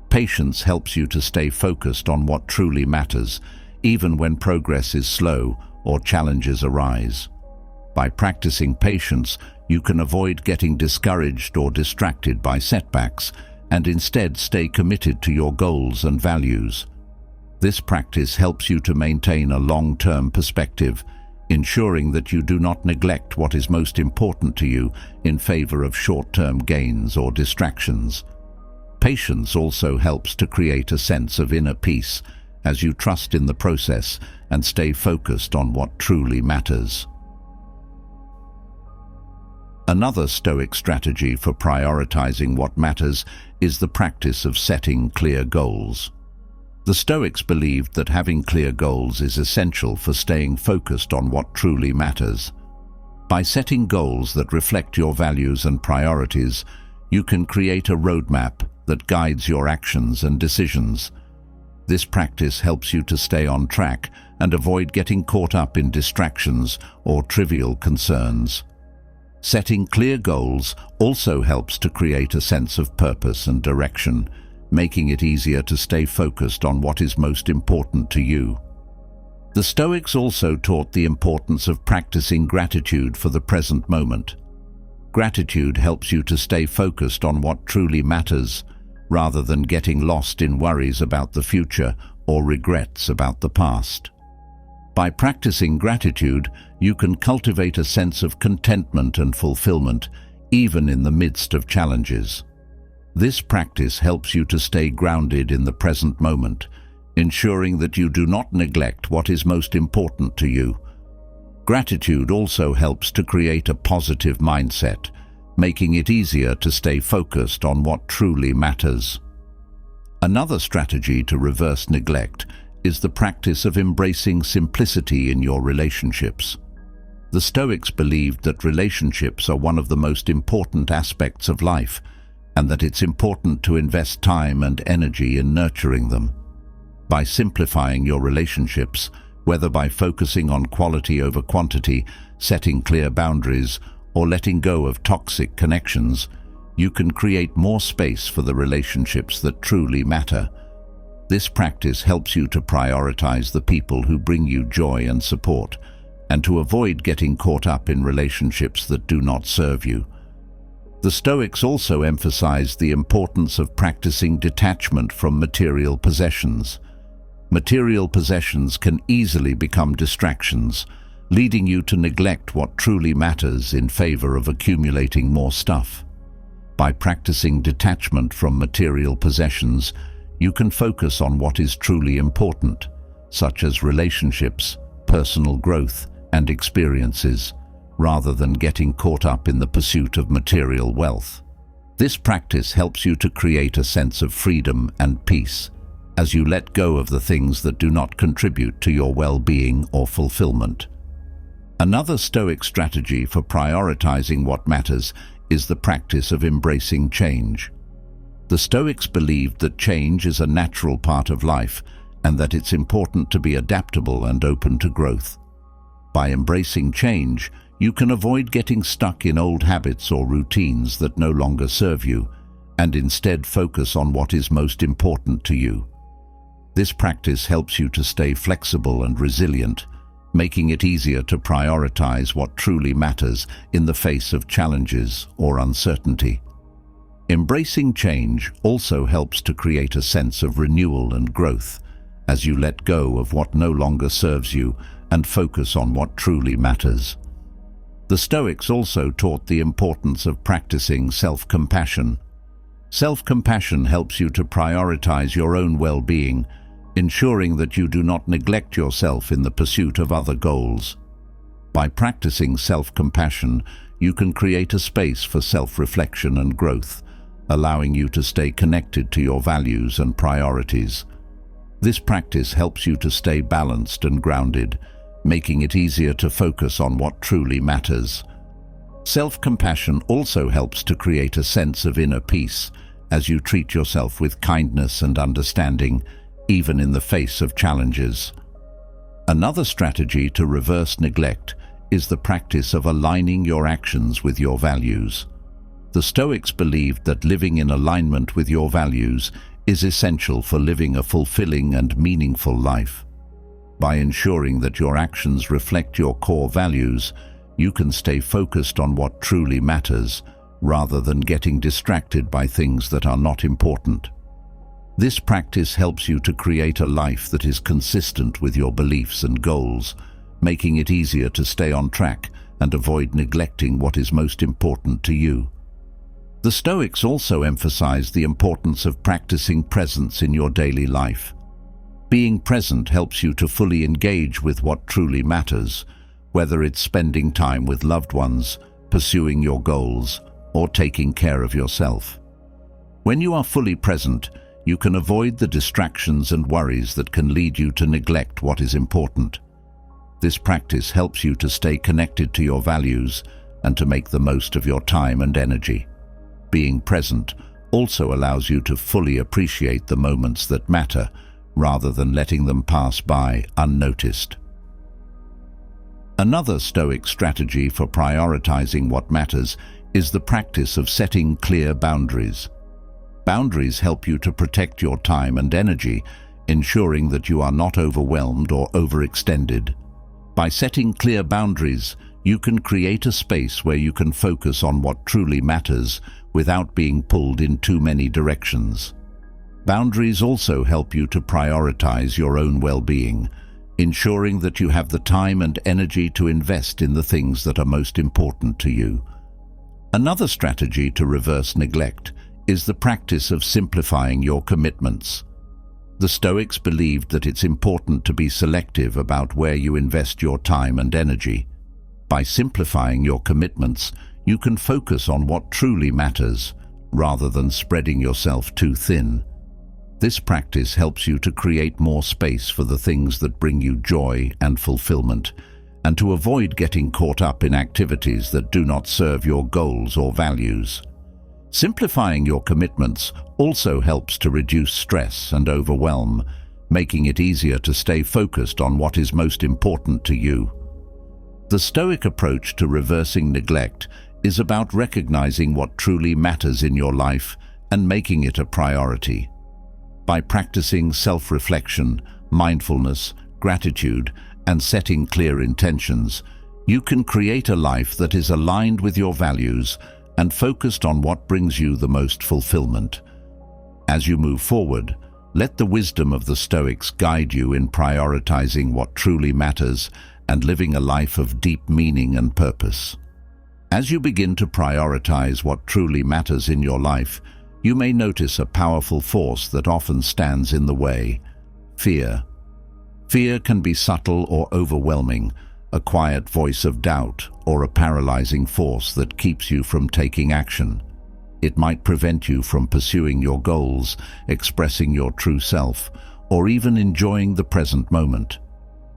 Patience helps you to stay focused on what truly matters, even when progress is slow or challenges arise. By practicing patience, you can avoid getting discouraged or distracted by setbacks and instead stay committed to your goals and values. This practice helps you to maintain a long-term perspective, ensuring that you do not neglect what is most important to you in favor of short-term gains or distractions. Patience also helps to create a sense of inner peace as you trust in the process and stay focused on what truly matters. Another Stoic strategy for prioritizing what matters is the practice of setting clear goals. The Stoics believed that having clear goals is essential for staying focused on what truly matters. By setting goals that reflect your values and priorities, you can create a roadmap that guides your actions and decisions. This practice helps you to stay on track and avoid getting caught up in distractions or trivial concerns. Setting clear goals also helps to create a sense of purpose and direction, making it easier to stay focused on what is most important to you. The Stoics also taught the importance of practicing gratitude for the present moment. Gratitude helps you to stay focused on what truly matters, rather than getting lost in worries about the future or regrets about the past. By practicing gratitude, you can cultivate a sense of contentment and fulfillment, even in the midst of challenges. This practice helps you to stay grounded in the present moment, ensuring that you do not neglect what is most important to you. Gratitude also helps to create a positive mindset, making it easier to stay focused on what truly matters. Another strategy to reverse neglect is the practice of embracing simplicity in your relationships. The Stoics believed that relationships are one of the most important aspects of life, and that it's important to invest time and energy in nurturing them. By simplifying your relationships, whether by focusing on quality over quantity, setting clear boundaries, or letting go of toxic connections, you can create more space for the relationships that truly matter. This practice helps you to prioritize the people who bring you joy and support, and to avoid getting caught up in relationships that do not serve you. The Stoics also emphasized the importance of practicing detachment from material possessions. Material possessions can easily become distractions, leading you to neglect what truly matters in favor of accumulating more stuff. By practicing detachment from material possessions, you can focus on what is truly important, such as relationships, personal growth, and experiences, rather than getting caught up in the pursuit of material wealth. This practice helps you to create a sense of freedom and peace, as you let go of the things that do not contribute to your well-being or fulfillment. Another Stoic strategy for prioritizing what matters is the practice of embracing change. The Stoics believed that change is a natural part of life and that it's important to be adaptable and open to growth. By embracing change, you can avoid getting stuck in old habits or routines that no longer serve you, and instead focus on what is most important to you. This practice helps you to stay flexible and resilient, making it easier to prioritize what truly matters in the face of challenges or uncertainty. Embracing change also helps to create a sense of renewal and growth, as you let go of what no longer serves you and focus on what truly matters. The Stoics also taught the importance of practicing self-compassion. Self-compassion helps you to prioritize your own well-being, ensuring that you do not neglect yourself in the pursuit of other goals. By practicing self-compassion, you can create a space for self-reflection and growth, allowing you to stay connected to your values and priorities. This practice helps you to stay balanced and grounded, making it easier to focus on what truly matters. Self-compassion also helps to create a sense of inner peace as you treat yourself with kindness and understanding, even in the face of challenges. Another strategy to reverse neglect is the practice of aligning your actions with your values. The Stoics believed that living in alignment with your values is essential for living a fulfilling and meaningful life. By ensuring that your actions reflect your core values, you can stay focused on what truly matters, rather than getting distracted by things that are not important. This practice helps you to create a life that is consistent with your beliefs and goals, making it easier to stay on track and avoid neglecting what is most important to you. The Stoics also emphasize the importance of practicing presence in your daily life. Being present helps you to fully engage with what truly matters, whether it's spending time with loved ones, pursuing your goals, or taking care of yourself. When you are fully present, you can avoid the distractions and worries that can lead you to neglect what is important. This practice helps you to stay connected to your values and to make the most of your time and energy. Being present also allows you to fully appreciate the moments that matter, rather than letting them pass by unnoticed. Another Stoic strategy for prioritizing what matters is the practice of setting clear boundaries. Boundaries help you to protect your time and energy, ensuring that you are not overwhelmed or overextended. By setting clear boundaries, you can create a space where you can focus on what truly matters without being pulled in too many directions. Boundaries also help you to prioritize your own well-being, ensuring that you have the time and energy to invest in the things that are most important to you. Another strategy to reverse neglect is the practice of simplifying your commitments. The Stoics believed that it's important to be selective about where you invest your time and energy. By simplifying your commitments, you can focus on what truly matters, rather than spreading yourself too thin. This practice helps you to create more space for the things that bring you joy and fulfillment, and to avoid getting caught up in activities that do not serve your goals or values. Simplifying your commitments also helps to reduce stress and overwhelm, making it easier to stay focused on what is most important to you. The Stoic approach to reversing neglect is about recognizing what truly matters in your life and making it a priority. By practicing self-reflection, mindfulness, gratitude, and setting clear intentions, you can create a life that is aligned with your values and focused on what brings you the most fulfillment. As you move forward, let the wisdom of the Stoics guide you in prioritizing what truly matters and living a life of deep meaning and purpose. As you begin to prioritize what truly matters in your life, you may notice a powerful force that often stands in the way: fear. Fear can be subtle or overwhelming, a quiet voice of doubt or a paralyzing force that keeps you from taking action. It might prevent you from pursuing your goals, expressing your true self, or even enjoying the present moment.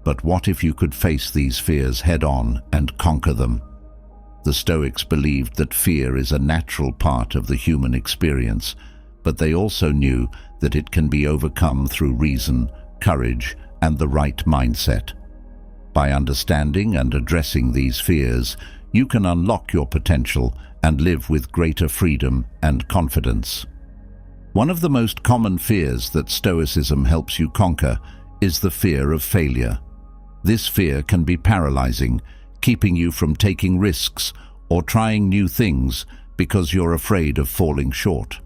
But what if you could face these fears head-on and conquer them? The Stoics believed that fear is a natural part of the human experience, but they also knew that it can be overcome through reason, courage, and the right mindset. By understanding and addressing these fears, you can unlock your potential and live with greater freedom and confidence. One of the most common fears that Stoicism helps you conquer is the fear of failure. This fear can be paralyzing, keeping you from taking risks or trying new things because you're afraid of falling short.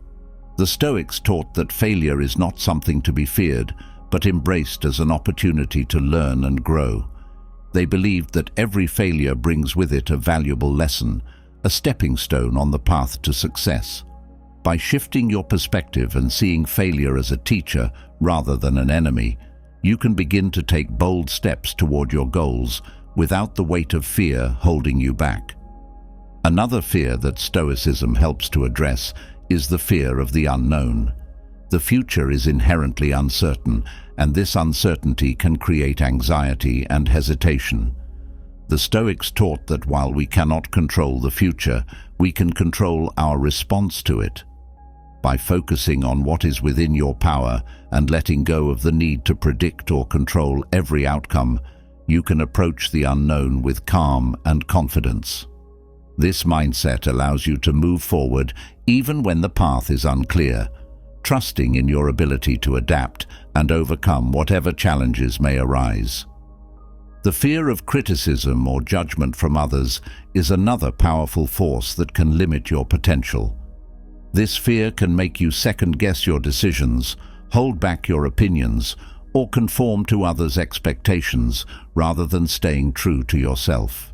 The Stoics taught that failure is not something to be feared, but embraced as an opportunity to learn and grow. They believed that every failure brings with it a valuable lesson, a stepping stone on the path to success. By shifting your perspective and seeing failure as a teacher rather than an enemy, you can begin to take bold steps toward your goals without the weight of fear holding you back. Another fear that Stoicism helps to address is the fear of the unknown. The future is inherently uncertain, and this uncertainty can create anxiety and hesitation. The Stoics taught that while we cannot control the future, we can control our response to it. By focusing on what is within your power and letting go of the need to predict or control every outcome, you can approach the unknown with calm and confidence. This mindset allows you to move forward even when the path is unclear, trusting in your ability to adapt and overcome whatever challenges may arise. The fear of criticism or judgment from others is another powerful force that can limit your potential. This fear can make you second-guess your decisions, hold back your opinions, or conform to others' expectations rather than staying true to yourself.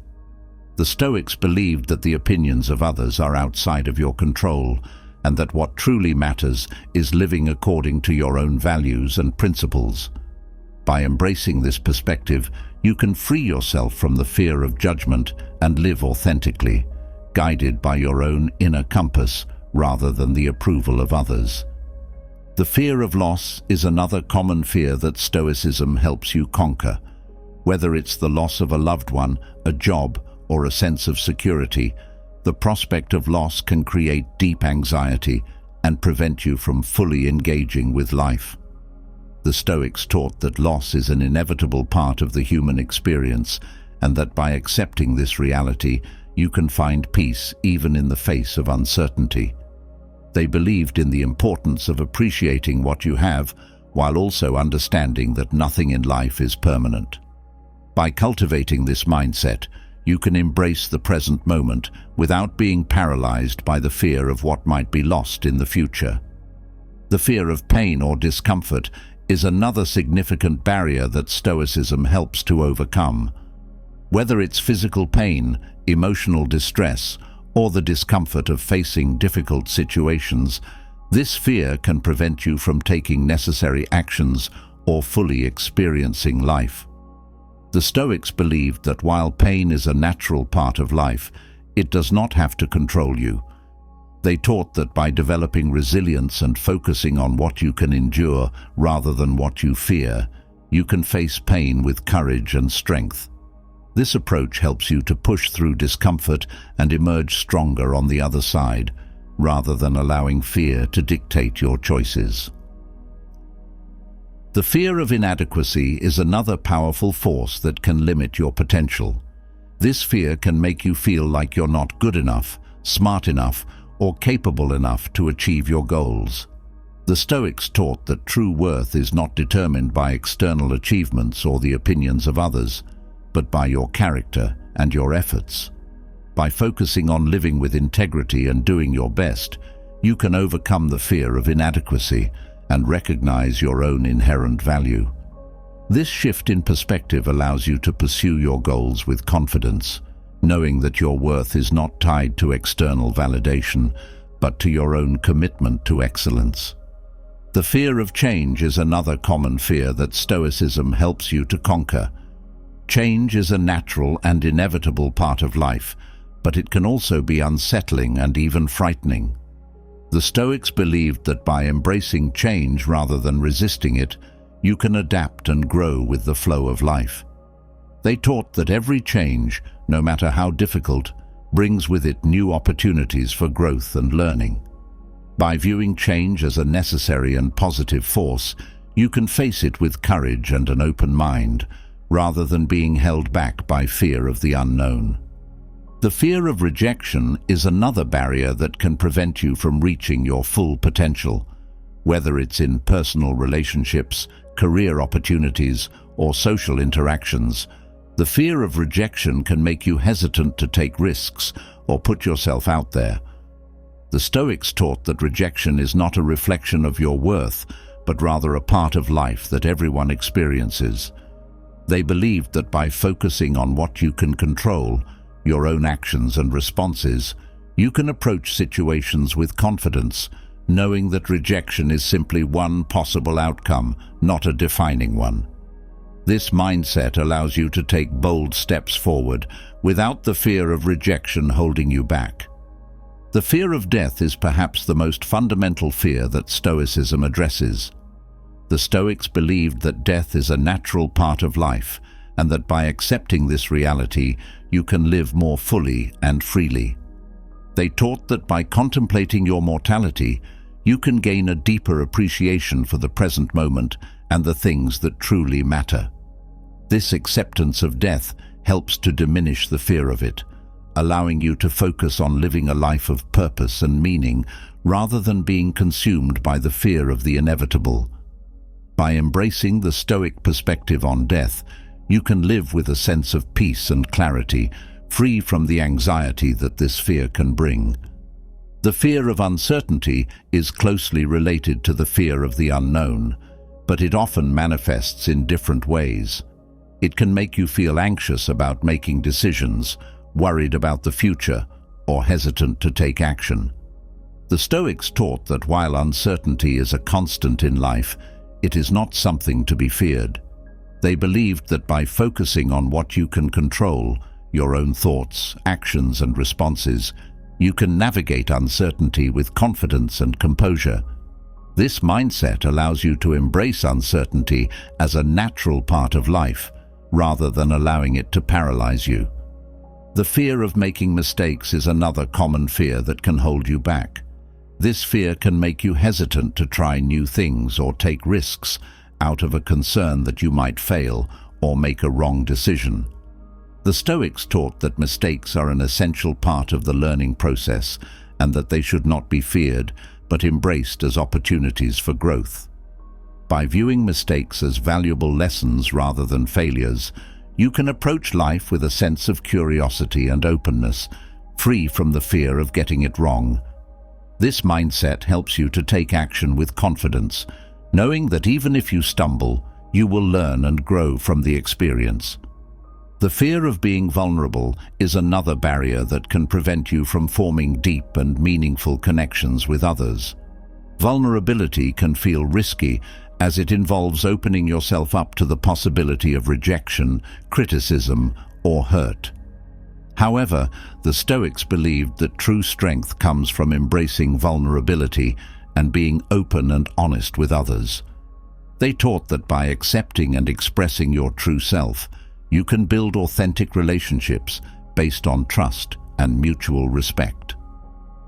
The Stoics believed that the opinions of others are outside of your control, and that what truly matters is living according to your own values and principles. By embracing this perspective, you can free yourself from the fear of judgment and live authentically, guided by your own inner compass rather than the approval of others. The fear of loss is another common fear that Stoicism helps you conquer. Whether it's the loss of a loved one, a job, or a sense of security, the prospect of loss can create deep anxiety and prevent you from fully engaging with life. The Stoics taught that loss is an inevitable part of the human experience, and that by accepting this reality, you can find peace even in the face of uncertainty. They believed in the importance of appreciating what you have, while also understanding that nothing in life is permanent. By cultivating this mindset, you can embrace the present moment without being paralyzed by the fear of what might be lost in the future. The fear of pain or discomfort is another significant barrier that Stoicism helps to overcome. Whether it's physical pain, emotional distress, or the discomfort of facing difficult situations, this fear can prevent you from taking necessary actions or fully experiencing life. The Stoics believed that while pain is a natural part of life, it does not have to control you. They taught that by developing resilience and focusing on what you can endure rather than what you fear, you can face pain with courage and strength. This approach helps you to push through discomfort and emerge stronger on the other side, rather than allowing fear to dictate your choices. The fear of inadequacy is another powerful force that can limit your potential. This fear can make you feel like you're not good enough, smart enough, or capable enough to achieve your goals. The Stoics taught that true worth is not determined by external achievements or the opinions of others, but by your character and your efforts. By focusing on living with integrity and doing your best, you can overcome the fear of inadequacy and recognize your own inherent value. This shift in perspective allows you to pursue your goals with confidence, knowing that your worth is not tied to external validation, but to your own commitment to excellence. The fear of change is another common fear that Stoicism helps you to conquer. Change is a natural and inevitable part of life, but it can also be unsettling and even frightening. The Stoics believed that by embracing change rather than resisting it, you can adapt and grow with the flow of life. They taught that every change, no matter how difficult, brings with it new opportunities for growth and learning. By viewing change as a necessary and positive force, you can face it with courage and an open mind, rather than being held back by fear of the unknown. The fear of rejection is another barrier that can prevent you from reaching your full potential. Whether it's in personal relationships, career opportunities, or social interactions, the fear of rejection can make you hesitant to take risks or put yourself out there. The Stoics taught that rejection is not a reflection of your worth, but rather a part of life that everyone experiences. They believed that by focusing on what you can control, your own actions and responses, you can approach situations with confidence, knowing that rejection is simply one possible outcome, not a defining one. This mindset allows you to take bold steps forward without the fear of rejection holding you back. The fear of death is perhaps the most fundamental fear that Stoicism addresses. The Stoics believed that death is a natural part of life, and that by accepting this reality, you can live more fully and freely. They taught that by contemplating your mortality, you can gain a deeper appreciation for the present moment and the things that truly matter. This acceptance of death helps to diminish the fear of it, allowing you to focus on living a life of purpose and meaning rather than being consumed by the fear of the inevitable. By embracing the Stoic perspective on death, you can live with a sense of peace and clarity, free from the anxiety that this fear can bring. The fear of uncertainty is closely related to the fear of the unknown. but it often manifests in different ways. It can make you feel anxious about making decisions, worried about the future, or hesitant to take action. The Stoics taught that while uncertainty is a constant in life, it is not something to be feared. They believed that by focusing on what you can control, your own thoughts, actions, and responses, you can navigate uncertainty with confidence and composure. This mindset allows you to embrace uncertainty as a natural part of life, rather than allowing it to paralyze you. The fear of making mistakes is another common fear that can hold you back. This fear can make you hesitant to try new things or take risks out of a concern that you might fail or make a wrong decision. The Stoics taught that mistakes are an essential part of the learning process and that they should not be feared but embraced as opportunities for growth. By viewing mistakes as valuable lessons rather than failures, you can approach life with a sense of curiosity and openness, free from the fear of getting it wrong. This mindset helps you to take action with confidence, knowing that even if you stumble, you will learn and grow from the experience. The fear of being vulnerable is another barrier that can prevent you from forming deep and meaningful connections with others. Vulnerability can feel risky as it involves opening yourself up to the possibility of rejection, criticism, or hurt. However, the Stoics believed that true strength comes from embracing vulnerability and being open and honest with others. They taught that by accepting and expressing your true self, you can build authentic relationships based on trust and mutual respect.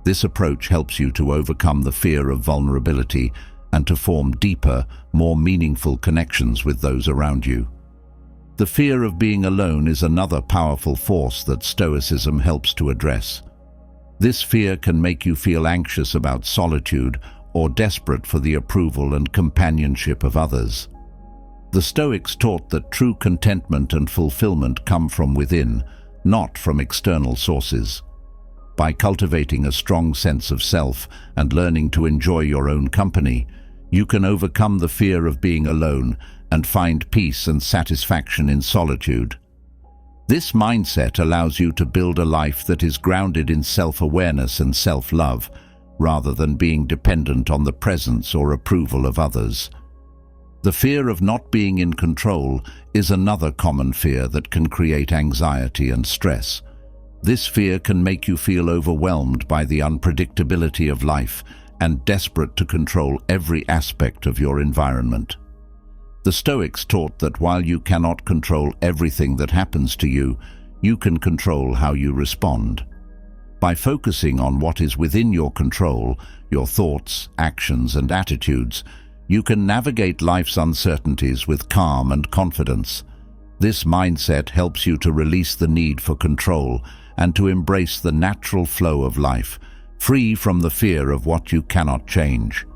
This approach helps you to overcome the fear of vulnerability and to form deeper, more meaningful connections with those around you. The fear of being alone is another powerful force that Stoicism helps to address. This fear can make you feel anxious about solitude or desperate for the approval and companionship of others. The Stoics taught that true contentment and fulfillment come from within, not from external sources. By cultivating a strong sense of self and learning to enjoy your own company, you can overcome the fear of being alone and find peace and satisfaction in solitude. This mindset allows you to build a life that is grounded in self-awareness and self-love, rather than being dependent on the presence or approval of others. The fear of not being in control is another common fear that can create anxiety and stress. This fear can make you feel overwhelmed by the unpredictability of life and desperate to control every aspect of your environment. The Stoics taught that while you cannot control everything that happens to you, you can control how you respond. By focusing on what is within your control, your thoughts, actions, and attitudes, you can navigate life's uncertainties with calm and confidence. This mindset helps you to release the need for control and to embrace the natural flow of life, free from the fear of what you cannot change.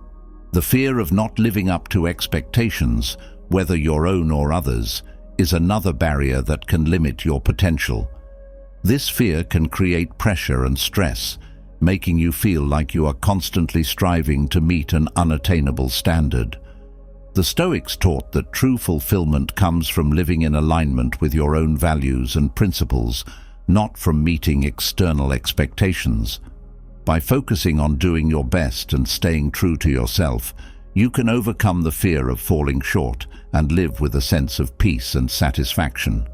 The fear of not living up to expectations, whether your own or others, is another barrier that can limit your potential. This fear can create pressure and stress, making you feel like you are constantly striving to meet an unattainable standard. The Stoics taught that true fulfillment comes from living in alignment with your own values and principles, not from meeting external expectations. By focusing on doing your best and staying true to yourself, you can overcome the fear of falling short and live with a sense of peace and satisfaction.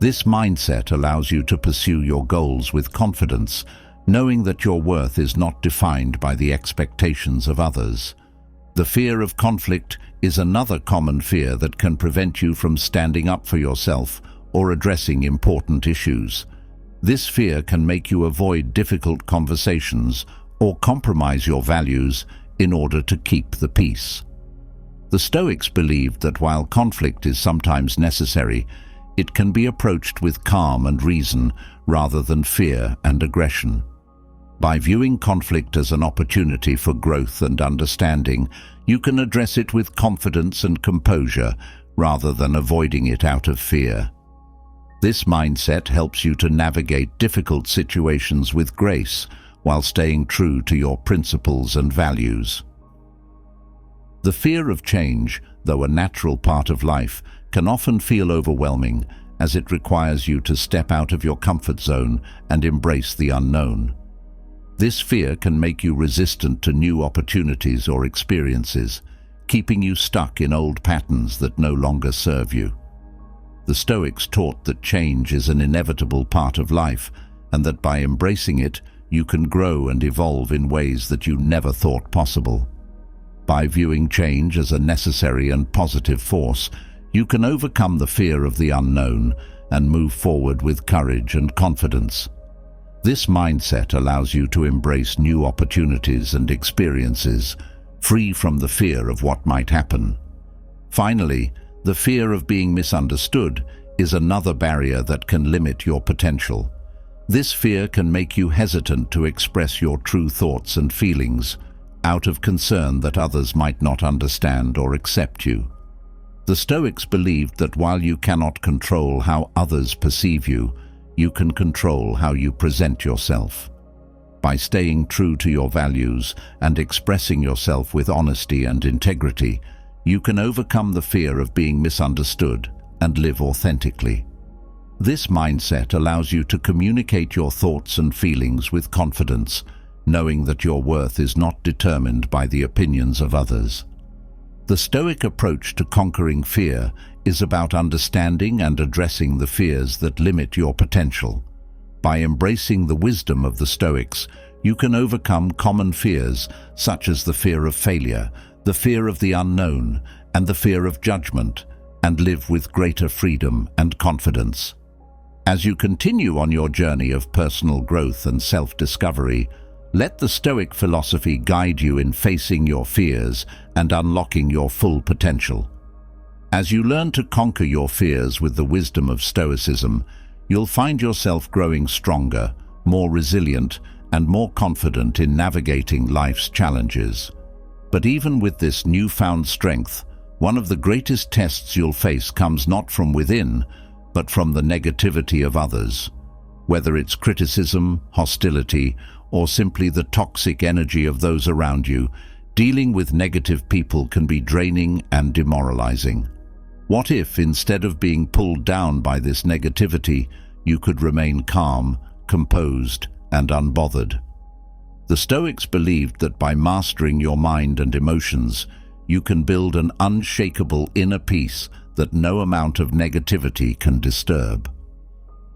This mindset allows you to pursue your goals with confidence, knowing that your worth is not defined by the expectations of others. The fear of conflict is another common fear that can prevent you from standing up for yourself or addressing important issues. This fear can make you avoid difficult conversations or compromise your values in order to keep the peace. The Stoics believed that while conflict is sometimes necessary, it can be approached with calm and reason rather than fear and aggression. By viewing conflict as an opportunity for growth and understanding, you can address it with confidence and composure rather than avoiding it out of fear. This mindset helps you to navigate difficult situations with grace while staying true to your principles and values. The fear of change, though a natural part of life, can often feel overwhelming as it requires you to step out of your comfort zone and embrace the unknown. This fear can make you resistant to new opportunities or experiences, keeping you stuck in old patterns that no longer serve you. The Stoics taught that change is an inevitable part of life, and that by embracing it, you can grow and evolve in ways that you never thought possible. By viewing change as a necessary and positive force, you can overcome the fear of the unknown and move forward with courage and confidence. This mindset allows you to embrace new opportunities and experiences, free from the fear of what might happen. Finally, the fear of being misunderstood is another barrier that can limit your potential. This fear can make you hesitant to express your true thoughts and feelings, out of concern that others might not understand or accept you. The Stoics believed that while you cannot control how others perceive you, you can control how you present yourself. By staying true to your values and expressing yourself with honesty and integrity, you can overcome the fear of being misunderstood and live authentically. This mindset allows you to communicate your thoughts and feelings with confidence, knowing that your worth is not determined by the opinions of others. The Stoic approach to conquering fear is about understanding and addressing the fears that limit your potential. By embracing the wisdom of the Stoics, you can overcome common fears such as the fear of failure, the fear of the unknown, and the fear of judgment, and live with greater freedom and confidence. As you continue on your journey of personal growth and self-discovery, let the Stoic philosophy guide you in facing your fears and unlocking your full potential. As you learn to conquer your fears with the wisdom of Stoicism, you'll find yourself growing stronger, more resilient, and more confident in navigating life's challenges. But even with this newfound strength, one of the greatest tests you'll face comes not from within, but from the negativity of others. Whether it's criticism, hostility, or simply the toxic energy of those around you, dealing with negative people can be draining and demoralizing. What if, instead of being pulled down by this negativity, you could remain calm, composed, and unbothered? The Stoics believed that by mastering your mind and emotions, you can build an unshakable inner peace that no amount of negativity can disturb.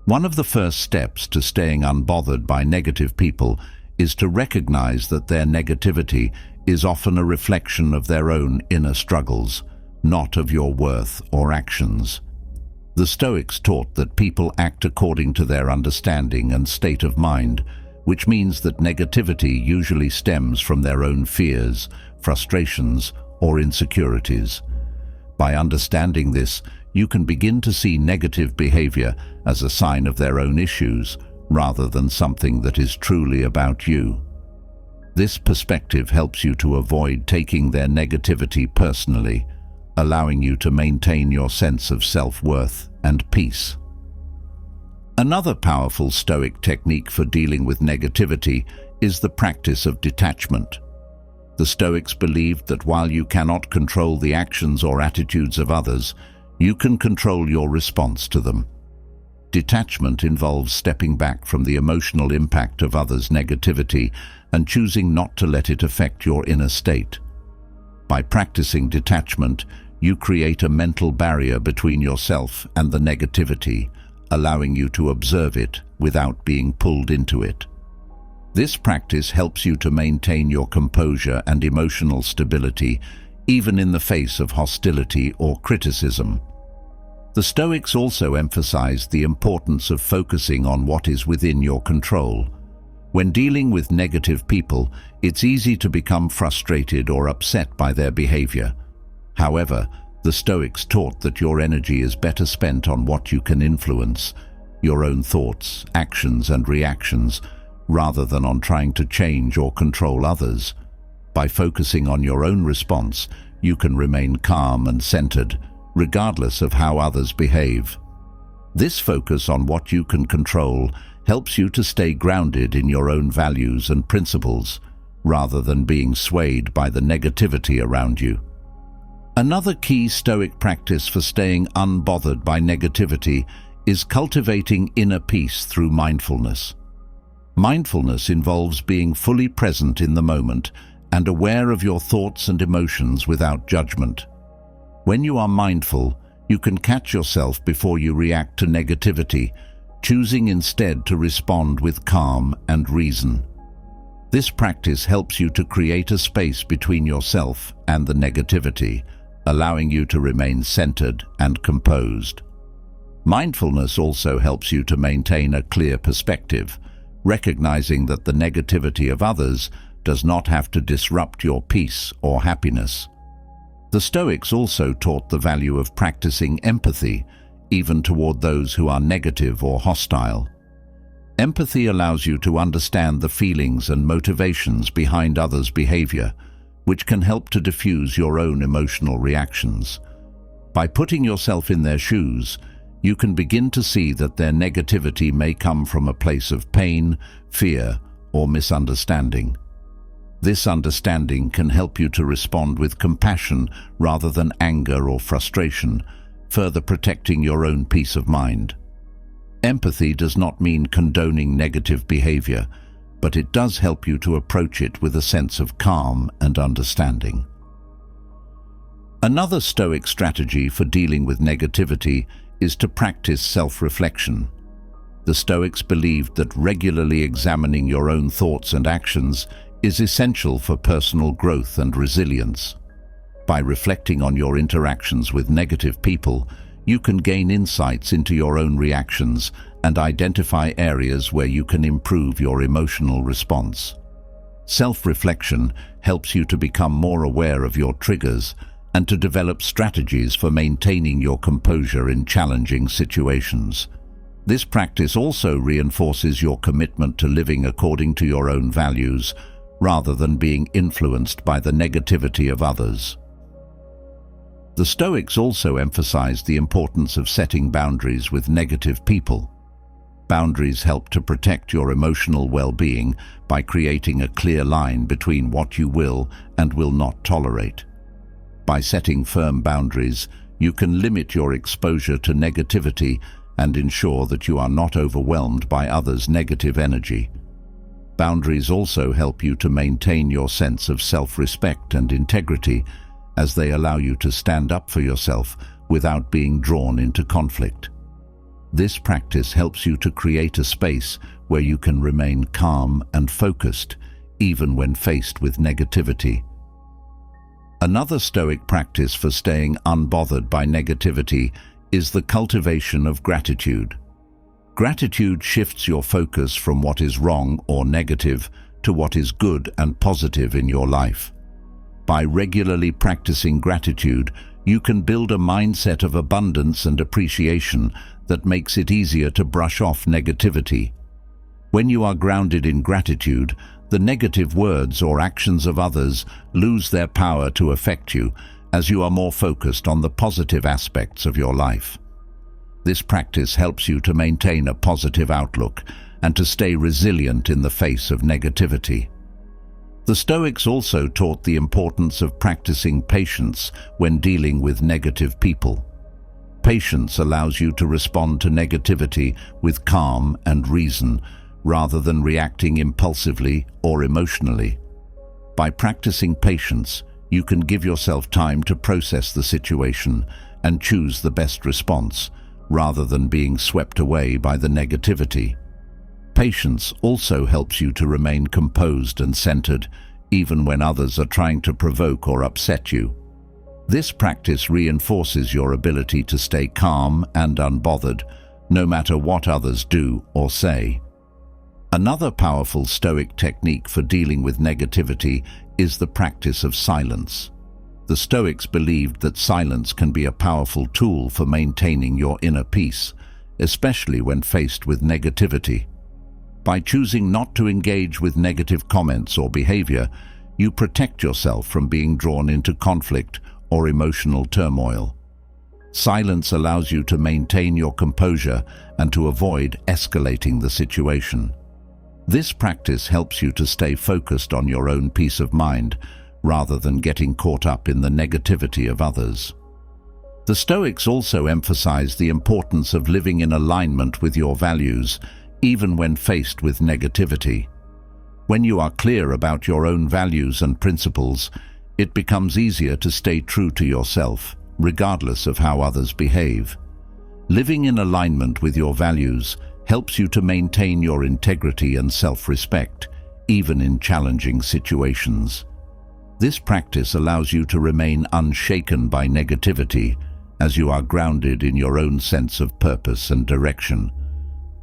One of the first steps to staying unbothered by negative people is to recognize that their negativity is often a reflection of their own inner struggles, not of your worth or actions. The Stoics taught that people act according to their understanding and state of mind, which means that negativity usually stems from their own fears, frustrations, or insecurities. By understanding this, you can begin to see negative behavior as a sign of their own issues, rather than something that is truly about you. This perspective helps you to avoid taking their negativity personally, allowing you to maintain your sense of self-worth and peace. Another powerful Stoic technique for dealing with negativity is the practice of detachment. The Stoics believed that while you cannot control the actions or attitudes of others, you can control your response to them. Detachment involves stepping back from the emotional impact of others' negativity and choosing not to let it affect your inner state. By practicing detachment, you create a mental barrier between yourself and the negativity, allowing you to observe it without being pulled into it. This practice helps you to maintain your composure and emotional stability, even in the face of hostility or criticism. The Stoics also emphasized the importance of focusing on what is within your control. When dealing with negative people, it's easy to become frustrated or upset by their behavior. However, the Stoics taught that your energy is better spent on what you can influence, your own thoughts, actions, and reactions, rather than on trying to change or control others. By focusing on your own response, you can remain calm and centered, regardless of how others behave. This focus on what you can control helps you to stay grounded in your own values and principles, rather than being swayed by the negativity around you. Another key Stoic practice for staying unbothered by negativity is cultivating inner peace through mindfulness. Mindfulness involves being fully present in the moment and aware of your thoughts and emotions without judgment. When you are mindful, you can catch yourself before you react to negativity, choosing instead to respond with calm and reason. This practice helps you to create a space between yourself and the negativity, allowing you to remain centered and composed. Mindfulness also helps you to maintain a clear perspective, recognizing that the negativity of others does not have to disrupt your peace or happiness. The Stoics also taught the value of practicing empathy, even toward those who are negative or hostile. Empathy allows you to understand the feelings and motivations behind others' behavior, which can help to diffuse your own emotional reactions. By putting yourself in their shoes, you can begin to see that their negativity may come from a place of pain, fear, or misunderstanding. This understanding can help you to respond with compassion rather than anger or frustration, further protecting your own peace of mind. Empathy does not mean condoning negative behavior, but it does help you to approach it with a sense of calm and understanding. Another Stoic strategy for dealing with negativity is to practice self-reflection. The Stoics believed that regularly examining your own thoughts and actions is essential for personal growth and resilience. By reflecting on your interactions with negative people, you can gain insights into your own reactions and identify areas where you can improve your emotional response. Self-reflection helps you to become more aware of your triggers and to develop strategies for maintaining your composure in challenging situations. This practice also reinforces your commitment to living according to your own values, rather than being influenced by the negativity of others. The Stoics also emphasized the importance of setting boundaries with negative people. Boundaries help to protect your emotional well-being by creating a clear line between what you will and will not tolerate. By setting firm boundaries, you can limit your exposure to negativity and ensure that you are not overwhelmed by others' negative energy. Boundaries also help you to maintain your sense of self-respect and integrity, as they allow you to stand up for yourself without being drawn into conflict. This practice helps you to create a space where you can remain calm and focused, even when faced with negativity. Another Stoic practice for staying unbothered by negativity is the cultivation of gratitude. Gratitude shifts your focus from what is wrong or negative to what is good and positive in your life. By regularly practicing gratitude, you can build a mindset of abundance and appreciation that makes it easier to brush off negativity. When you are grounded in gratitude, the negative words or actions of others lose their power to affect you, as you are more focused on the positive aspects of your life. This practice helps you to maintain a positive outlook and to stay resilient in the face of negativity. The Stoics also taught the importance of practicing patience when dealing with negative people. Patience allows you to respond to negativity with calm and reason, rather than reacting impulsively or emotionally. By practicing patience, you can give yourself time to process the situation and choose the best response, rather than being swept away by the negativity. Patience also helps you to remain composed and centered, even when others are trying to provoke or upset you. This practice reinforces your ability to stay calm and unbothered, no matter what others do or say. Another powerful Stoic technique for dealing with negativity is the practice of silence. The Stoics believed that silence can be a powerful tool for maintaining your inner peace, especially when faced with negativity. By choosing not to engage with negative comments or behavior, you protect yourself from being drawn into conflict or emotional turmoil. Silence allows you to maintain your composure and to avoid escalating the situation. This practice helps you to stay focused on your own peace of mind, rather than getting caught up in the negativity of others. The Stoics also emphasize the importance of living in alignment with your values, even when faced with negativity. When you are clear about your own values and principles, it becomes easier to stay true to yourself, regardless of how others behave. Living in alignment with your values helps you to maintain your integrity and self-respect, even in challenging situations. This practice allows you to remain unshaken by negativity, as you are grounded in your own sense of purpose and direction.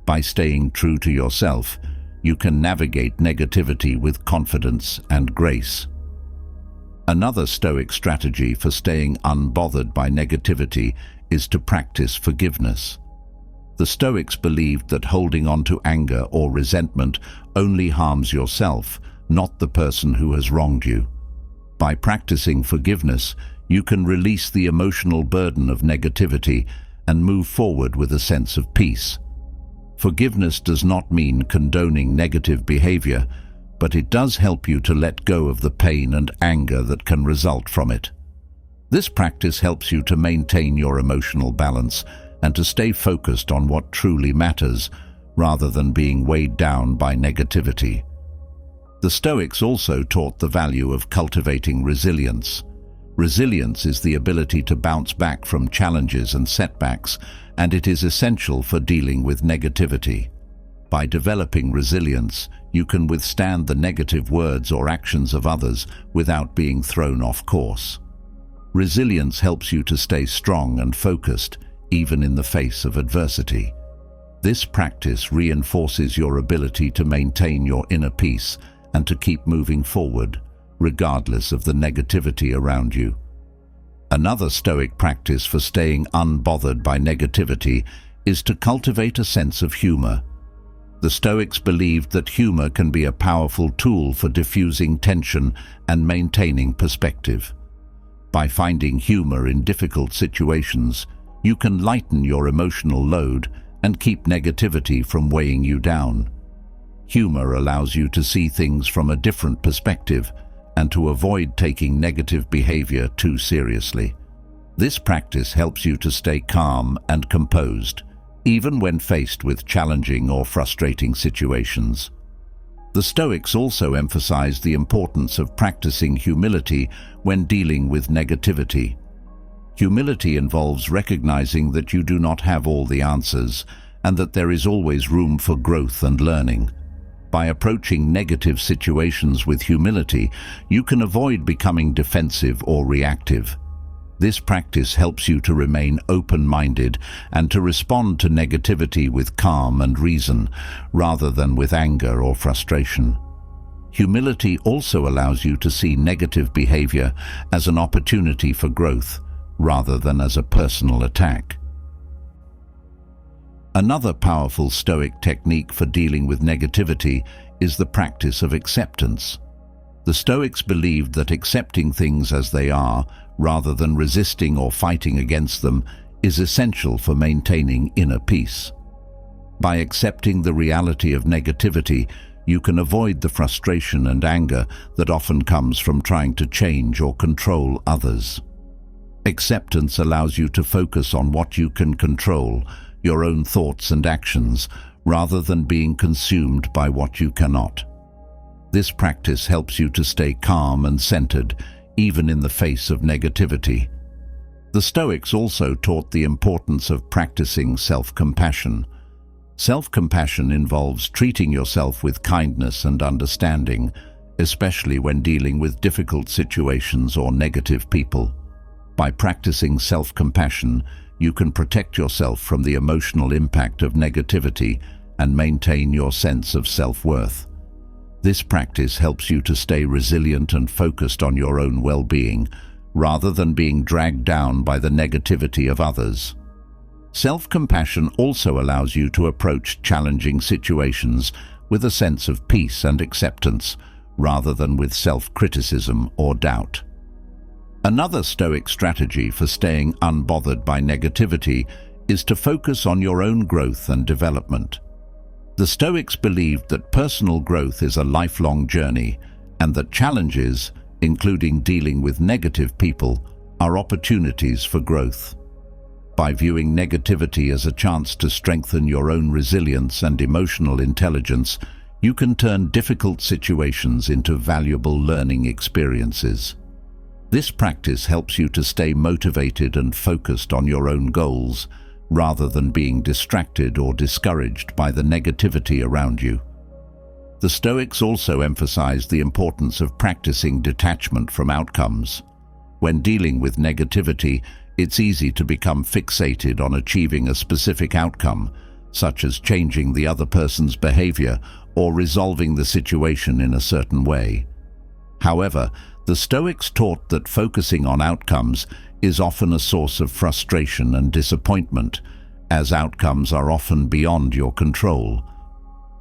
By staying true to yourself, you can navigate negativity with confidence and grace. Another Stoic strategy for staying unbothered by negativity is to practice forgiveness. The Stoics believed that holding on to anger or resentment only harms yourself, not the person who has wronged you. By practicing forgiveness, you can release the emotional burden of negativity and move forward with a sense of peace. Forgiveness does not mean condoning negative behavior, but it does help you to let go of the pain and anger that can result from it. This practice helps you to maintain your emotional balance and to stay focused on what truly matters, rather than being weighed down by negativity. The Stoics also taught the value of cultivating resilience. Resilience is the ability to bounce back from challenges and setbacks, and it is essential for dealing with negativity. By developing resilience, you can withstand the negative words or actions of others without being thrown off course. Resilience helps you to stay strong and focused, even in the face of adversity. This practice reinforces your ability to maintain your inner peace and to keep moving forward, regardless of the negativity around you. Another Stoic practice for staying unbothered by negativity is to cultivate a sense of humor. The Stoics believed that humor can be a powerful tool for diffusing tension and maintaining perspective. By finding humor in difficult situations, you can lighten your emotional load and keep negativity from weighing you down. Humor allows you to see things from a different perspective and to avoid taking negative behavior too seriously. This practice helps you to stay calm and composed, even when faced with challenging or frustrating situations. The Stoics also emphasized the importance of practicing humility when dealing with negativity. Humility involves recognizing that you do not have all the answers and that there is always room for growth and learning. By approaching negative situations with humility, you can avoid becoming defensive or reactive. This practice helps you to remain open-minded and to respond to negativity with calm and reason, rather than with anger or frustration. Humility also allows you to see negative behavior as an opportunity for growth, rather than as a personal attack. Another powerful Stoic technique for dealing with negativity is the practice of acceptance. The Stoics believed that accepting things as they are, rather than resisting or fighting against them, is essential for maintaining inner peace. By accepting the reality of negativity, you can avoid the frustration and anger that often comes from trying to change or control others. Acceptance allows you to focus on what you can control, your own thoughts and actions, rather than being consumed by what you cannot. This practice helps you to stay calm and centered, even in the face of negativity. The Stoics also taught the importance of practicing self-compassion. Self-compassion involves treating yourself with kindness and understanding, especially when dealing with difficult situations or negative people. By practicing self-compassion, you can protect yourself from the emotional impact of negativity and maintain your sense of self-worth. This practice helps you to stay resilient and focused on your own well-being, rather than being dragged down by the negativity of others. Self-compassion also allows you to approach challenging situations with a sense of peace and acceptance, rather than with self-criticism or doubt. Another Stoic strategy for staying unbothered by negativity is to focus on your own growth and development. The Stoics believed that personal growth is a lifelong journey and that challenges, including dealing with negative people, are opportunities for growth. By viewing negativity as a chance to strengthen your own resilience and emotional intelligence, you can turn difficult situations into valuable learning experiences. This practice helps you to stay motivated and focused on your own goals, rather than being distracted or discouraged by the negativity around you. The Stoics also emphasize the importance of practicing detachment from outcomes. When dealing with negativity, it's easy to become fixated on achieving a specific outcome, such as changing the other person's behavior or resolving the situation in a certain way. However, the Stoics taught that focusing on outcomes is often a source of frustration and disappointment, as outcomes are often beyond your control.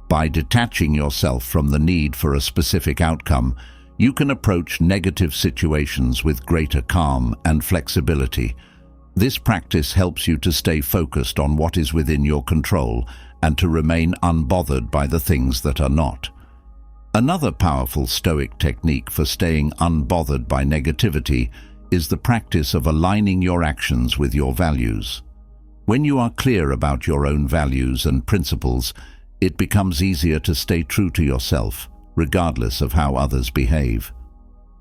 By detaching yourself from the need for a specific outcome, you can approach negative situations with greater calm and flexibility. This practice helps you to stay focused on what is within your control and to remain unbothered by the things that are not. Another powerful Stoic technique for staying unbothered by negativity is the practice of aligning your actions with your values. When you are clear about your own values and principles, it becomes easier to stay true to yourself, regardless of how others behave.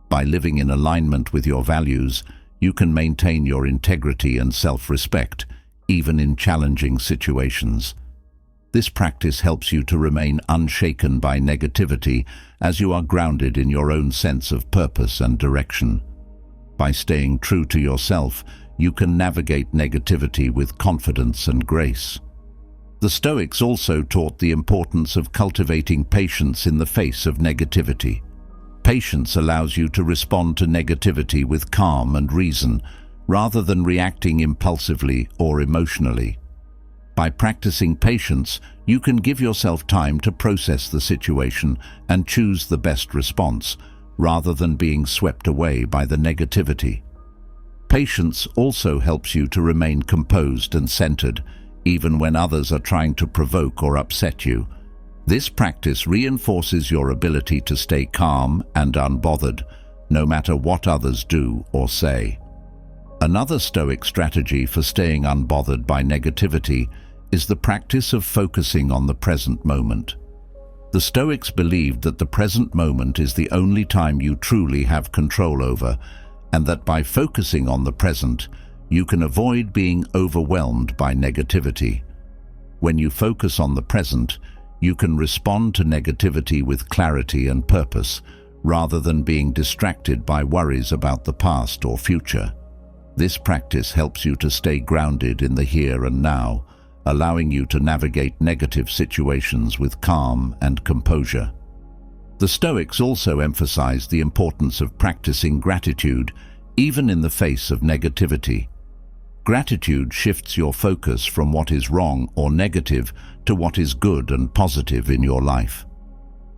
By living in alignment with your values, you can maintain your integrity and self-respect, even in challenging situations. This practice helps you to remain unshaken by negativity as you are grounded in your own sense of purpose and direction. By staying true to yourself, you can navigate negativity with confidence and grace. The Stoics also taught the importance of cultivating patience in the face of negativity. Patience allows you to respond to negativity with calm and reason, rather than reacting impulsively or emotionally. By practicing patience, you can give yourself time to process the situation and choose the best response, rather than being swept away by the negativity. Patience also helps you to remain composed and centered, even when others are trying to provoke or upset you. This practice reinforces your ability to stay calm and unbothered, no matter what others do or say. Another Stoic strategy for staying unbothered by negativity is the practice of focusing on the present moment. The Stoics believed that the present moment is the only time you truly have control over, and that by focusing on the present, you can avoid being overwhelmed by negativity. When you focus on the present, you can respond to negativity with clarity and purpose, rather than being distracted by worries about the past or future. This practice helps you to stay grounded in the here and now, allowing you to navigate negative situations with calm and composure. The Stoics also emphasized the importance of practicing gratitude, even in the face of negativity. Gratitude shifts your focus from what is wrong or negative to what is good and positive in your life.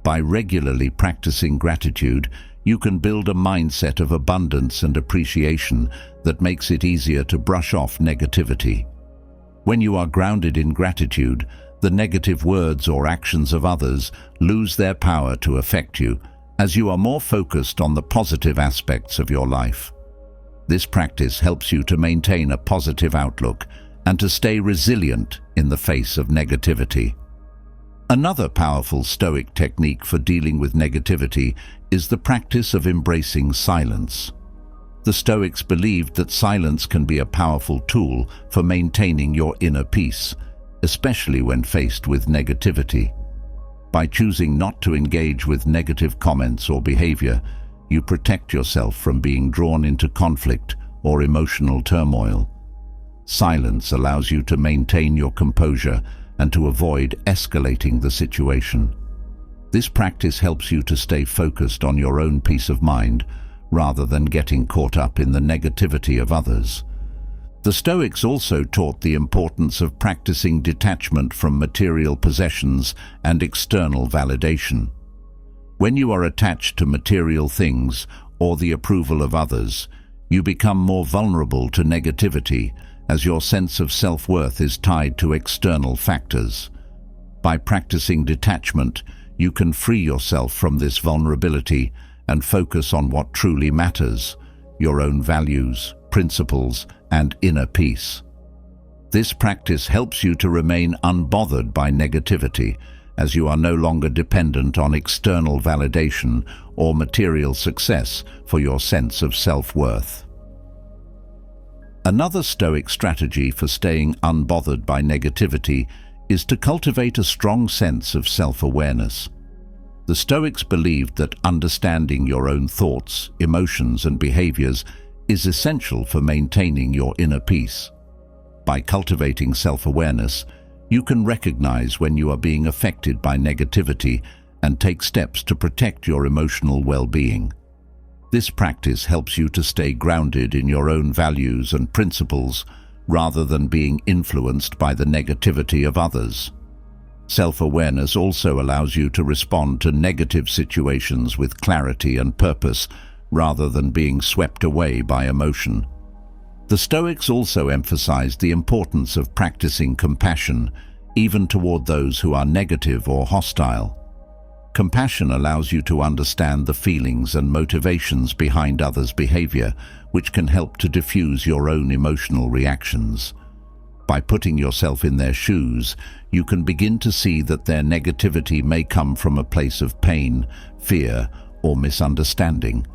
By regularly practicing gratitude, you can build a mindset of abundance and appreciation that makes it easier to brush off negativity. When you are grounded in gratitude, the negative words or actions of others lose their power to affect you, as you are more focused on the positive aspects of your life. This practice helps you to maintain a positive outlook and to stay resilient in the face of negativity. Another powerful Stoic technique for dealing with negativity is the practice of embracing silence. The Stoics believed that silence can be a powerful tool for maintaining your inner peace, especially when faced with negativity. By choosing not to engage with negative comments or behavior, you protect yourself from being drawn into conflict or emotional turmoil. Silence allows you to maintain your composure and to avoid escalating the situation. This practice helps you to stay focused on your own peace of mind, rather than getting caught up in the negativity of others. The Stoics also taught the importance of practicing detachment from material possessions and external validation. When you are attached to material things or the approval of others, you become more vulnerable to negativity, as your sense of self-worth is tied to external factors. By practicing detachment, you can free yourself from this vulnerability and focus on what truly matters, your own values, principles, and inner peace. This practice helps you to remain unbothered by negativity, as you are no longer dependent on external validation or material success for your sense of self-worth. Another Stoic strategy for staying unbothered by negativity is to cultivate a strong sense of self-awareness. The Stoics believed that understanding your own thoughts, emotions, and behaviors is essential for maintaining your inner peace. By cultivating self-awareness, you can recognize when you are being affected by negativity and take steps to protect your emotional well-being. This practice helps you to stay grounded in your own values and principles rather than being influenced by the negativity of others. Self-awareness also allows you to respond to negative situations with clarity and purpose rather than being swept away by emotion. The Stoics also emphasized the importance of practicing compassion, even toward those who are negative or hostile. Compassion allows you to understand the feelings and motivations behind others' behavior, which can help to diffuse your own emotional reactions. By putting yourself in their shoes, you can begin to see that their negativity may come from a place of pain, fear, or misunderstanding.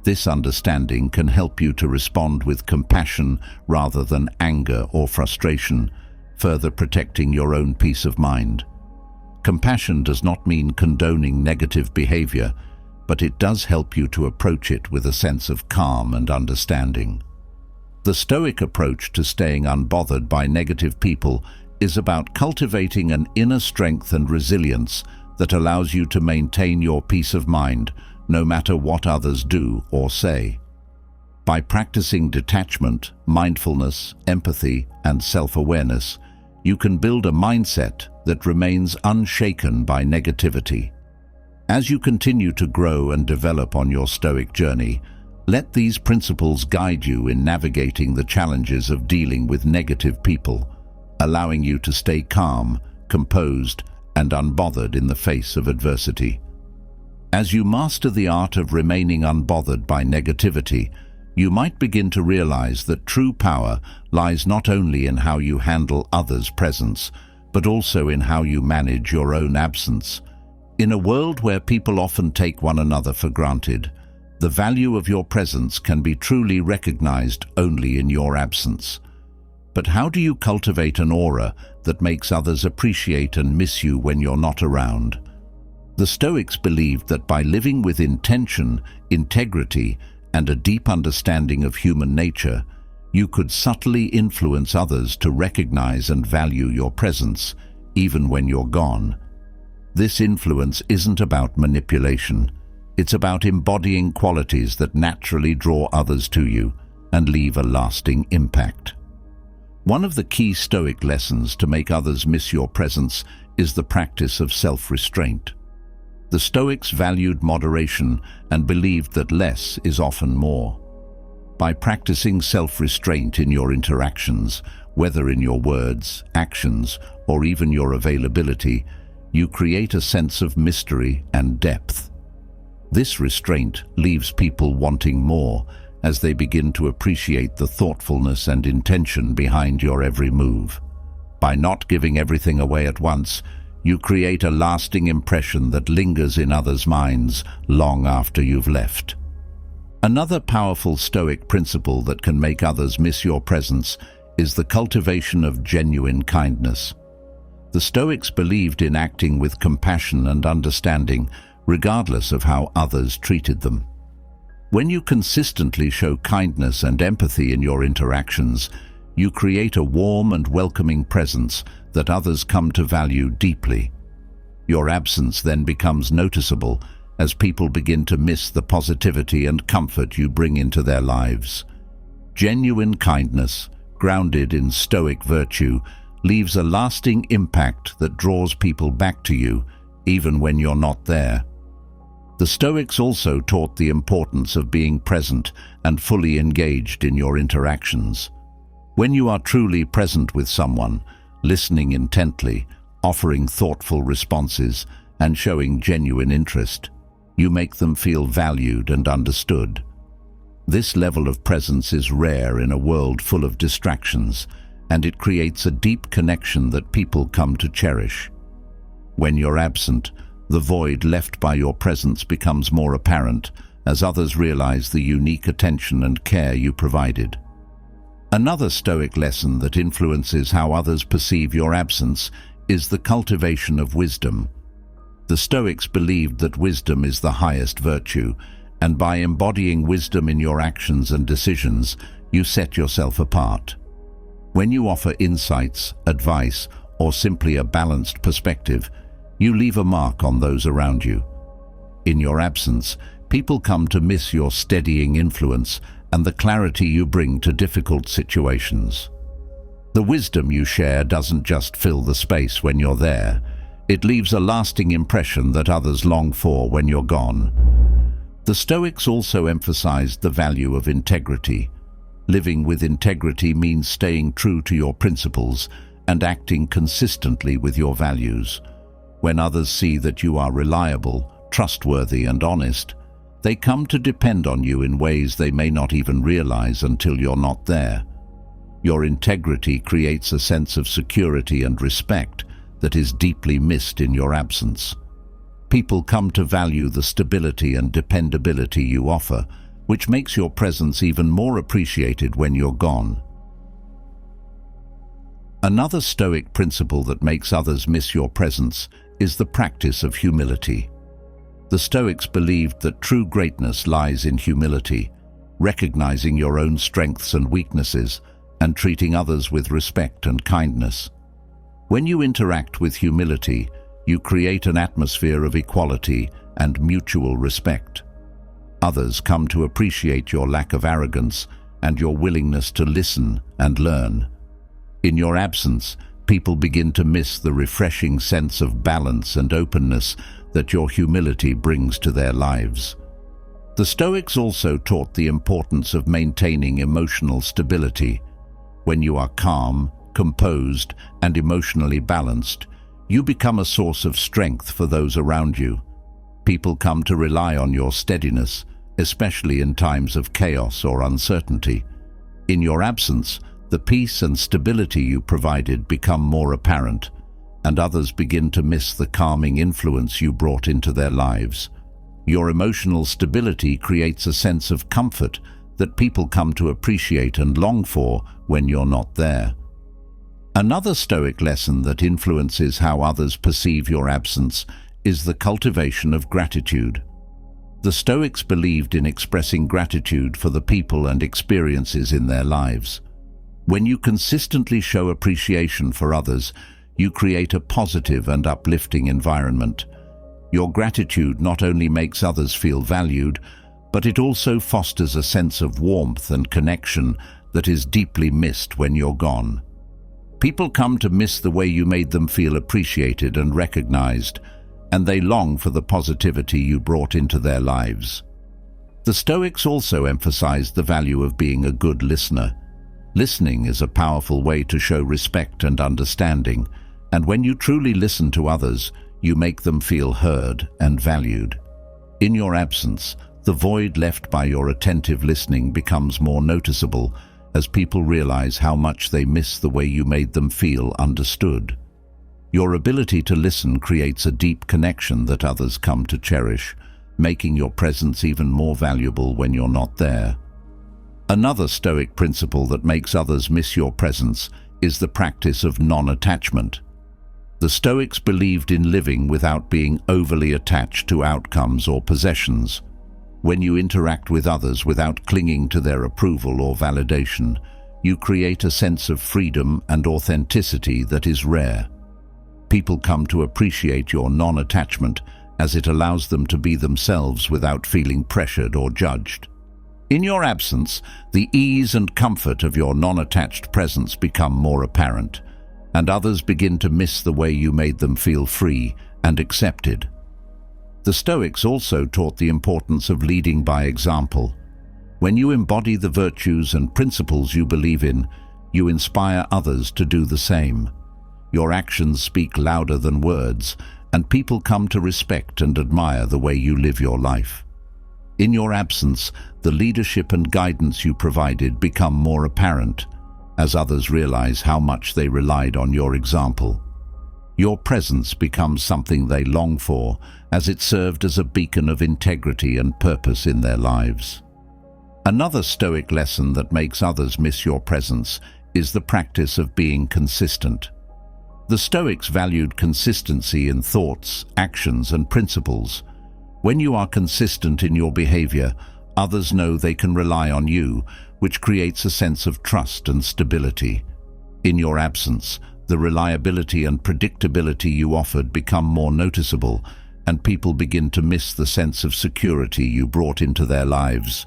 This understanding can help you to respond with compassion rather than anger or frustration, further protecting your own peace of mind. Compassion does not mean condoning negative behavior, but it does help you to approach it with a sense of calm and understanding. The Stoic approach to staying unbothered by negative people is about cultivating an inner strength and resilience that allows you to maintain your peace of mind no matter what others do or say. By practicing detachment, mindfulness, empathy, and self-awareness, you can build a mindset that remains unshaken by negativity. As you continue to grow and develop on your Stoic journey, let these principles guide you in navigating the challenges of dealing with negative people, allowing you to stay calm, composed, and unbothered in the face of adversity. As you master the art of remaining unbothered by negativity, you might begin to realize that true power lies not only in how you handle others' presence, but also in how you manage your own absence. In a world where people often take one another for granted, the value of your presence can be truly recognized only in your absence. But how do you cultivate an aura that makes others appreciate and miss you when you're not around? The Stoics believed that by living with intention, integrity, and a deep understanding of human nature, you could subtly influence others to recognize and value your presence, even when you're gone. This influence isn't about manipulation. It's about embodying qualities that naturally draw others to you and leave a lasting impact. One of the key Stoic lessons to make others miss your presence is the practice of self-restraint. The Stoics valued moderation and believed that less is often more. By practicing self-restraint in your interactions, whether in your words, actions, or even your availability, you create a sense of mystery and depth. This restraint leaves people wanting more as they begin to appreciate the thoughtfulness and intention behind your every move. By not giving everything away at once, you create a lasting impression that lingers in others' minds long after you've left. Another powerful Stoic principle that can make others miss your presence is the cultivation of genuine kindness. The Stoics believed in acting with compassion and understanding, regardless of how others treated them. When you consistently show kindness and empathy in your interactions, you create a warm and welcoming presence that others come to value deeply. Your absence then becomes noticeable as people begin to miss the positivity and comfort you bring into their lives. Genuine kindness, grounded in Stoic virtue, leaves a lasting impact that draws people back to you, even when you're not there. The Stoics also taught the importance of being present and fully engaged in your interactions. When you are truly present with someone, listening intently, offering thoughtful responses, and showing genuine interest, You make them feel valued and understood. This level of presence is rare in a world full of distractions, and it creates a deep connection that people come to cherish. When you're absent, the void left by your presence becomes more apparent as others realize the unique attention and care you provided. Another Stoic lesson that influences how others perceive your absence is the cultivation of wisdom. The Stoics believed that wisdom is the highest virtue, and by embodying wisdom in your actions and decisions, you set yourself apart. When you offer insights, advice, or simply a balanced perspective, you leave a mark on those around you. In your absence, people come to miss your steadying influence and the clarity you bring to difficult situations. The wisdom you share doesn't just fill the space when you're there, it leaves a lasting impression that others long for when you're gone. The Stoics also emphasized the value of integrity. Living with integrity means staying true to your principles and acting consistently with your values. When others see that you are reliable, trustworthy, and honest, they come to depend on you in ways they may not even realize until you're not there. Your integrity creates a sense of security and respect that is deeply missed in your absence. People come to value the stability and dependability you offer, which makes your presence even more appreciated when you're gone. Another Stoic principle that makes others miss your presence is the practice of humility. The Stoics believed that true greatness lies in humility, recognizing your own strengths and weaknesses, and treating others with respect and kindness. When you interact with humility, you create an atmosphere of equality and mutual respect. Others come to appreciate your lack of arrogance and your willingness to listen and learn. In your absence, people begin to miss the refreshing sense of balance and openness that your humility brings to their lives. The Stoics also taught the importance of maintaining emotional stability. When you are calm, composed, and emotionally balanced, you become a source of strength for those around you. People come to rely on your steadiness, especially in times of chaos or uncertainty. In your absence, the peace and stability you provided become more apparent, and others begin to miss the calming influence you brought into their lives. Your emotional stability creates a sense of comfort that people come to appreciate and long for when you're not there. Another Stoic lesson that influences how others perceive your absence is the cultivation of gratitude. The Stoics believed in expressing gratitude for the people and experiences in their lives. When you consistently show appreciation for others, you create a positive and uplifting environment. Your gratitude not only makes others feel valued, but it also fosters a sense of warmth and connection that is deeply missed when you're gone. People come to miss the way you made them feel appreciated and recognized, and they long for the positivity you brought into their lives. The Stoics also emphasized the value of being a good listener. Listening is a powerful way to show respect and understanding, and when you truly listen to others, you make them feel heard and valued. In your absence, the void left by your attentive listening becomes more noticeable as people realize how much they miss the way you made them feel understood. Your ability to listen creates a deep connection that others come to cherish, making your presence even more valuable when you're not there. Another Stoic principle that makes others miss your presence is the practice of non-attachment. The Stoics believed in living without being overly attached to outcomes or possessions. When you interact with others without clinging to their approval or validation, you create a sense of freedom and authenticity that is rare. People come to appreciate your non-attachment as it allows them to be themselves without feeling pressured or judged. In your absence, the ease and comfort of your non-attached presence become more apparent, and others begin to miss the way you made them feel free and accepted. The Stoics also taught the importance of leading by example. When you embody the virtues and principles you believe in, you inspire others to do the same. Your actions speak louder than words, and people come to respect and admire the way you live your life. In your absence, the leadership and guidance you provided become more apparent, as others realize how much they relied on your example. Your presence becomes something they long for, as it served as a beacon of integrity and purpose in their lives. Another Stoic lesson that makes others miss your presence is the practice of being consistent. The Stoics valued consistency in thoughts, actions, and principles. When you are consistent in your behavior, others know they can rely on you, which creates a sense of trust and stability. In your absence, the reliability and predictability you offered become more noticeable, and people begin to miss the sense of security you brought into their lives.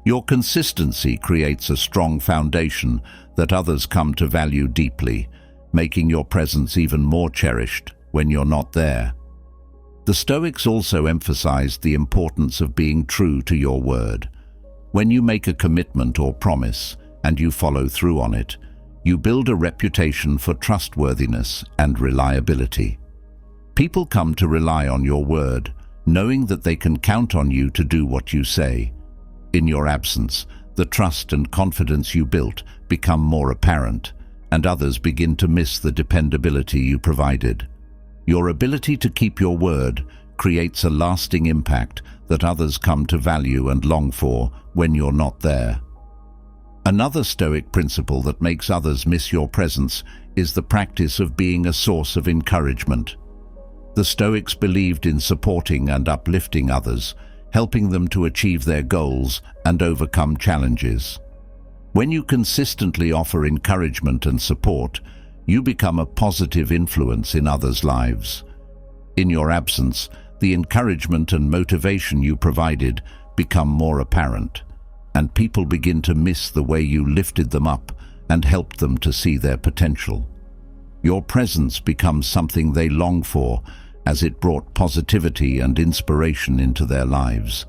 Your consistency creates a strong foundation that others come to value deeply, making your presence even more cherished when you're not there. The Stoics also emphasized the importance of being true to your word. When you make a commitment or promise, and you follow through on it, you build a reputation for trustworthiness and reliability. People come to rely on your word, knowing that they can count on you to do what you say. In your absence, the trust and confidence you built become more apparent, and others begin to miss the dependability you provided. Your ability to keep your word creates a lasting impact that others come to value and long for when you're not there. Another Stoic principle that makes others miss your presence is the practice of being a source of encouragement. The Stoics believed in supporting and uplifting others, helping them to achieve their goals and overcome challenges. When you consistently offer encouragement and support, you become a positive influence in others' lives. In your absence, the encouragement and motivation you provided become more apparent, and people begin to miss the way you lifted them up and helped them to see their potential. Your presence becomes something they long for, as it brought positivity and inspiration into their lives.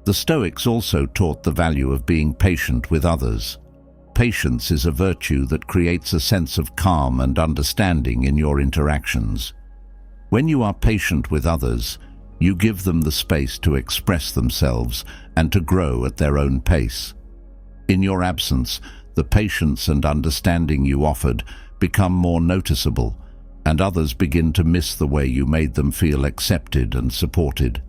The Stoics also taught the value of being patient with others. Patience is a virtue that creates a sense of calm and understanding in your interactions. When you are patient with others, you give them the space to express themselves and to grow at their own pace. In your absence, the patience and understanding you offered become more noticeable, and others begin to miss the way you made them feel accepted and supported.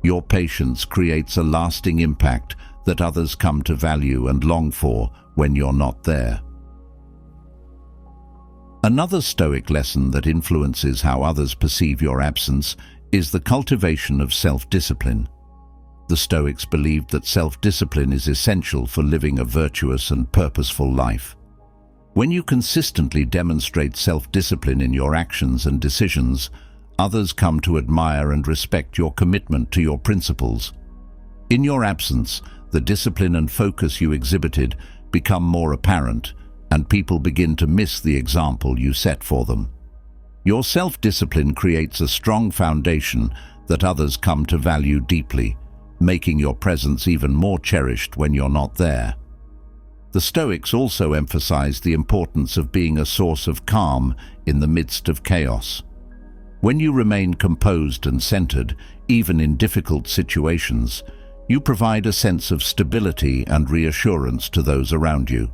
Your patience creates a lasting impact that others come to value and long for when you're not there. Another Stoic lesson that influences how others perceive your absence is the cultivation of self-discipline. The Stoics believed that self-discipline is essential for living a virtuous and purposeful life. When you consistently demonstrate self-discipline in your actions and decisions, others come to admire and respect your commitment to your principles. In your absence, the discipline and focus you exhibited become more apparent, and people begin to miss the example you set for them. Your self-discipline creates a strong foundation that others come to value deeply, making your presence even more cherished when you're not there. The Stoics also emphasized the importance of being a source of calm in the midst of chaos. When you remain composed and centered, even in difficult situations, you provide a sense of stability and reassurance to those around you.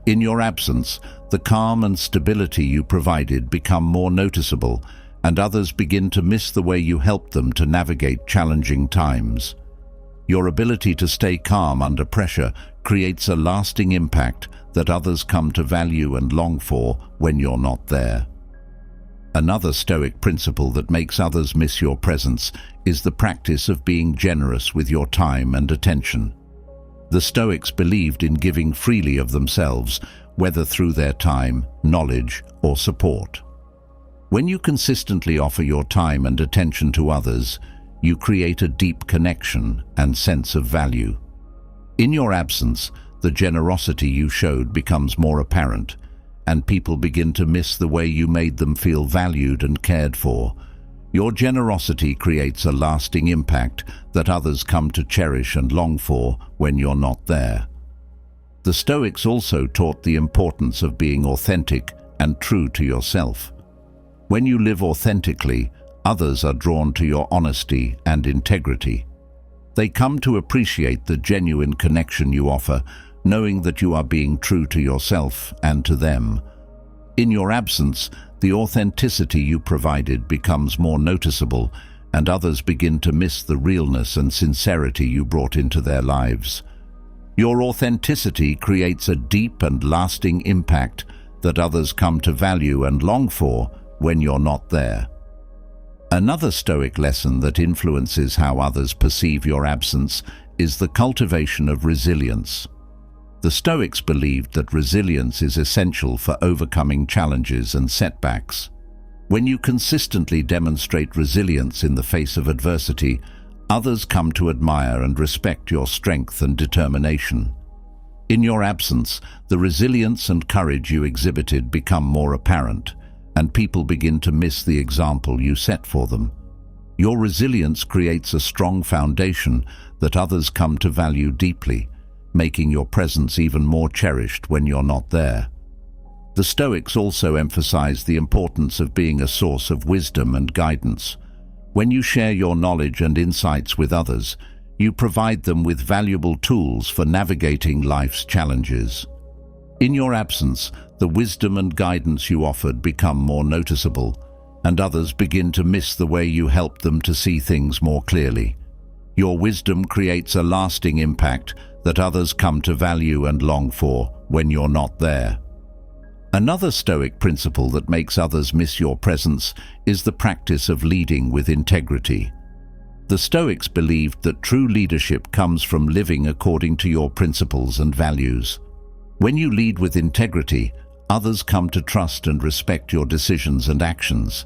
In your absence, the calm and stability you provided become more noticeable, and others begin to miss the way you helped them to navigate challenging times. Your ability to stay calm under pressure creates a lasting impact that others come to value and long for when you're not there. Another Stoic principle that makes others miss your presence is the practice of being generous with your time and attention. The Stoics believed in giving freely of themselves, whether through their time, knowledge, or support. When you consistently offer your time and attention to others, you create a deep connection and sense of value. In your absence, the generosity you showed becomes more apparent, and people begin to miss the way you made them feel valued and cared for. Your generosity creates a lasting impact that others come to cherish and long for when you're not there. The Stoics also taught the importance of being authentic and true to yourself. When you live authentically, Others are drawn to your honesty and integrity. They come to appreciate the genuine connection you offer, knowing that you are being true to yourself and to them. In your absence, the authenticity you provided becomes more noticeable, and others begin to miss the realness and sincerity you brought into their lives. Your authenticity creates a deep and lasting impact that others come to value and long for when you're not there. Another Stoic lesson that influences how others perceive your absence is the cultivation of resilience. The Stoics believed that resilience is essential for overcoming challenges and setbacks. When you consistently demonstrate resilience in the face of adversity, others come to admire and respect your strength and determination. In your absence, the resilience and courage you exhibited become more apparent, and people begin to miss the example you set for them. Your resilience creates a strong foundation that others come to value deeply, making your presence even more cherished when you're not there. The Stoics also emphasize the importance of being a source of wisdom and guidance. When you share your knowledge and insights with others, you provide them with valuable tools for navigating life's challenges. In your absence, the wisdom and guidance you offered become more noticeable, and others begin to miss the way you helped them to see things more clearly. Your wisdom creates a lasting impact that others come to value and long for when you're not there. Another Stoic principle that makes others miss your presence is the practice of leading with integrity. The Stoics believed that true leadership comes from living according to your principles and values. When you lead with integrity, others come to trust and respect your decisions and actions.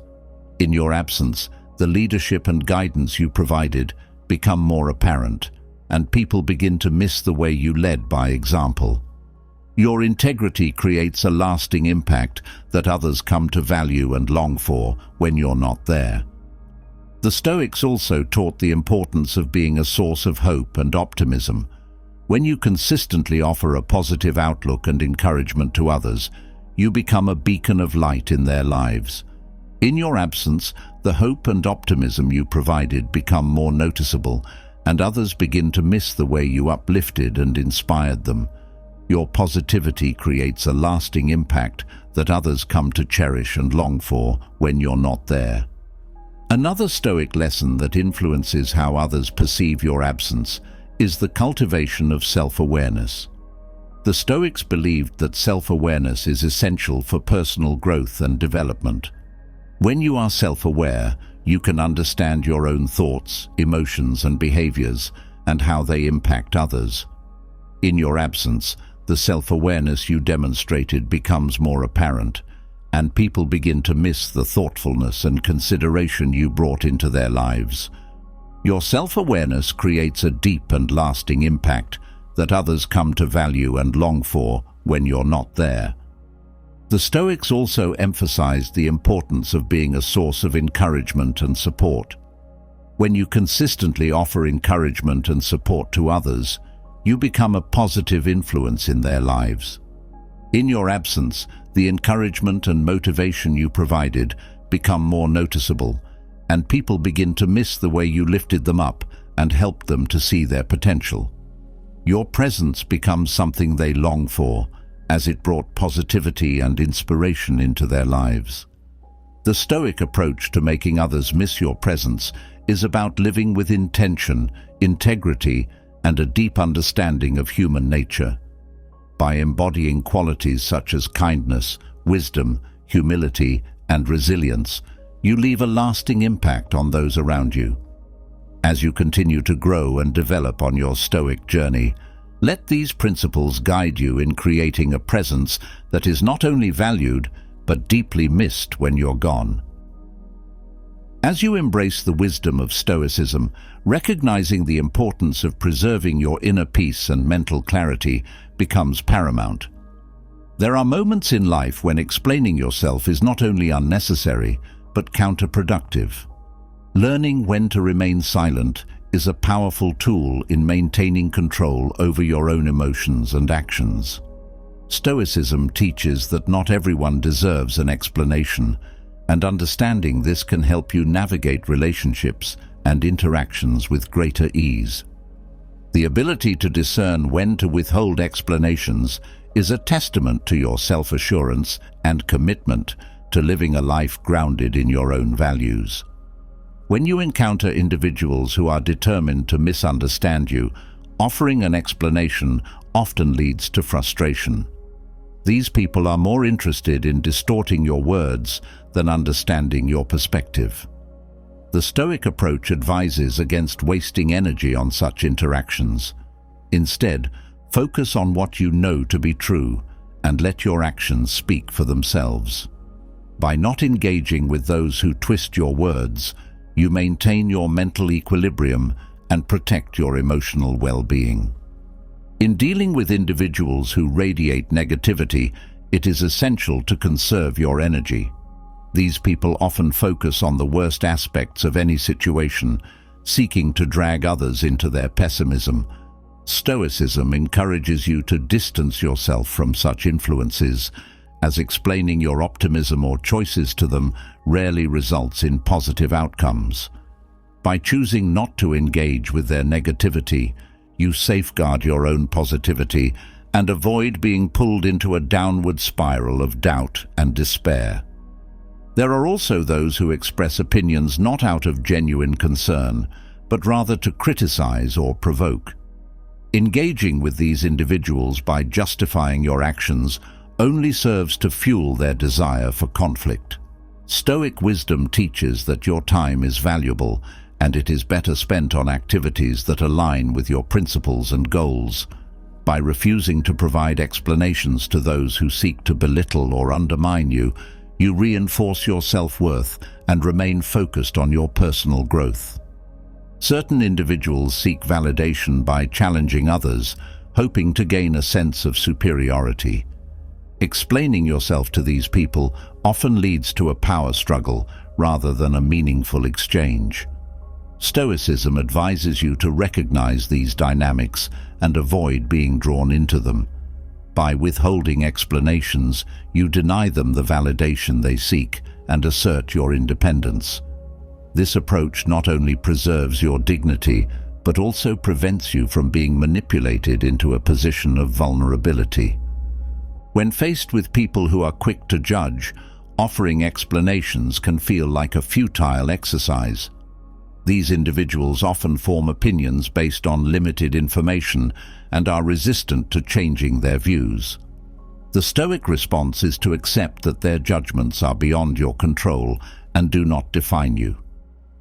In your absence, the leadership and guidance you provided become more apparent, and people begin to miss the way you led by example. Your integrity creates a lasting impact that others come to value and long for when you're not there. The Stoics also taught the importance of being a source of hope and optimism. When you consistently offer a positive outlook and encouragement to others, you become a beacon of light in their lives. In your absence, the hope and optimism you provided become more noticeable, and others begin to miss the way you uplifted and inspired them. Your positivity creates a lasting impact that others come to cherish and long for when you're not there. Another Stoic lesson that influences how others perceive your absence is the cultivation of self-awareness. The Stoics believed that self-awareness is essential for personal growth and development. When you are self-aware, you can understand your own thoughts, emotions, and behaviors, and how they impact others. In your absence, the self-awareness you demonstrated becomes more apparent, and people begin to miss the thoughtfulness and consideration you brought into their lives. Your self-awareness creates a deep and lasting impact that others come to value and long for when you're not there. The Stoics also emphasized the importance of being a source of encouragement and support. When you consistently offer encouragement and support to others, you become a positive influence in their lives. In your absence, the encouragement and motivation you provided become more noticeable, and people begin to miss the way you lifted them up and helped them to see their potential. Your presence becomes something they long for, as it brought positivity and inspiration into their lives. The Stoic approach to making others miss your presence is about living with intention, integrity, and a deep understanding of human nature. By embodying qualities such as kindness, wisdom, humility, and resilience, you leave a lasting impact on those around you. As you continue to grow and develop on your Stoic journey, let these principles guide you in creating a presence that is not only valued, but deeply missed when you're gone. As you embrace the wisdom of Stoicism, recognizing the importance of preserving your inner peace and mental clarity becomes paramount. There are moments in life when explaining yourself is not only unnecessary, but counterproductive. Learning when to remain silent is a powerful tool in maintaining control over your own emotions and actions. Stoicism teaches that not everyone deserves an explanation, and understanding this can help you navigate relationships and interactions with greater ease. The ability to discern when to withhold explanations is a testament to your self-assurance and commitment to living a life grounded in your own values. When you encounter individuals who are determined to misunderstand you, offering an explanation often leads to frustration. These people are more interested in distorting your words than understanding your perspective. The Stoic approach advises against wasting energy on such interactions. Instead, focus on what you know to be true and let your actions speak for themselves. By not engaging with those who twist your words, you maintain your mental equilibrium and protect your emotional well-being. In dealing with individuals who radiate negativity, it is essential to conserve your energy. These people often focus on the worst aspects of any situation, seeking to drag others into their pessimism. Stoicism encourages you to distance yourself from such influences, as explaining your optimism or choices to them rarely results in positive outcomes. By choosing not to engage with their negativity, you safeguard your own positivity and avoid being pulled into a downward spiral of doubt and despair. There are also those who express opinions not out of genuine concern, but rather to criticize or provoke. Engaging with these individuals by justifying your actions only serves to fuel their desire for conflict. Stoic wisdom teaches that your time is valuable and it is better spent on activities that align with your principles and goals. By refusing to provide explanations to those who seek to belittle or undermine you, you reinforce your self-worth and remain focused on your personal growth. Certain individuals seek validation by challenging others, hoping to gain a sense of superiority. Explaining yourself to these people often leads to a power struggle rather than a meaningful exchange. Stoicism advises you to recognize these dynamics and avoid being drawn into them. By withholding explanations, you deny them the validation they seek and assert your independence. This approach not only preserves your dignity, but also prevents you from being manipulated into a position of vulnerability. When faced with people who are quick to judge, offering explanations can feel like a futile exercise. These individuals often form opinions based on limited information and are resistant to changing their views. The Stoic response is to accept that their judgments are beyond your control and do not define you.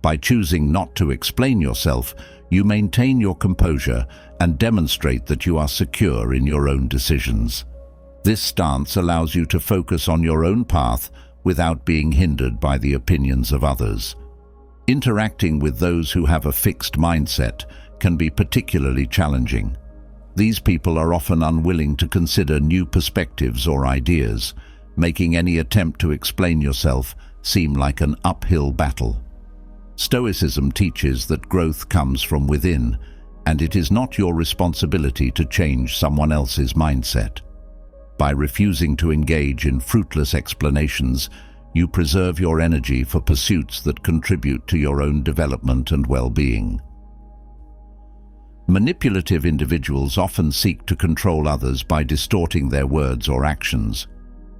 By choosing not to explain yourself, you maintain your composure and demonstrate that you are secure in your own decisions. This stance allows you to focus on your own path without being hindered by the opinions of others. Interacting with those who have a fixed mindset can be particularly challenging. These people are often unwilling to consider new perspectives or ideas, making any attempt to explain yourself seem like an uphill battle. Stoicism teaches that growth comes from within, and it is not your responsibility to change someone else's mindset. By refusing to engage in fruitless explanations, you preserve your energy for pursuits that contribute to your own development and well-being. Manipulative individuals often seek to control others by distorting their words or actions.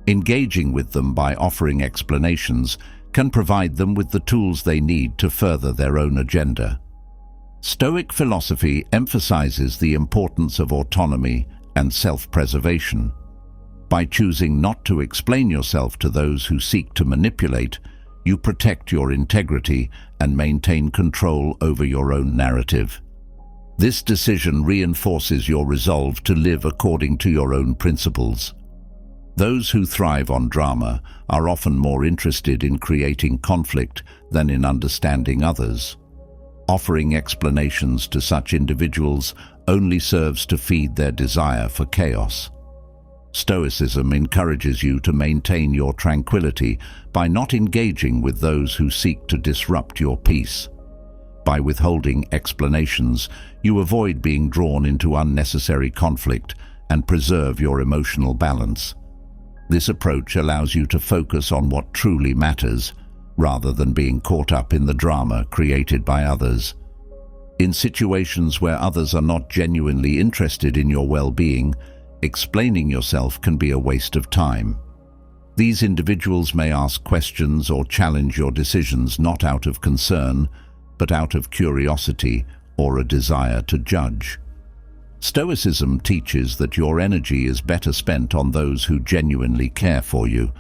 Engaging with them by offering explanations can provide them with the tools they need to further their own agenda. Stoic philosophy emphasizes the importance of autonomy and self-preservation. By choosing not to explain yourself to those who seek to manipulate, you protect your integrity and maintain control over your own narrative. This decision reinforces your resolve to live according to your own principles. Those who thrive on drama are often more interested in creating conflict than in understanding others. Offering explanations to such individuals only serves to feed their desire for chaos. Stoicism encourages you to maintain your tranquility by not engaging with those who seek to disrupt your peace. By withholding explanations, you avoid being drawn into unnecessary conflict and preserve your emotional balance. This approach allows you to focus on what truly matters, rather than being caught up in the drama created by others. In situations where others are not genuinely interested in your well-being, explaining yourself can be a waste of time. These individuals may ask questions or challenge your decisions not out of concern, but out of curiosity or a desire to judge. Stoicism teaches that your energy is better spent on those who genuinely care for you.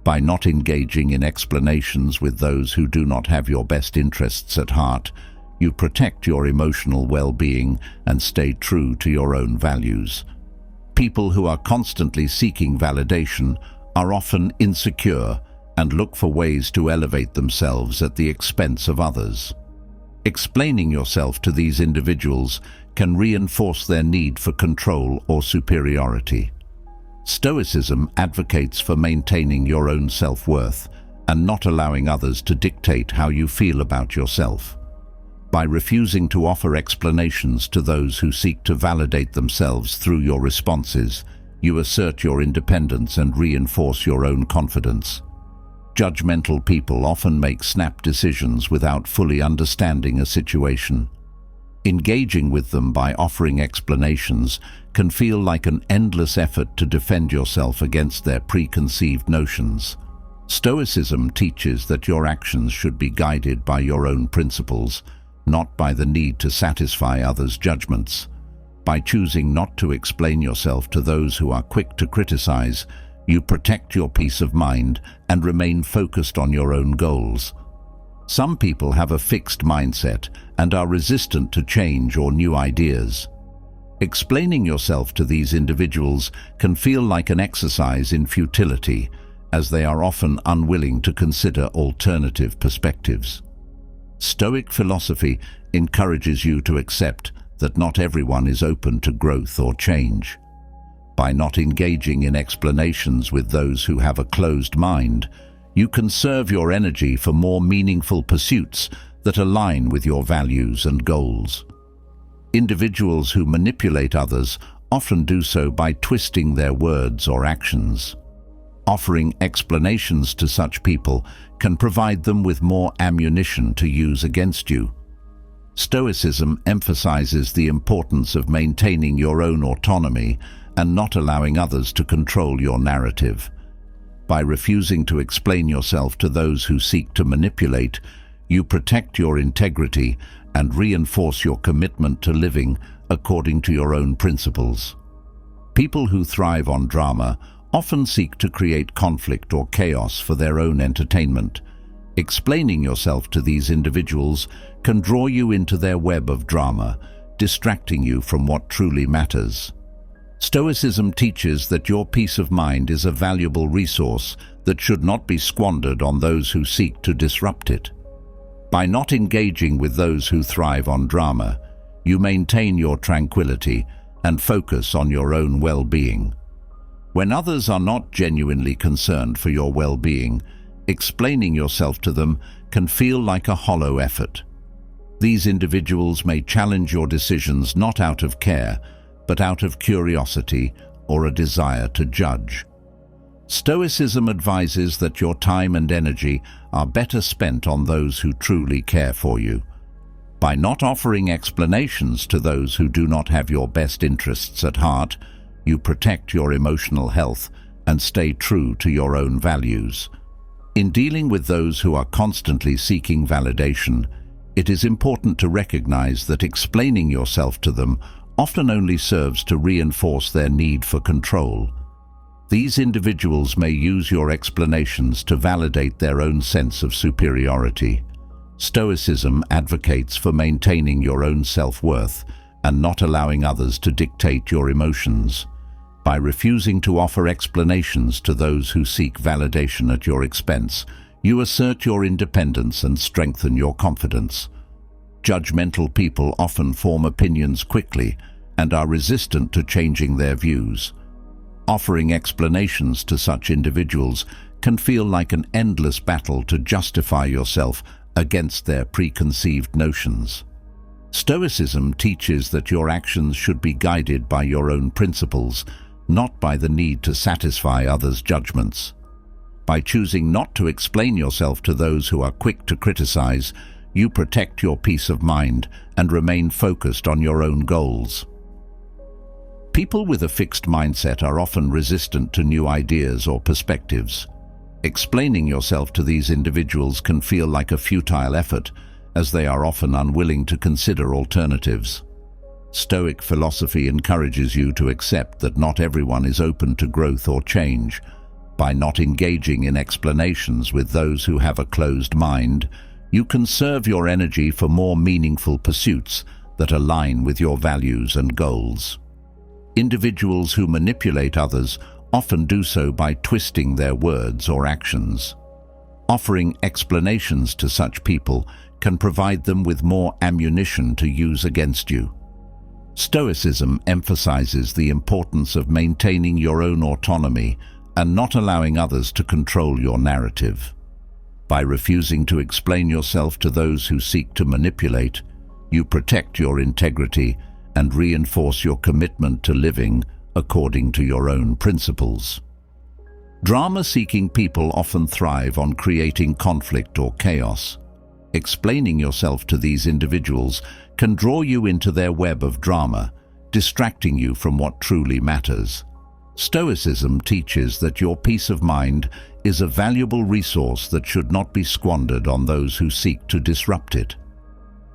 By not engaging in explanations with those who do not have your best interests at heart, you protect your emotional well-being and stay true to your own values. People who are constantly seeking validation are often insecure and look for ways to elevate themselves at the expense of others. Explaining yourself to these individuals can reinforce their need for control or superiority. Stoicism advocates for maintaining your own self-worth and not allowing others to dictate how you feel about yourself. By refusing to offer explanations to those who seek to validate themselves through your responses, you assert your independence and reinforce your own confidence. Judgmental people often make snap decisions without fully understanding a situation. Engaging with them by offering explanations can feel like an endless effort to defend yourself against their preconceived notions. Stoicism teaches that your actions should be guided by your own principles, not by the need to satisfy others' judgments. By choosing not to explain yourself to those who are quick to criticize, you protect your peace of mind and remain focused on your own goals. Some people have a fixed mindset and are resistant to change or new ideas. Explaining yourself to these individuals can feel like an exercise in futility, as they are often unwilling to consider alternative perspectives. Stoic philosophy encourages you to accept that not everyone is open to growth or change. By not engaging in explanations with those who have a closed mind, you conserve your energy for more meaningful pursuits that align with your values and goals. Individuals who manipulate others often do so by twisting their words or actions. Offering explanations to such people can provide them with more ammunition to use against you. Stoicism emphasizes the importance of maintaining your own autonomy and not allowing others to control your narrative. By refusing to explain yourself to those who seek to manipulate, you protect your integrity and reinforce your commitment to living according to your own principles. People who thrive on drama often seek to create conflict or chaos for their own entertainment. Explaining yourself to these individuals can draw you into their web of drama, distracting you from what truly matters. Stoicism teaches that your peace of mind is a valuable resource that should not be squandered on those who seek to disrupt it. By not engaging with those who thrive on drama, you maintain your tranquility and focus on your own well-being. When others are not genuinely concerned for your well-being, explaining yourself to them can feel like a hollow effort. These individuals may challenge your decisions not out of care, but out of curiosity or a desire to judge. Stoicism advises that your time and energy are better spent on those who truly care for you. By not offering explanations to those who do not have your best interests at heart, you protect your emotional health and stay true to your own values. In dealing with those who are constantly seeking validation, it is important to recognize that explaining yourself to them often only serves to reinforce their need for control. These individuals may use your explanations to validate their own sense of superiority. Stoicism advocates for maintaining your own self-worth and not allowing others to dictate your emotions. By refusing to offer explanations to those who seek validation at your expense, you assert your independence and strengthen your confidence. Judgmental people often form opinions quickly and are resistant to changing their views. Offering explanations to such individuals can feel like an endless battle to justify yourself against their preconceived notions. Stoicism teaches that your actions should be guided by your own principles, not by the need to satisfy others' judgments. By choosing not to explain yourself to those who are quick to criticize, you protect your peace of mind and remain focused on your own goals. People with a fixed mindset are often resistant to new ideas or perspectives. Explaining yourself to these individuals can feel like a futile effort, as they are often unwilling to consider alternatives. Stoic philosophy encourages you to accept that not everyone is open to growth or change. By not engaging in explanations with those who have a closed mind, you conserve your energy for more meaningful pursuits that align with your values and goals. Individuals who manipulate others often do so by twisting their words or actions. Offering explanations to such people can provide them with more ammunition to use against you. Stoicism emphasizes the importance of maintaining your own autonomy and not allowing others to control your narrative. By refusing to explain yourself to those who seek to manipulate, you protect your integrity and reinforce your commitment to living according to your own principles. Drama-seeking people often thrive on creating conflict or chaos. Explaining yourself to these individuals can draw you into their web of drama, distracting you from what truly matters. Stoicism teaches that your peace of mind is a valuable resource that should not be squandered on those who seek to disrupt it.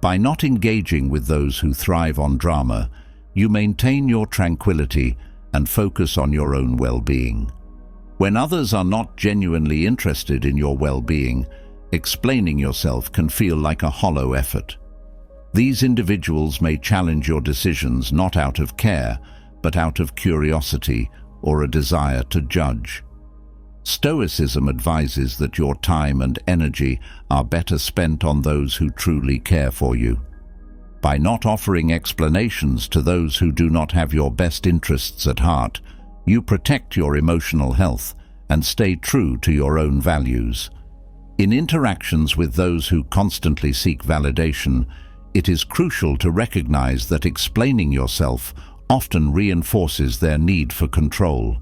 By not engaging with those who thrive on drama, you maintain your tranquility and focus on your own well-being. When others are not genuinely interested in your well-being, explaining yourself can feel like a hollow effort. These individuals may challenge your decisions not out of care, but out of curiosity or a desire to judge. Stoicism advises that your time and energy are better spent on those who truly care for you. By not offering explanations to those who do not have your best interests at heart, you protect your emotional health and stay true to your own values. In interactions with those who constantly seek validation, it is crucial to recognize that explaining yourself often reinforces their need for control.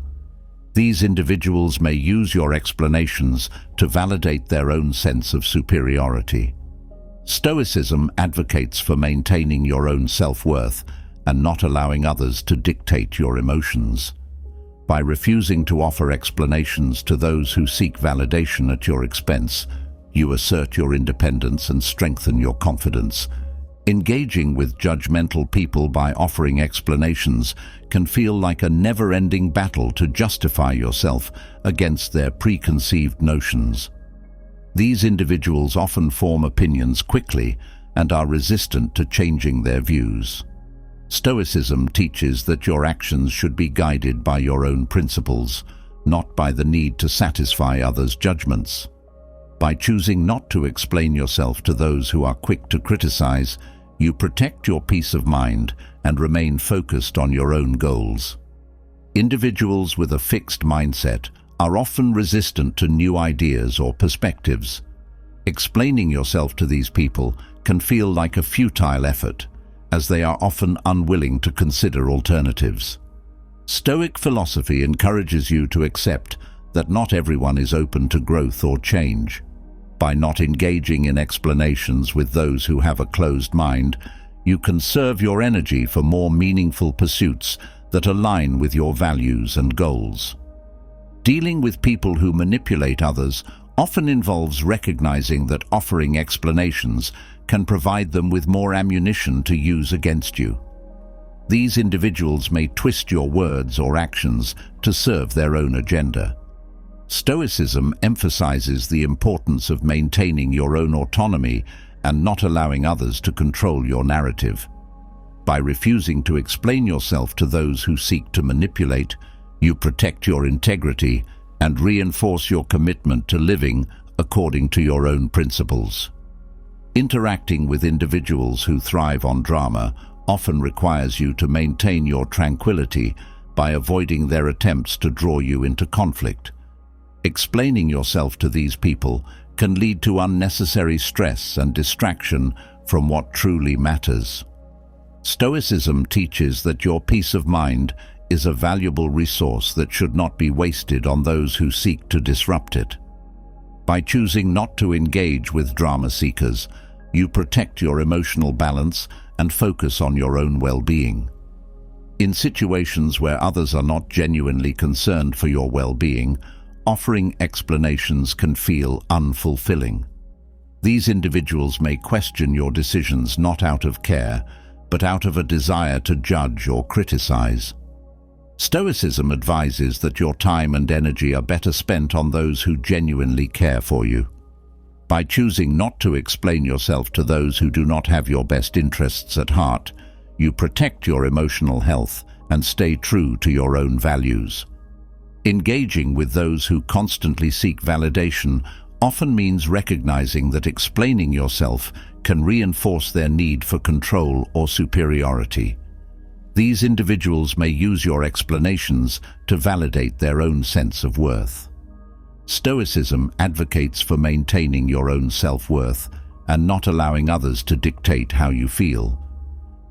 These individuals may use your explanations to validate their own sense of superiority. Stoicism advocates for maintaining your own self-worth and not allowing others to dictate your emotions. By refusing to offer explanations to those who seek validation at your expense, you assert your independence and strengthen your confidence. Engaging with judgmental people by offering explanations can feel like a never-ending battle to justify yourself against their preconceived notions. These individuals often form opinions quickly and are resistant to changing their views. Stoicism teaches that your actions should be guided by your own principles, not by the need to satisfy others' judgments. By choosing not to explain yourself to those who are quick to criticize, you protect your peace of mind and remain focused on your own goals. Individuals with a fixed mindset are often resistant to new ideas or perspectives. Explaining yourself to these people can feel like a futile effort, as they are often unwilling to consider alternatives. Stoic philosophy encourages you to accept that not everyone is open to growth or change. By not engaging in explanations with those who have a closed mind, you conserve your energy for more meaningful pursuits that align with your values and goals. Dealing with people who manipulate others often involves recognizing that offering explanations can provide them with more ammunition to use against you. These individuals may twist your words or actions to serve their own agenda. Stoicism emphasizes the importance of maintaining your own autonomy and not allowing others to control your narrative. By refusing to explain yourself to those who seek to manipulate, you protect your integrity and reinforce your commitment to living according to your own principles. Interacting with individuals who thrive on drama often requires you to maintain your tranquility by avoiding their attempts to draw you into conflict. Explaining yourself to these people can lead to unnecessary stress and distraction from what truly matters. Stoicism teaches that your peace of mind is a valuable resource that should not be wasted on those who seek to disrupt it. By choosing not to engage with drama seekers, you protect your emotional balance and focus on your own well-being. In situations where others are not genuinely concerned for your well-being, offering explanations can feel unfulfilling. These individuals may question your decisions not out of care, but out of a desire to judge or criticize. Stoicism advises that your time and energy are better spent on those who genuinely care for you. By choosing not to explain yourself to those who do not have your best interests at heart, you protect your emotional health and stay true to your own values. Engaging with those who constantly seek validation often means recognizing that explaining yourself can reinforce their need for control or superiority. These individuals may use your explanations to validate their own sense of worth. Stoicism advocates for maintaining your own self-worth and not allowing others to dictate how you feel.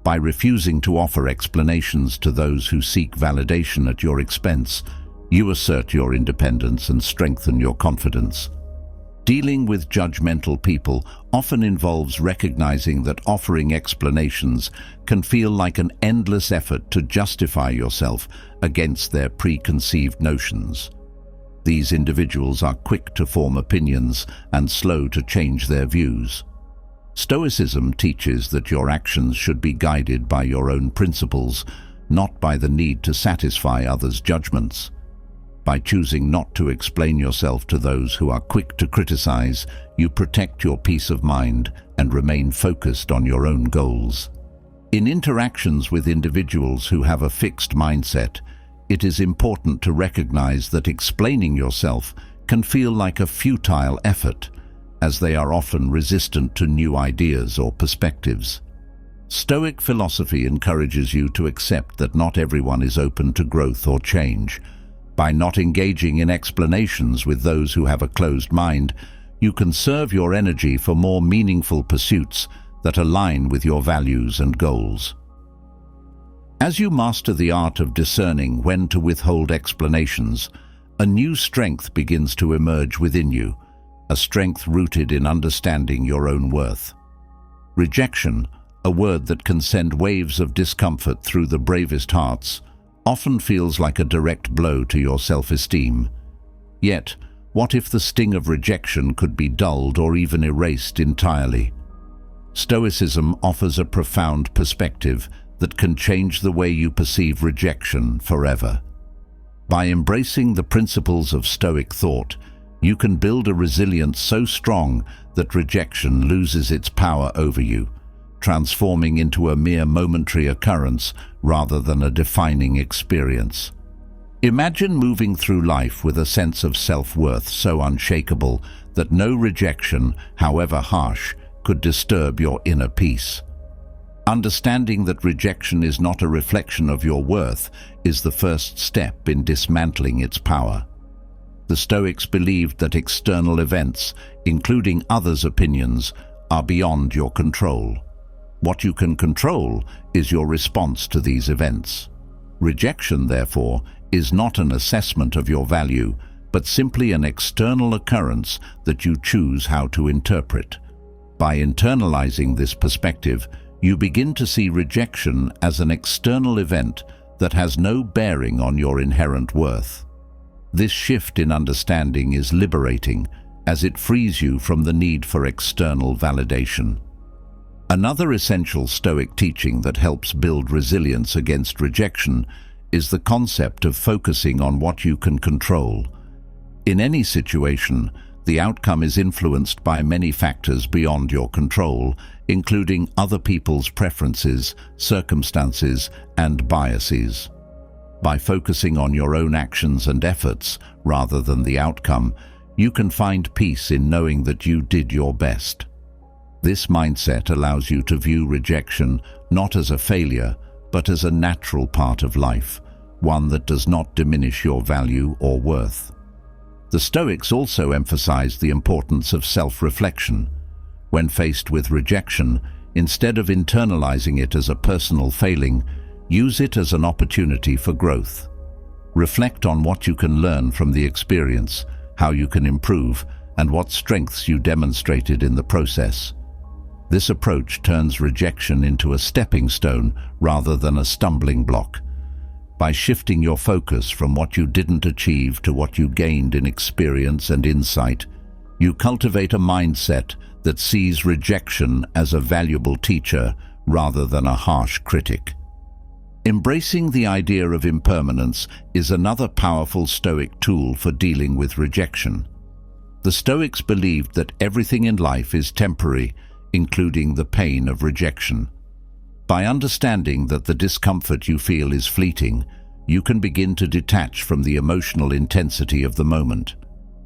By refusing to offer explanations to those who seek validation at your expense, you assert your independence and strengthen your confidence. Dealing with judgmental people often involves recognizing that offering explanations can feel like an endless effort to justify yourself against their preconceived notions. These individuals are quick to form opinions and slow to change their views. Stoicism teaches that your actions should be guided by your own principles, not by the need to satisfy others' judgments. By choosing not to explain yourself to those who are quick to criticize, you protect your peace of mind and remain focused on your own goals. In interactions with individuals who have a fixed mindset, it is important to recognize that explaining yourself can feel like a futile effort, as they are often resistant to new ideas or perspectives. Stoic philosophy encourages you to accept that not everyone is open to growth or change. By not engaging in explanations with those who have a closed mind, you conserve your energy for more meaningful pursuits that align with your values and goals. As you master the art of discerning when to withhold explanations, a new strength begins to emerge within you, a strength rooted in understanding your own worth. Rejection, a word that can send waves of discomfort through the bravest hearts, often feels like a direct blow to your self-esteem. Yet, what if the sting of rejection could be dulled or even erased entirely? Stoicism offers a profound perspective that can change the way you perceive rejection forever. By embracing the principles of Stoic thought, you can build a resilience so strong that rejection loses its power over you, transforming into a mere momentary occurrence rather than a defining experience. Imagine moving through life with a sense of self-worth so unshakable that no rejection, however harsh, could disturb your inner peace. Understanding that rejection is not a reflection of your worth is the first step in dismantling its power. The Stoics believed that external events, including others' opinions, are beyond your control. What you can control is your response to these events. Rejection, therefore, is not an assessment of your value, but simply an external occurrence that you choose how to interpret. By internalizing this perspective, you begin to see rejection as an external event that has no bearing on your inherent worth. This shift in understanding is liberating, as it frees you from the need for external validation. Another essential Stoic teaching that helps build resilience against rejection is the concept of focusing on what you can control. In any situation, the outcome is influenced by many factors beyond your control, including other people's preferences, circumstances, and biases. By focusing on your own actions and efforts rather than the outcome, you can find peace in knowing that you did your best. This mindset allows you to view rejection not as a failure, but as a natural part of life, one that does not diminish your value or worth. The Stoics also emphasized the importance of self-reflection. When faced with rejection, instead of internalizing it as a personal failing, Use it as an opportunity for growth. Reflect on what you can learn from the experience, how you can improve, and what strengths you demonstrated in the process. This approach turns rejection into a stepping stone rather than a stumbling block. By shifting your focus from what you didn't achieve to what you gained in experience and insight, you cultivate a mindset that sees rejection as a valuable teacher rather than a harsh critic. Embracing the idea of impermanence is another powerful Stoic tool for dealing with rejection. The Stoics believed that everything in life is temporary, including the pain of rejection. By understanding that the discomfort you feel is fleeting, you can begin to detach from the emotional intensity of the moment.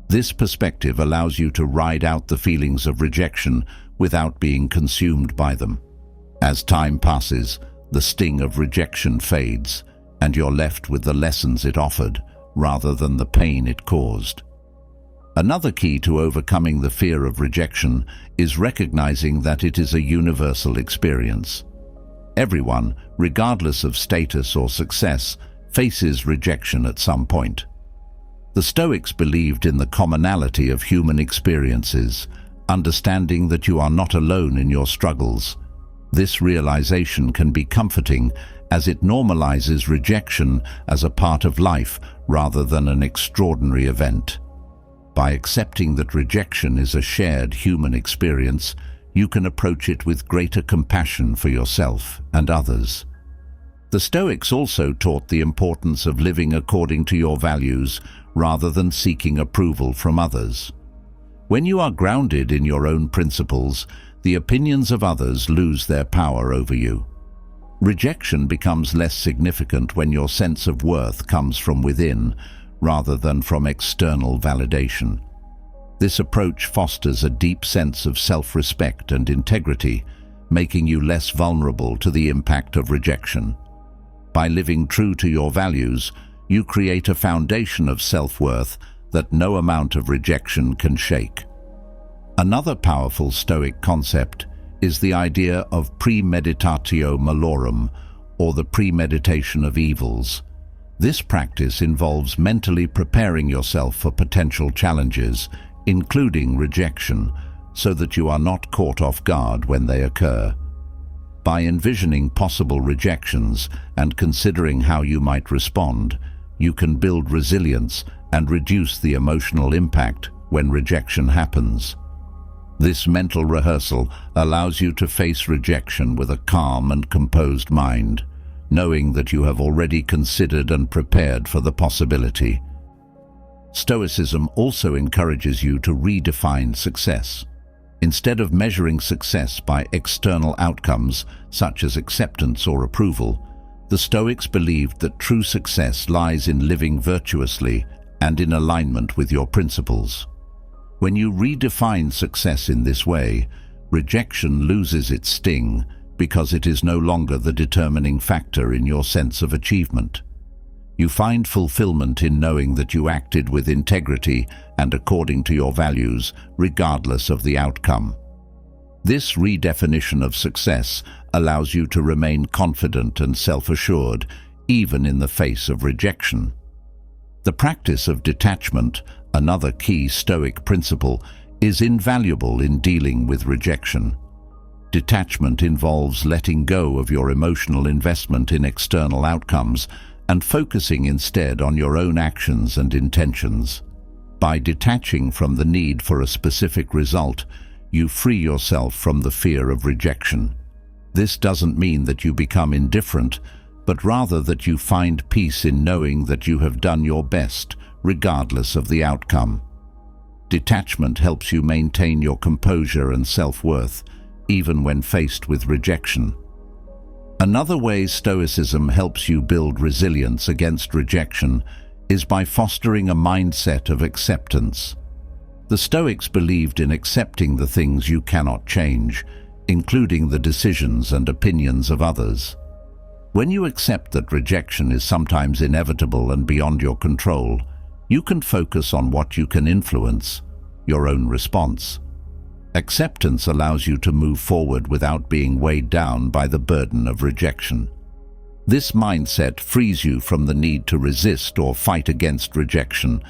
This perspective allows you to ride out the feelings of rejection without being consumed by them. As time passes, the sting of rejection fades, and you're left with the lessons it offered rather than the pain it caused. Another key to overcoming the fear of rejection is recognizing that it is a universal experience. Everyone, regardless of status or success, faces rejection at some point. The Stoics believed in the commonality of human experiences, understanding that you are not alone in your struggles. This realization can be comforting as it normalizes rejection as a part of life rather than an extraordinary event. By accepting that rejection is a shared human experience, you can approach it with greater compassion for yourself and others. The Stoics also taught the importance of living according to your values rather than seeking approval from others. When you are grounded in your own principles, the opinions of others lose their power over you. Rejection becomes less significant when your sense of worth comes from within rather than from external validation. This approach fosters a deep sense of self-respect and integrity, making you less vulnerable to the impact of rejection. By living true to your values, you create a foundation of self-worth that no amount of rejection can shake. Another powerful Stoic concept is the idea of premeditatio malorum, or the premeditation of evils. This practice involves mentally preparing yourself for potential challenges, including rejection, so that you are not caught off guard when they occur. By envisioning possible rejections and considering how you might respond, you can build resilience and reduce the emotional impact when rejection happens. This mental rehearsal allows you to face rejection with a calm and composed mind, knowing that you have already considered and prepared for the possibility. Stoicism also encourages you to redefine success. Instead of measuring success by external outcomes, such as acceptance or approval, the Stoics believed that true success lies in living virtuously and in alignment with your principles. When you redefine success in this way, rejection loses its sting because it is no longer the determining factor in your sense of achievement. You find fulfillment in knowing that you acted with integrity and according to your values, regardless of the outcome. This redefinition of success allows you to remain confident and self-assured, even in the face of rejection. The practice of detachment, another key Stoic principle, is invaluable in dealing with rejection. Detachment involves letting go of your emotional investment in external outcomes and focusing instead on your own actions and intentions. By detaching from the need for a specific result, you free yourself from the fear of rejection. This doesn't mean that you become indifferent, but rather that you find peace in knowing that you have done your best, regardless of the outcome. Detachment helps you maintain your composure and self-worth, even when faced with rejection. Another way Stoicism helps you build resilience against rejection is by fostering a mindset of acceptance. The Stoics believed in accepting the things you cannot change, including the decisions and opinions of others. When you accept that rejection is sometimes inevitable and beyond your control, you can focus on what you can influence, your own response. Acceptance allows you to move forward without being weighed down by the burden of rejection. This mindset frees you from the need to resist or fight against rejection,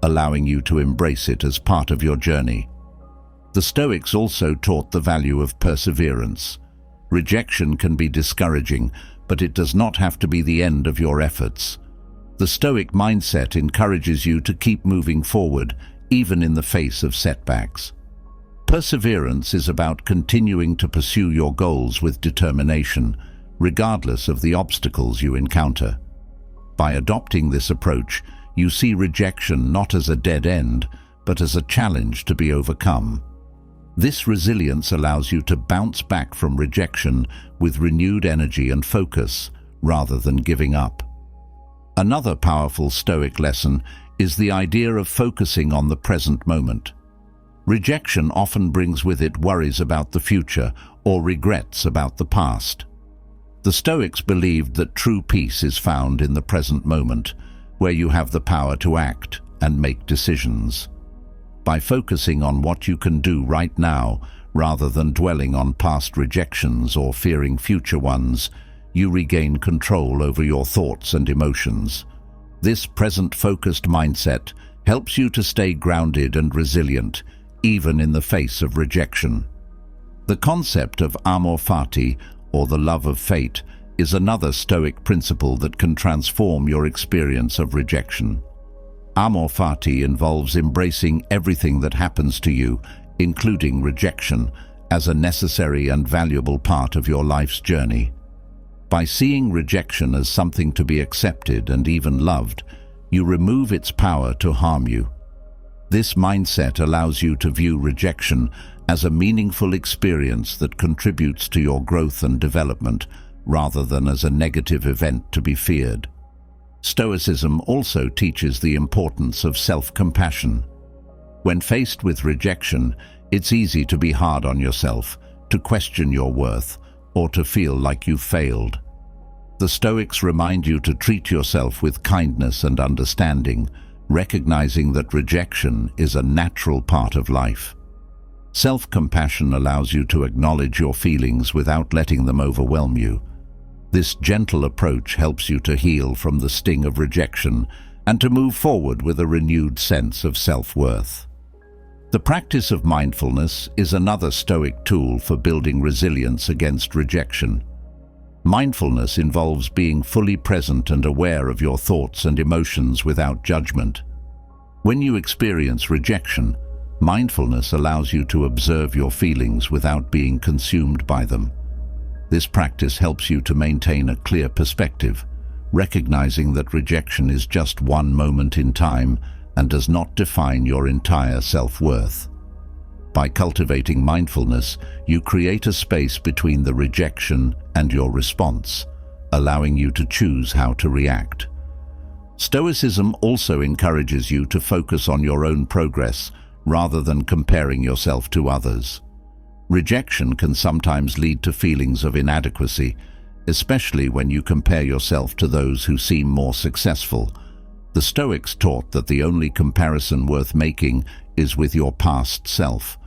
allowing you to embrace it as part of your journey. The Stoics also taught the value of perseverance. Rejection can be discouraging, but it does not have to be the end of your efforts. The Stoic mindset encourages you to keep moving forward, even in the face of setbacks. Perseverance is about continuing to pursue your goals with determination, regardless of the obstacles you encounter. By adopting this approach, you see rejection not as a dead end, but as a challenge to be overcome. This resilience allows you to bounce back from rejection with renewed energy and focus, rather than giving up. Another powerful Stoic lesson is the idea of focusing on the present moment. Rejection often brings with it worries about the future or regrets about the past. The Stoics believed that true peace is found in the present moment, where you have the power to act and make decisions. By focusing on what you can do right now, rather than dwelling on past rejections or fearing future ones, you regain control over your thoughts and emotions. This present-focused mindset helps you to stay grounded and resilient, even in the face of rejection. The concept of amor fati, or the love of fate, is another Stoic principle that can transform your experience of rejection. Amor fati involves embracing everything that happens to you, including rejection, as a necessary and valuable part of your life's journey. By seeing rejection as something to be accepted and even loved, you remove its power to harm you. This mindset allows you to view rejection as a meaningful experience that contributes to your growth and development, rather than as a negative event to be feared. Stoicism also teaches the importance of self-compassion. When faced with rejection, it's easy to be hard on yourself, to question your worth, or to feel like you've failed. The Stoics remind you to treat yourself with kindness and understanding, recognizing that rejection is a natural part of life. Self-compassion allows you to acknowledge your feelings without letting them overwhelm you. This gentle approach helps you to heal from the sting of rejection and to move forward with a renewed sense of self-worth. The practice of mindfulness is another Stoic tool for building resilience against rejection. Mindfulness involves being fully present and aware of your thoughts and emotions without judgment. When you experience rejection, mindfulness allows you to observe your feelings without being consumed by them. This practice helps you to maintain a clear perspective, recognizing that rejection is just one moment in time and does not define your entire self-worth. By cultivating mindfulness, you create a space between the rejection and your response, allowing you to choose how to react. Stoicism also encourages you to focus on your own progress rather than comparing yourself to others. Rejection can sometimes lead to feelings of inadequacy, especially when you compare yourself to those who seem more successful. The Stoics taught that the only comparison worth making is with your past self.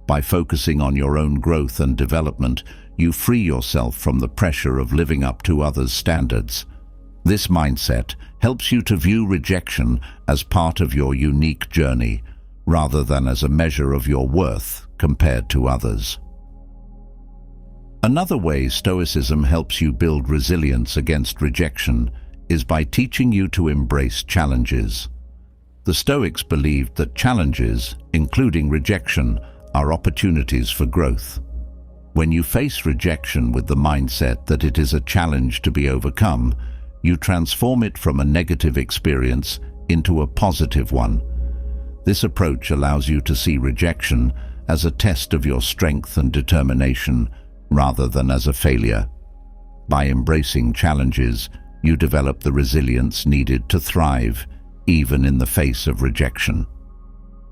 By focusing on your own growth and development, you free yourself from the pressure of living up to others' standards. This mindset helps you to view rejection as part of your unique journey, rather than as a measure of your worth compared to others. Another way Stoicism helps you build resilience against rejection is by teaching you to embrace challenges. The Stoics believed that challenges, including rejection, are opportunities for growth. When you face rejection with the mindset that it is a challenge to be overcome, you transform it from a negative experience into a positive one. This approach allows you to see rejection as a test of your strength and determination, rather than as a failure. By embracing challenges, you develop the resilience needed to thrive, even in the face of rejection.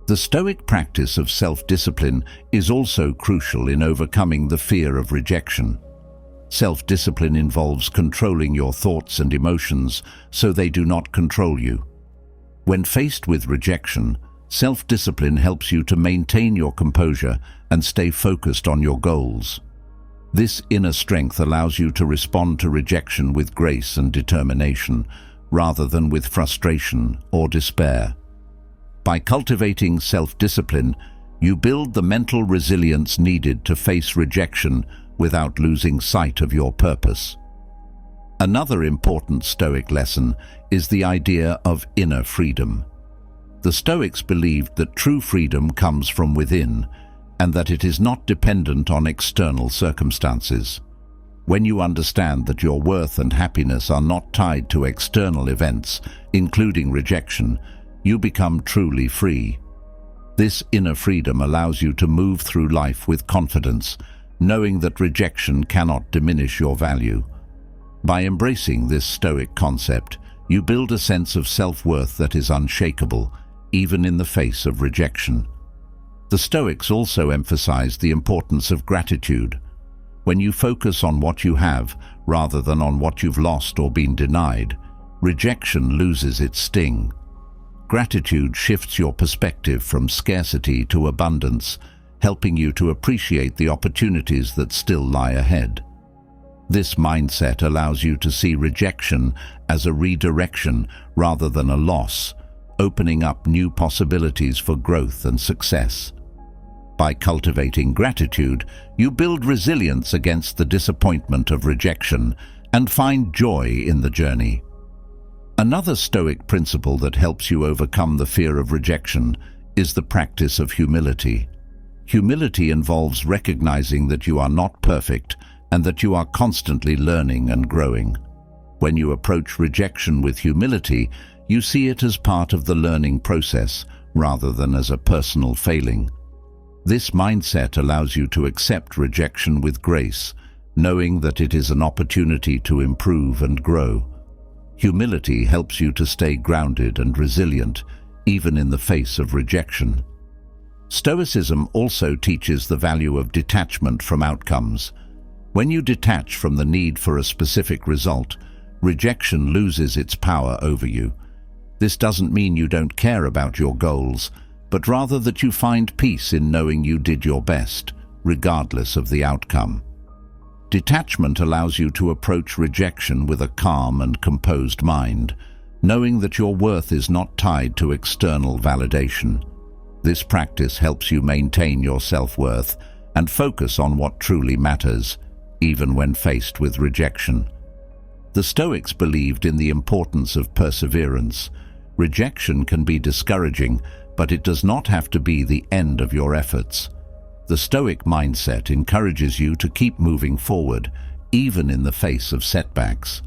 The Stoic practice of self-discipline is also crucial in overcoming the fear of rejection. Self-discipline involves controlling your thoughts and emotions so they do not control you. When faced with rejection, self-discipline helps you to maintain your composure and stay focused on your goals. This inner strength allows you to respond to rejection with grace and determination, rather than with frustration or despair. By cultivating self-discipline, you build the mental resilience needed to face rejection without losing sight of your purpose. Another important Stoic lesson is the idea of inner freedom. The Stoics believed that true freedom comes from within, and that it is not dependent on external circumstances. When you understand that your worth and happiness are not tied to external events, including rejection, you become truly free. This inner freedom allows you to move through life with confidence, knowing that rejection cannot diminish your value. By embracing this Stoic concept, you build a sense of self-worth that is unshakable, even in the face of rejection. The Stoics also emphasize the importance of gratitude. When you focus on what you have, rather than on what you've lost or been denied, rejection loses its sting. Gratitude shifts your perspective from scarcity to abundance, helping you to appreciate the opportunities that still lie ahead. This mindset allows you to see rejection as a redirection rather than a loss, opening up new possibilities for growth and success. By cultivating gratitude, you build resilience against the disappointment of rejection and find joy in the journey. Another Stoic principle that helps you overcome the fear of rejection is the practice of humility. Humility involves recognizing that you are not perfect and that you are constantly learning and growing. When you approach rejection with humility, you see it as part of the learning process rather than as a personal failing. This mindset allows you to accept rejection with grace, knowing that it is an opportunity to improve and grow. Humility helps you to stay grounded and resilient, even in the face of rejection. Stoicism also teaches the value of detachment from outcomes. When you detach from the need for a specific result, rejection loses its power over you. This doesn't mean you don't care about your goals, but rather that you find peace in knowing you did your best, regardless of the outcome. Detachment allows you to approach rejection with a calm and composed mind, knowing that your worth is not tied to external validation. This practice helps you maintain your self-worth and focus on what truly matters, even when faced with rejection. The Stoics believed in the importance of perseverance. Rejection can be discouraging, but it does not have to be the end of your efforts. The Stoic mindset encourages you to keep moving forward, even in the face of setbacks.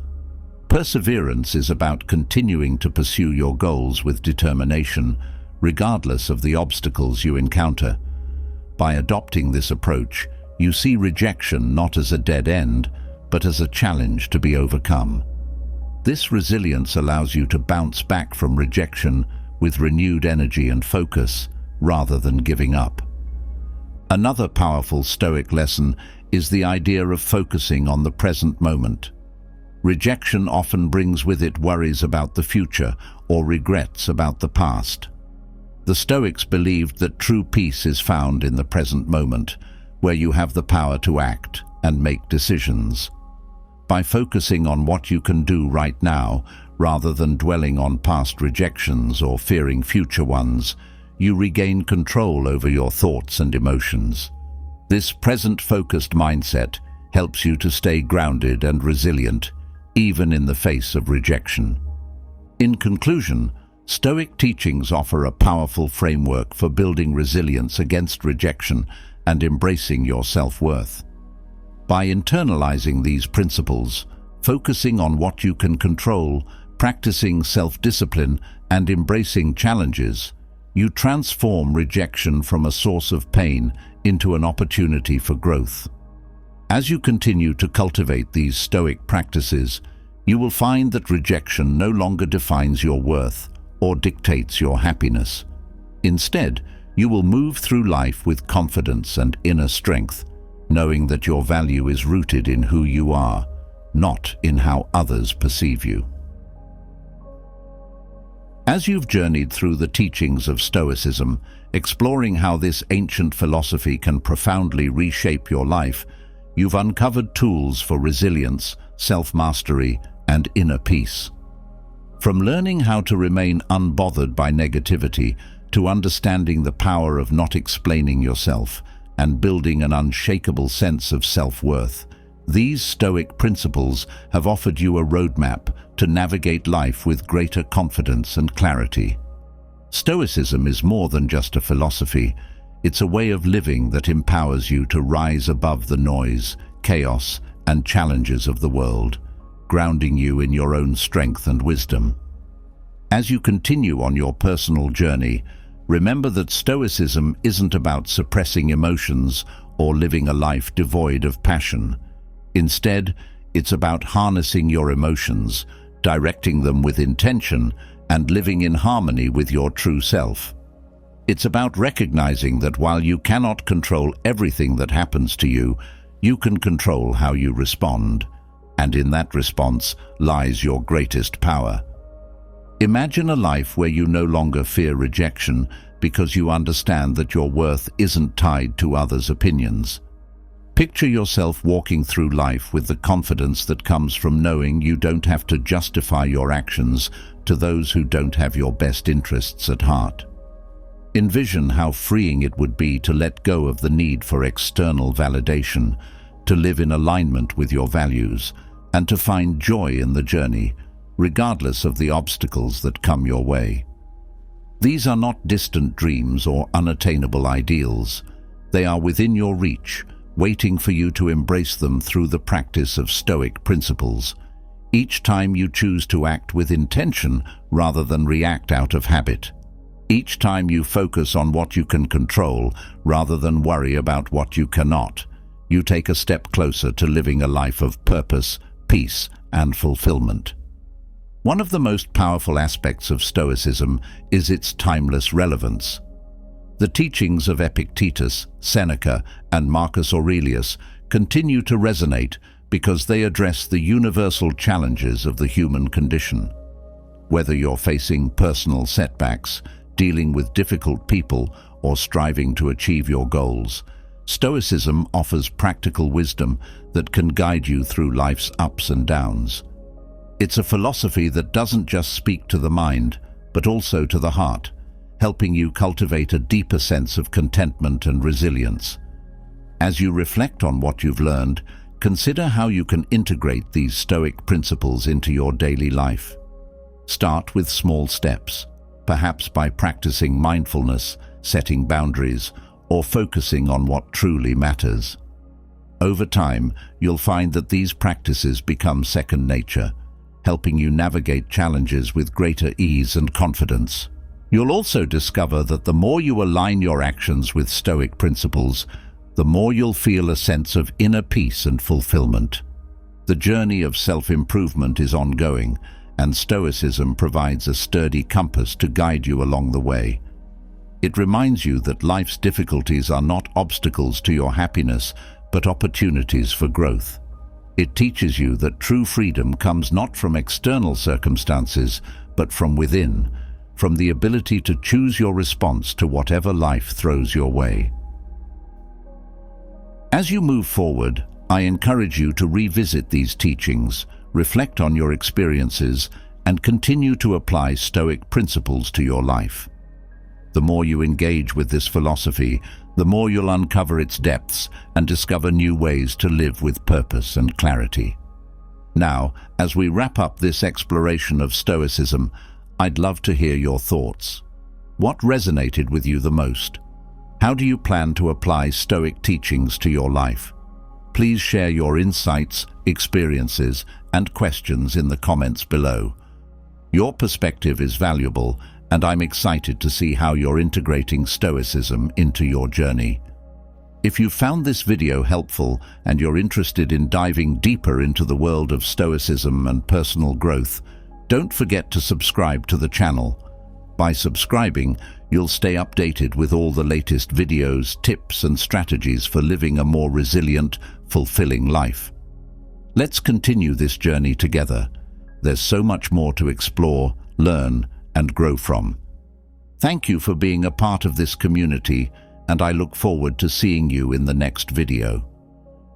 Perseverance is about continuing to pursue your goals with determination, regardless of the obstacles you encounter. By adopting this approach, you see rejection not as a dead end, but as a challenge to be overcome. This resilience allows you to bounce back from rejection with renewed energy and focus, rather than giving up. Another powerful Stoic lesson is the idea of focusing on the present moment. Rejection often brings with it worries about the future or regrets about the past. The Stoics believed that true peace is found in the present moment, where you have the power to act and make decisions. By focusing on what you can do right now, rather than dwelling on past rejections or fearing future ones, you regain control over your thoughts and emotions. This present-focused mindset helps you to stay grounded and resilient, even in the face of rejection. In conclusion, Stoic teachings offer a powerful framework for building resilience against rejection and embracing your self-worth. By internalizing these principles, focusing on what you can control, practicing self-discipline, and embracing challenges, you transform rejection from a source of pain into an opportunity for growth. As you continue to cultivate these Stoic practices, you will find that rejection no longer defines your worth or dictates your happiness. Instead, you will move through life with confidence and inner strength, knowing that your value is rooted in who you are, not in how others perceive you. As you've journeyed through the teachings of Stoicism, exploring how this ancient philosophy can profoundly reshape your life, you've uncovered tools for resilience, self-mastery, and inner peace. From learning how to remain unbothered by negativity to understanding the power of not explaining yourself and building an unshakable sense of self-worth, these Stoic principles have offered you a roadmap to navigate life with greater confidence and clarity. Stoicism is more than just a philosophy. It's a way of living that empowers you to rise above the noise, chaos, and challenges of the world, grounding you in your own strength and wisdom. As you continue on your personal journey, remember that Stoicism isn't about suppressing emotions or living a life devoid of passion. Instead, it's about harnessing your emotions, directing them with intention, and living in harmony with your true self. It's about recognizing that while you cannot control everything that happens to you, you can control how you respond, and in that response lies your greatest power. Imagine a life where you no longer fear rejection because you understand that your worth isn't tied to others' opinions. Picture yourself walking through life with the confidence that comes from knowing you don't have to justify your actions to those who don't have your best interests at heart. Envision how freeing it would be to let go of the need for external validation, to live in alignment with your values, and to find joy in the journey, regardless of the obstacles that come your way. These are not distant dreams or unattainable ideals. They are within your reach, waiting for you to embrace them through the practice of Stoic principles. Each time you choose to act with intention rather than react out of habit. Each time you focus on what you can control rather than worry about what you cannot, you take a step closer to living a life of purpose, peace, and fulfillment. One of the most powerful aspects of Stoicism is its timeless relevance. The teachings of Epictetus, Seneca, and Marcus Aurelius continue to resonate because they address the universal challenges of the human condition. Whether you're facing personal setbacks, dealing with difficult people, or striving to achieve your goals, Stoicism offers practical wisdom that can guide you through life's ups and downs. It's a philosophy that doesn't just speak to the mind, but also to the heart, helping you cultivate a deeper sense of contentment and resilience. As you reflect on what you've learned, consider how you can integrate these Stoic principles into your daily life. Start with small steps, perhaps by practicing mindfulness, setting boundaries, or focusing on what truly matters. Over time, you'll find that these practices become second nature, helping you navigate challenges with greater ease and confidence. You'll also discover that the more you align your actions with Stoic principles, the more you'll feel a sense of inner peace and fulfillment. The journey of self-improvement is ongoing, and Stoicism provides a sturdy compass to guide you along the way. It reminds you that life's difficulties are not obstacles to your happiness, but opportunities for growth. It teaches you that true freedom comes not from external circumstances, but from within, from the ability to choose your response to whatever life throws your way. As you move forward, I encourage you to revisit these teachings, reflect on your experiences, and continue to apply Stoic principles to your life. The more you engage with this philosophy, the more you'll uncover its depths and discover new ways to live with purpose and clarity. Now, as we wrap up this exploration of Stoicism, I'd love to hear your thoughts. What resonated with you the most? How do you plan to apply Stoic teachings to your life? Please share your insights, experiences, and questions in the comments below. Your perspective is valuable, and I'm excited to see how you're integrating Stoicism into your journey. If you found this video helpful and you're interested in diving deeper into the world of Stoicism and personal growth, don't forget to subscribe to the channel. By subscribing, you'll stay updated with all the latest videos, tips, and strategies for living a more resilient, fulfilling life. Let's continue this journey together. There's so much more to explore, learn, and grow from. Thank you for being a part of this community, and I look forward to seeing you in the next video.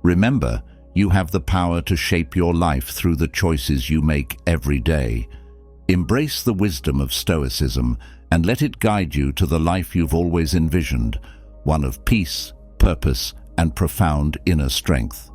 Remember, you have the power to shape your life through the choices you make every day. Embrace the wisdom of Stoicism and let it guide you to the life you've always envisioned, one of peace, purpose, and profound inner strength.